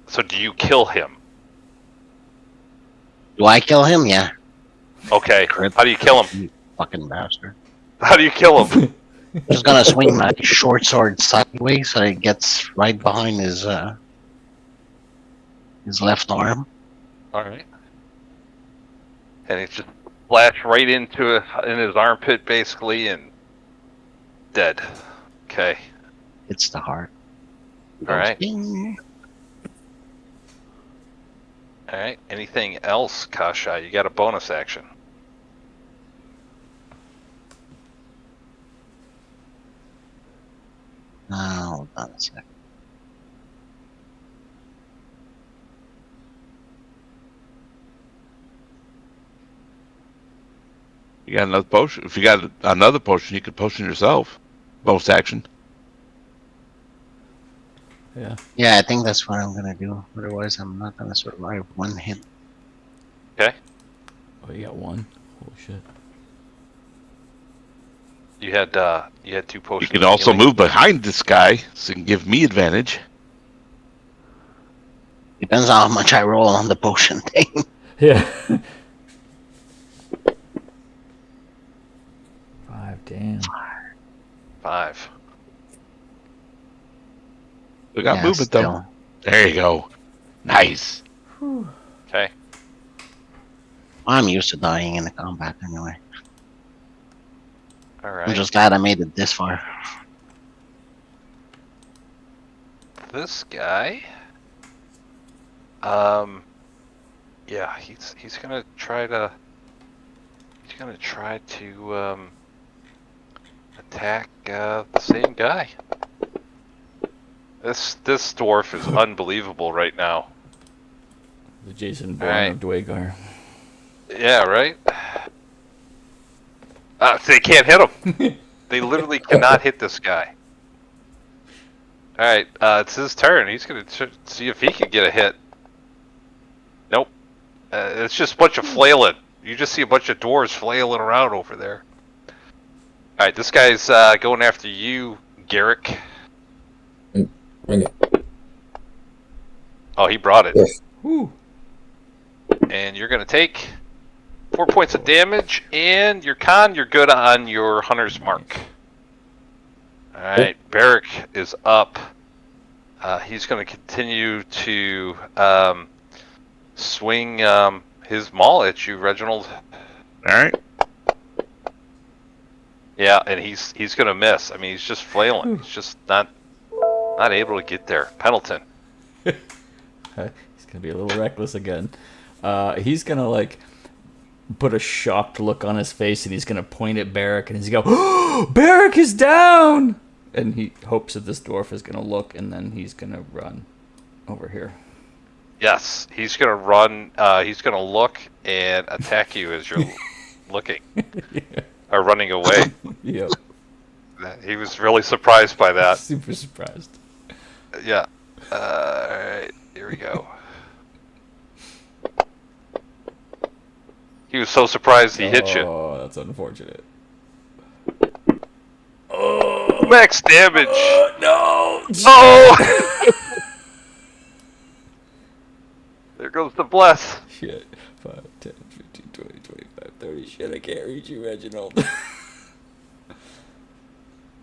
So do you kill him? Do I kill him? Yeah. Okay. Crit. How do you kill him? You fucking bastard. How do you kill him? Just gonna swing my short sword sideways so it gets right behind his left arm. All right. And it's just flashed right into in his armpit, basically, and dead. Okay. It's the heart. All right. Ding. All right. Anything else, Kasha? You got a bonus action. Hold on a sec. You got another potion. If you got another potion, you could potion yourself. Bonus action. Yeah. Yeah, I think that's what I'm gonna do. Otherwise, I'm not gonna survive one hit. Okay. Oh, you got one. Holy shit. You had 2 potions. You can of also healing. move behind this guy, so you can give me advantage. Depends on how much I roll on the potion thing. Yeah. 5, damn. 5. We got Yeah, movement though. still. There you go. Nice. Okay. I'm used to dying in the combat anyway. All I'm right. just glad I made it this far. This guy. Yeah, he's gonna try to. He's gonna try to attack the same guy. This dwarf is unbelievable right now. The Jason Bourne Alright. of Dwagar. Yeah, right. They can't hit him. They literally cannot hit this guy. All right, it's his turn. He's gonna see if he can get a hit. Nope. It's just a bunch of flailing. You just see a bunch of dwarves flailing around over there. All right, this guy's going after you, Garrick. bring it. Oh, he brought it. Yes. Woo. And you're gonna take 4 points of damage, and you're good on your hunter's mark. All right, Baerick is up. He's going to continue to swing his maul at you, Reginald. All right. Yeah, and he's going to miss. I mean, he's just flailing. He's just not able to get there. Pendleton. He's gonna be a little reckless again. He's gonna like put a shocked look on his face, and he's gonna point at Baerick, and he's gonna go, Baerick is down! And he hopes that this dwarf is going to look, and then he's going to run over here. Yes, he's gonna run. He's gonna look and attack you as you're looking or running away. Yep. He was really surprised by that. Super surprised. Yeah. Alright, here we go. He was so surprised he hit you. Oh, that's unfortunate. Max damage! No! Oh! There goes the bless. Shit. 5, 10, 15, 20, 25, 30. Shit, I can't reach you, Reginald.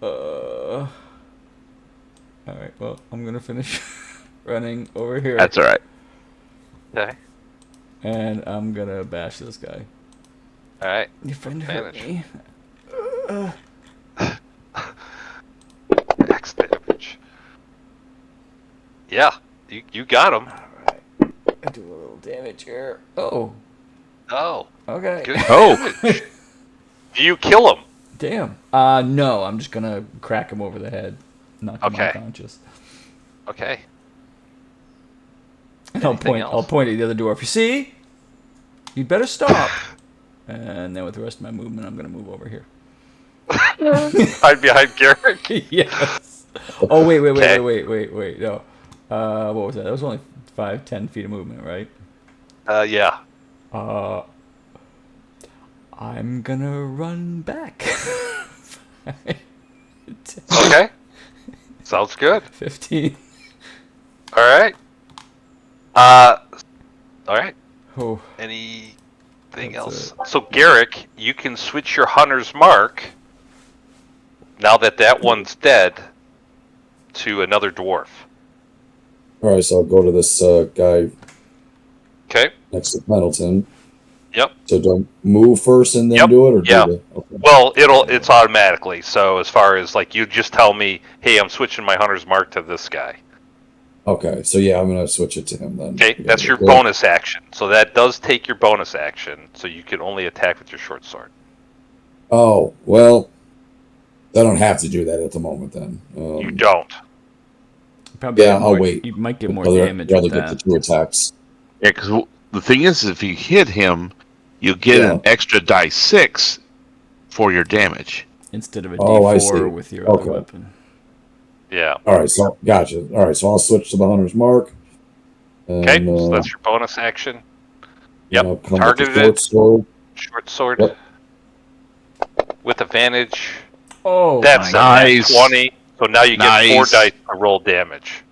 Alright, well, I'm gonna finish running over here. That's all right. Okay. And I'm gonna bash this guy. Alright. Your friend hurt Advantage. me. Max damage. Yeah, you got him. Alright. I do a little damage here. Oh. Oh, Okay. good Oh. damage. Do you kill him? Damn. No, I'm just gonna crack him over the head. Knock him Okay. unconscious. Okay. And I'll Anything point else? at the other dwarf. You see? You better stop. And then with the rest of my movement, I'm gonna move over here. Hide behind Garrick. Yes. Oh wait. Okay. No. What was that? That was only 5, 10 feet of movement, right? Yeah. I'm gonna run back. 10, Okay. Sounds good. 15. All right. All right. Oh, Anything That's else? it. So Garrick, you can switch your hunter's mark. Now that one's dead, to another dwarf. All right, so I'll go to this guy Okay. next to Pendleton. Yep. So do I move first and then Yep. do it, or Yeah. do the, okay. Well, it's automatically. So as far as like you just tell me, hey, I'm switching my hunter's mark to this guy. Okay, so yeah, I'm gonna switch it to him then. Okay, Yeah, that's your cool. bonus action. So that does take your bonus action. So you can only attack with your short sword. Oh well, I don't have to do that at the moment then. You don't. probably Yeah, get I'll more, wait. You might get more Rather damage with get the that. 2 attacks. Yeah, because the thing is, if you hit him, you get Yeah. an extra die 6 for your damage. Instead of a Oh, I see. D4 with your other Okay. weapon. Yeah. All right, so gotcha. All right, so I'll switch to the hunter's mark. And, Okay, so that's your bonus action. Yep, I'll come targeted with the short sword. Short sword. Yep. With advantage. Oh, That's my a Nice. nat 20. So now you get 4 Nice. dice to roll damage.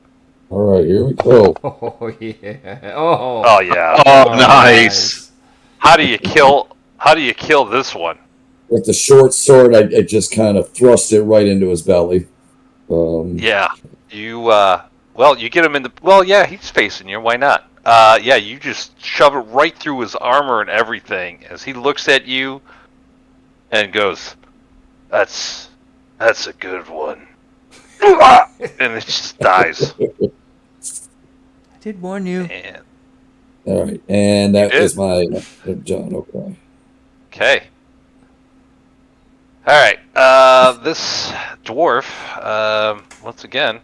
All right, here we go. Oh, yeah. Oh, Oh yeah. Oh, nice. How do you kill this one? With the short sword, I just kind of thrust it right into his belly. Yeah. You you get him in the yeah, he's facing you, why not? Yeah, you just shove it right through his armor and everything as he looks at you and goes, That's a good one. And it just dies. I did warn you. And All right, and that You did. is my John. Okay. okay. All right. This dwarf, once again,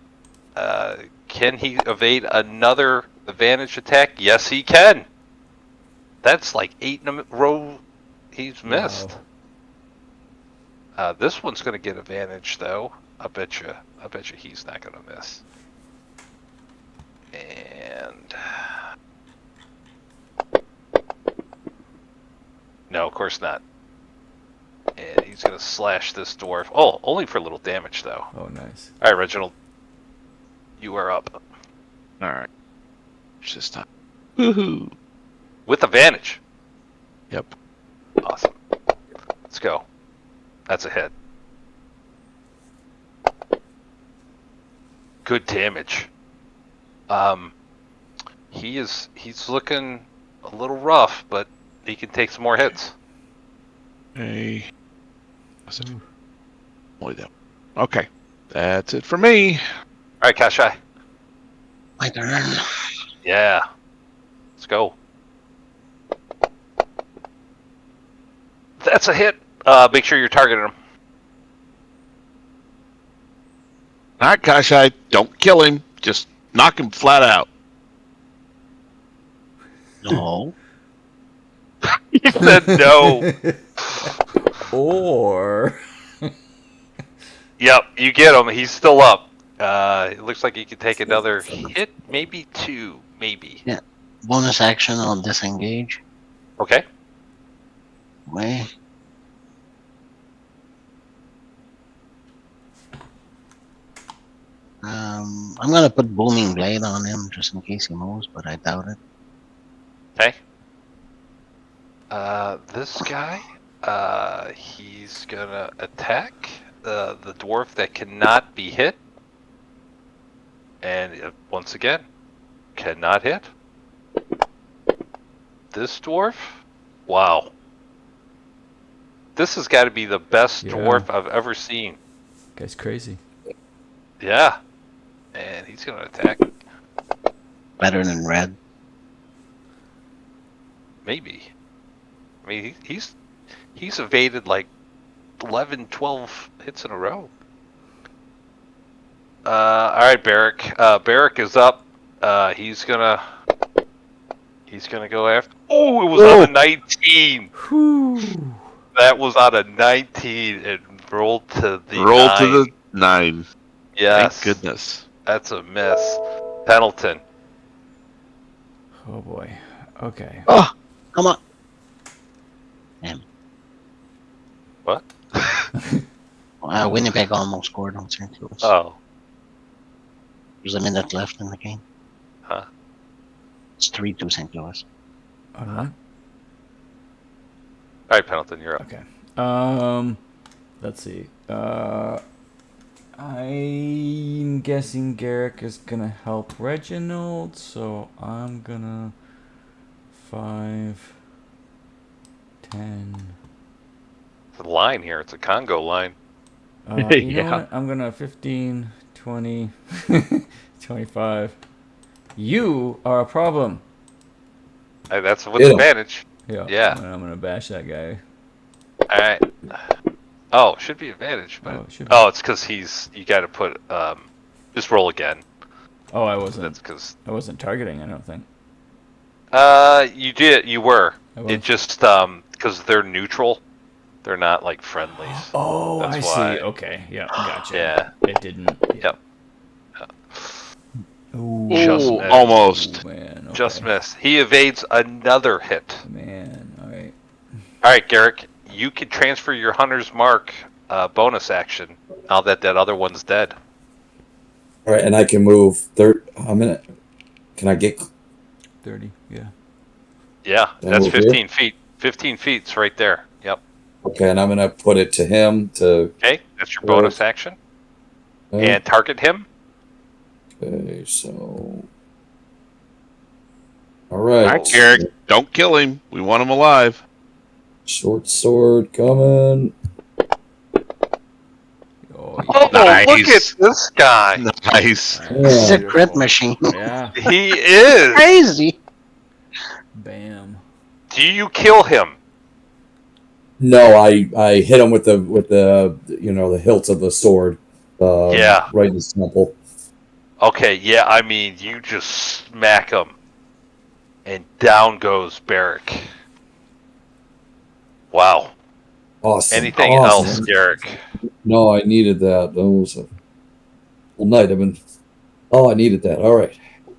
can he evade another advantage attack? Yes, he can. That's like 8 in a row he's missed. This one's going to get advantage, though. I bet you he's not going to miss. And no, of course not. And he's going to slash this dwarf. Oh, only for a little damage, though. Oh, nice. All right, Reginald. You are up. All right. It's this time. Woohoo. With advantage. Yep. Awesome. Let's go. That's a hit. Good damage. He's looking a little rough, but he can take some more hits. Hey. What's it? Only that. Okay. That's it for me. All right, Kashai. My turn. Yeah. Let's go. That's a hit. Make sure you're targeting him. Not Kashai. Don't kill him. Just knock him flat out. No. He said no. Or Yep, you get him. He's still up. It looks like he could take another hit, maybe two, maybe. Yeah. Bonus action on disengage. Okay. Way. I'm gonna put booming blade on him just in case he moves, but I doubt it. Okay. This guy, he's gonna attack the dwarf that cannot be hit, and once again, cannot hit. This dwarf, wow. This has got to be the best Yeah. dwarf I've ever seen. guy's crazy. Yeah, and he's gonna attack. Better than red. Maybe. I mean, he's evaded like 11, 12 hits in a row. All right, Baerick. Baerick is up. He's gonna go after. Oh, it was on a 19. Whew. That was on a 19 and rolled to the Roll 9. to the 9. Yes. Thank goodness. That's a miss. Pendleton. Oh boy. Okay. Oh, come on. Damn. What? Winnipeg almost scored on St. Louis. Oh. There's a minute left in the game. Huh. It's 3-2 St. Louis. All right. All right, Pendleton, you're up. Okay. Let's see. I'm guessing Garrick is gonna help Reginald, so I'm gonna 5, 10. It's a line here. It's a Congo line. You know Yeah. what? I'm gonna 15, 20, 25. You are a problem. Hey, that's with Hit 'em. advantage. Yeah. Yeah. I'm gonna bash that guy. All right. Oh, should be advantage, but Oh, it should be. it's because you got to put just roll again. Oh, I wasn't. That's because targeting. I don't think. you were. I was. It just because they're neutral, they're not like friendlies. Oh, That's I why. see. Okay. Yeah. Gotcha. Yeah. It didn't. Yep. Ooh, Just Ooh, missed. almost. man. Okay. Just missed. He evades another hit. Man. All right. All right, Garrick, you can transfer your hunter's mark bonus action now that other one's dead. All right, and I can move a minute. Can I get? 30. Yeah. Yeah, Then that's move here? 15 feet. 15 feet's right there. Yep. Okay, and I'm gonna put it to him to. Okay, that's your bonus action. And target him. Okay, so. All All right. right, Garrick. Don't kill him. We want him alive. Short sword coming. Oh, Oh, Nice. look at this guy. Nice. This is a Beautiful. crit machine. Yeah. He is. Crazy. Bam. Do you kill him? No, I hit him with the the hilt of the sword. Yeah. Right in his temple. Okay, yeah, I mean, you just smack him. And down goes Baerick. Wow. Awesome. Anything awesome. else, Garrick? No, I needed that. That was a whole night. Oh, I needed that. All right.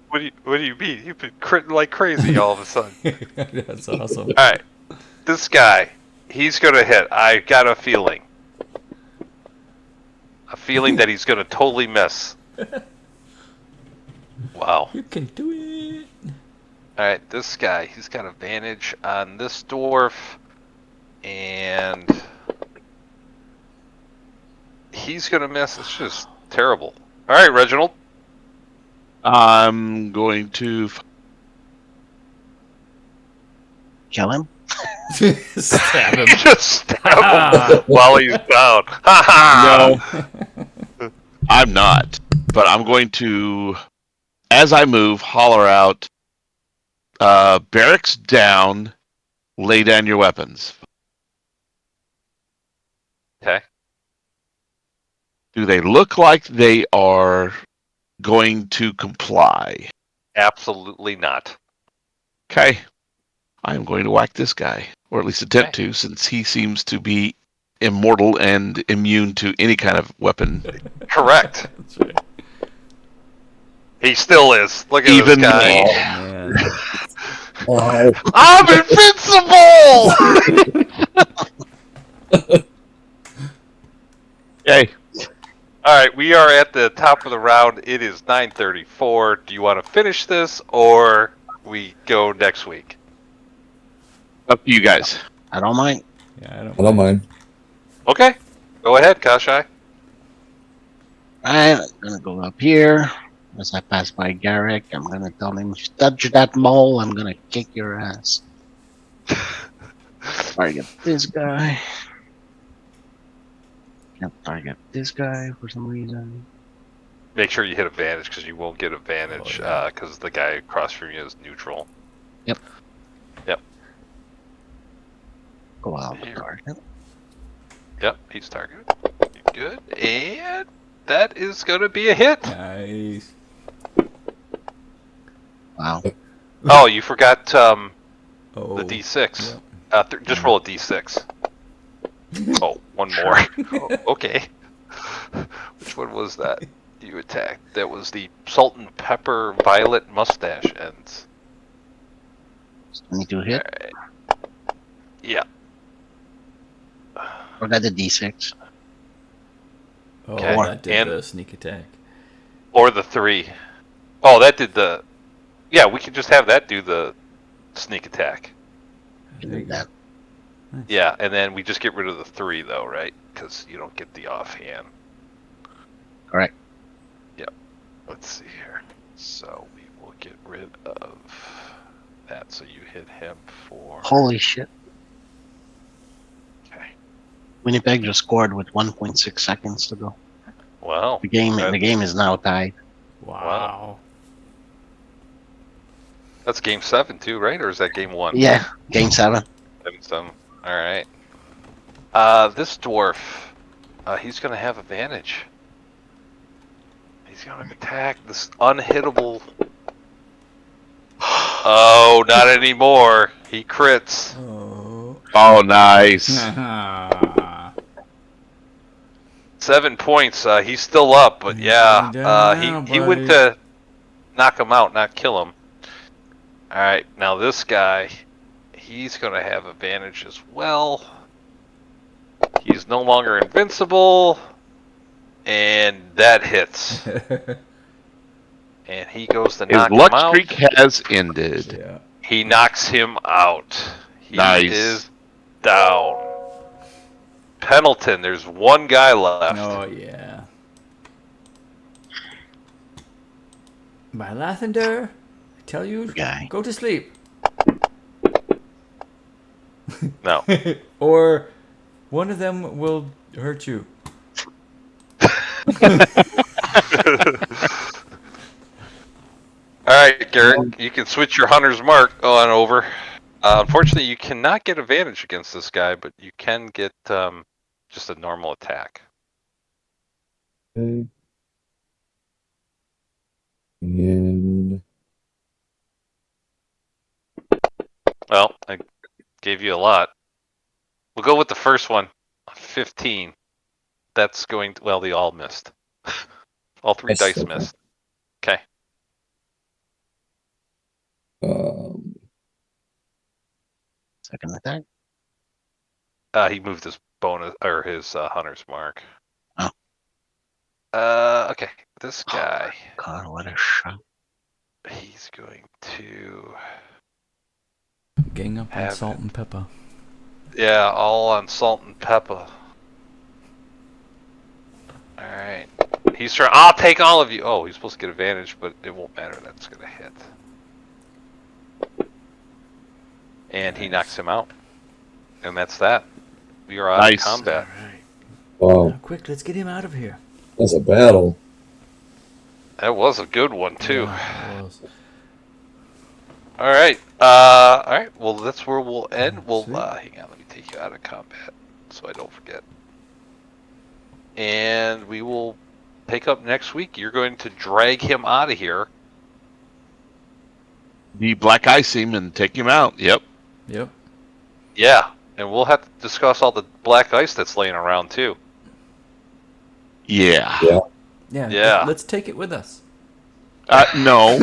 What do you mean? You've been critting like crazy all of a sudden. That's awesome. All right, this guy, he's gonna hit. I got a feeling that he's gonna totally miss. Wow. You can do it. All right, this guy, he's got advantage on this dwarf, and he's gonna miss. It's just terrible. All right, Reginald. I'm going to. Kill him. Stab him. Just stab him while he's down. Ha ha! No, I'm not. But I'm going to, as I move, holler out, barracks down, lay down your weapons. Okay. Do they look like they are going to comply? Absolutely not. Okay. I am going to whack this guy, or at least attempt to, since he seems to be immortal and immune to any kind of weapon. Correct. That's right. He still is. Look at Even this guy. me. Oh man. Wow. I'm invincible! Okay. All right, we are at the top of the round. It is 9:34. Do you want to finish this, or we go next week? Up to you guys. I don't mind. Yeah, I don't mind. Okay, go ahead, Kashai. Alright, I'm gonna go up here. As I pass by Garrick, I'm gonna tell him, if you touch that mole, I'm gonna kick your ass. Target this guy. Can't target this guy for some reason. Make sure you hit advantage, because you won't get advantage because the guy across from you is neutral. Go out Here. target. Yep, he's targeted. Good, and that is going to be a hit. Nice. Wow. Oh, you forgot Oh. the D6. Yep. Just roll a D6. Oh, one more. Oh, okay. Which one was that you attacked? That was the salt and pepper violet mustache ends. 22 hit. Alright. Yeah. Or that the D6. Oh, Okay. that did And- the sneak attack. Or the 3. Oh, that did the... Yeah, we could just have that do the sneak attack. There you go. That. Nice. Yeah, and then we just get rid of the 3, though, right? Because you don't get the offhand. Correct. Yep. Let's see here. So we will get rid of that. So you hit him for... Holy shit. Okay. Winnipeg just scored with 1.6 seconds to go. Well, The game is now tied. Wow. that's game 7 too, right? Or is that game 1? Yeah, game 7. 7. All right. This dwarf, he's going to have advantage. He's going to attack this unhittable. Oh, not anymore. He crits. Oh. Oh, nice. 7 points. He's still up, but He's yeah, going down he now, went buddy. to knock him out, not kill him. All right, now this guy, he's going to have advantage as well. He's no longer invincible, and that hits. And he goes to His knock him luck out. streak has ended. Yeah. He knocks him out. He Nice. is down. Pendleton, there's one guy left. Oh yeah. My Lathander, I tell you, Guy. go to sleep. No. Or one of them will hurt you. All right, Garrett, you can switch your hunter's mark on over. Unfortunately, you cannot get advantage against this guy, but you can get just a normal attack. Okay. And Well, I gave you a lot. We'll go with the first one, 15. That's going to, well, they all missed. All 3 That's dice okay. missed. Okay. Second attack. He moved his bonus or his hunter's mark. Oh. Okay. This guy, God, what a shot. he's going to, Gang up on Have salt it. and pepper. yeah, all on salt and pepper. All right. He's trying. I'll take all of you. Oh, he's supposed to get advantage, but it won't matter. That's gonna hit. And he knocks him out. And that's that. We are out Nice. of combat. wow, Now, quick, let's get him out of here. that's a battle. That was a good one too. Yeah, it was. All right. All right. Well, that's where we'll end. We'll Sweet. hang on. Let me take you out of combat so I don't forget. and we will pick up next week. You're going to drag him out of here. You black ice him and take him out. Yep. Yep. Yeah, and we'll have to discuss all the black ice that's laying around too. Yeah. Yeah. Yeah. Yeah. Let's take it with us. No.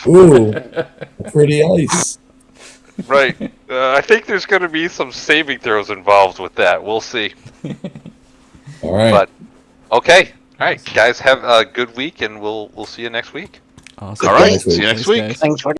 Ooh, pretty ice. Right. I think there's going to be some saving throws involved with that. We'll see. All right. But okay. All right, guys, have a good week, and we'll see you next week. Awesome. All right. Thanks, See you next Thanks, week. guys. Thanks for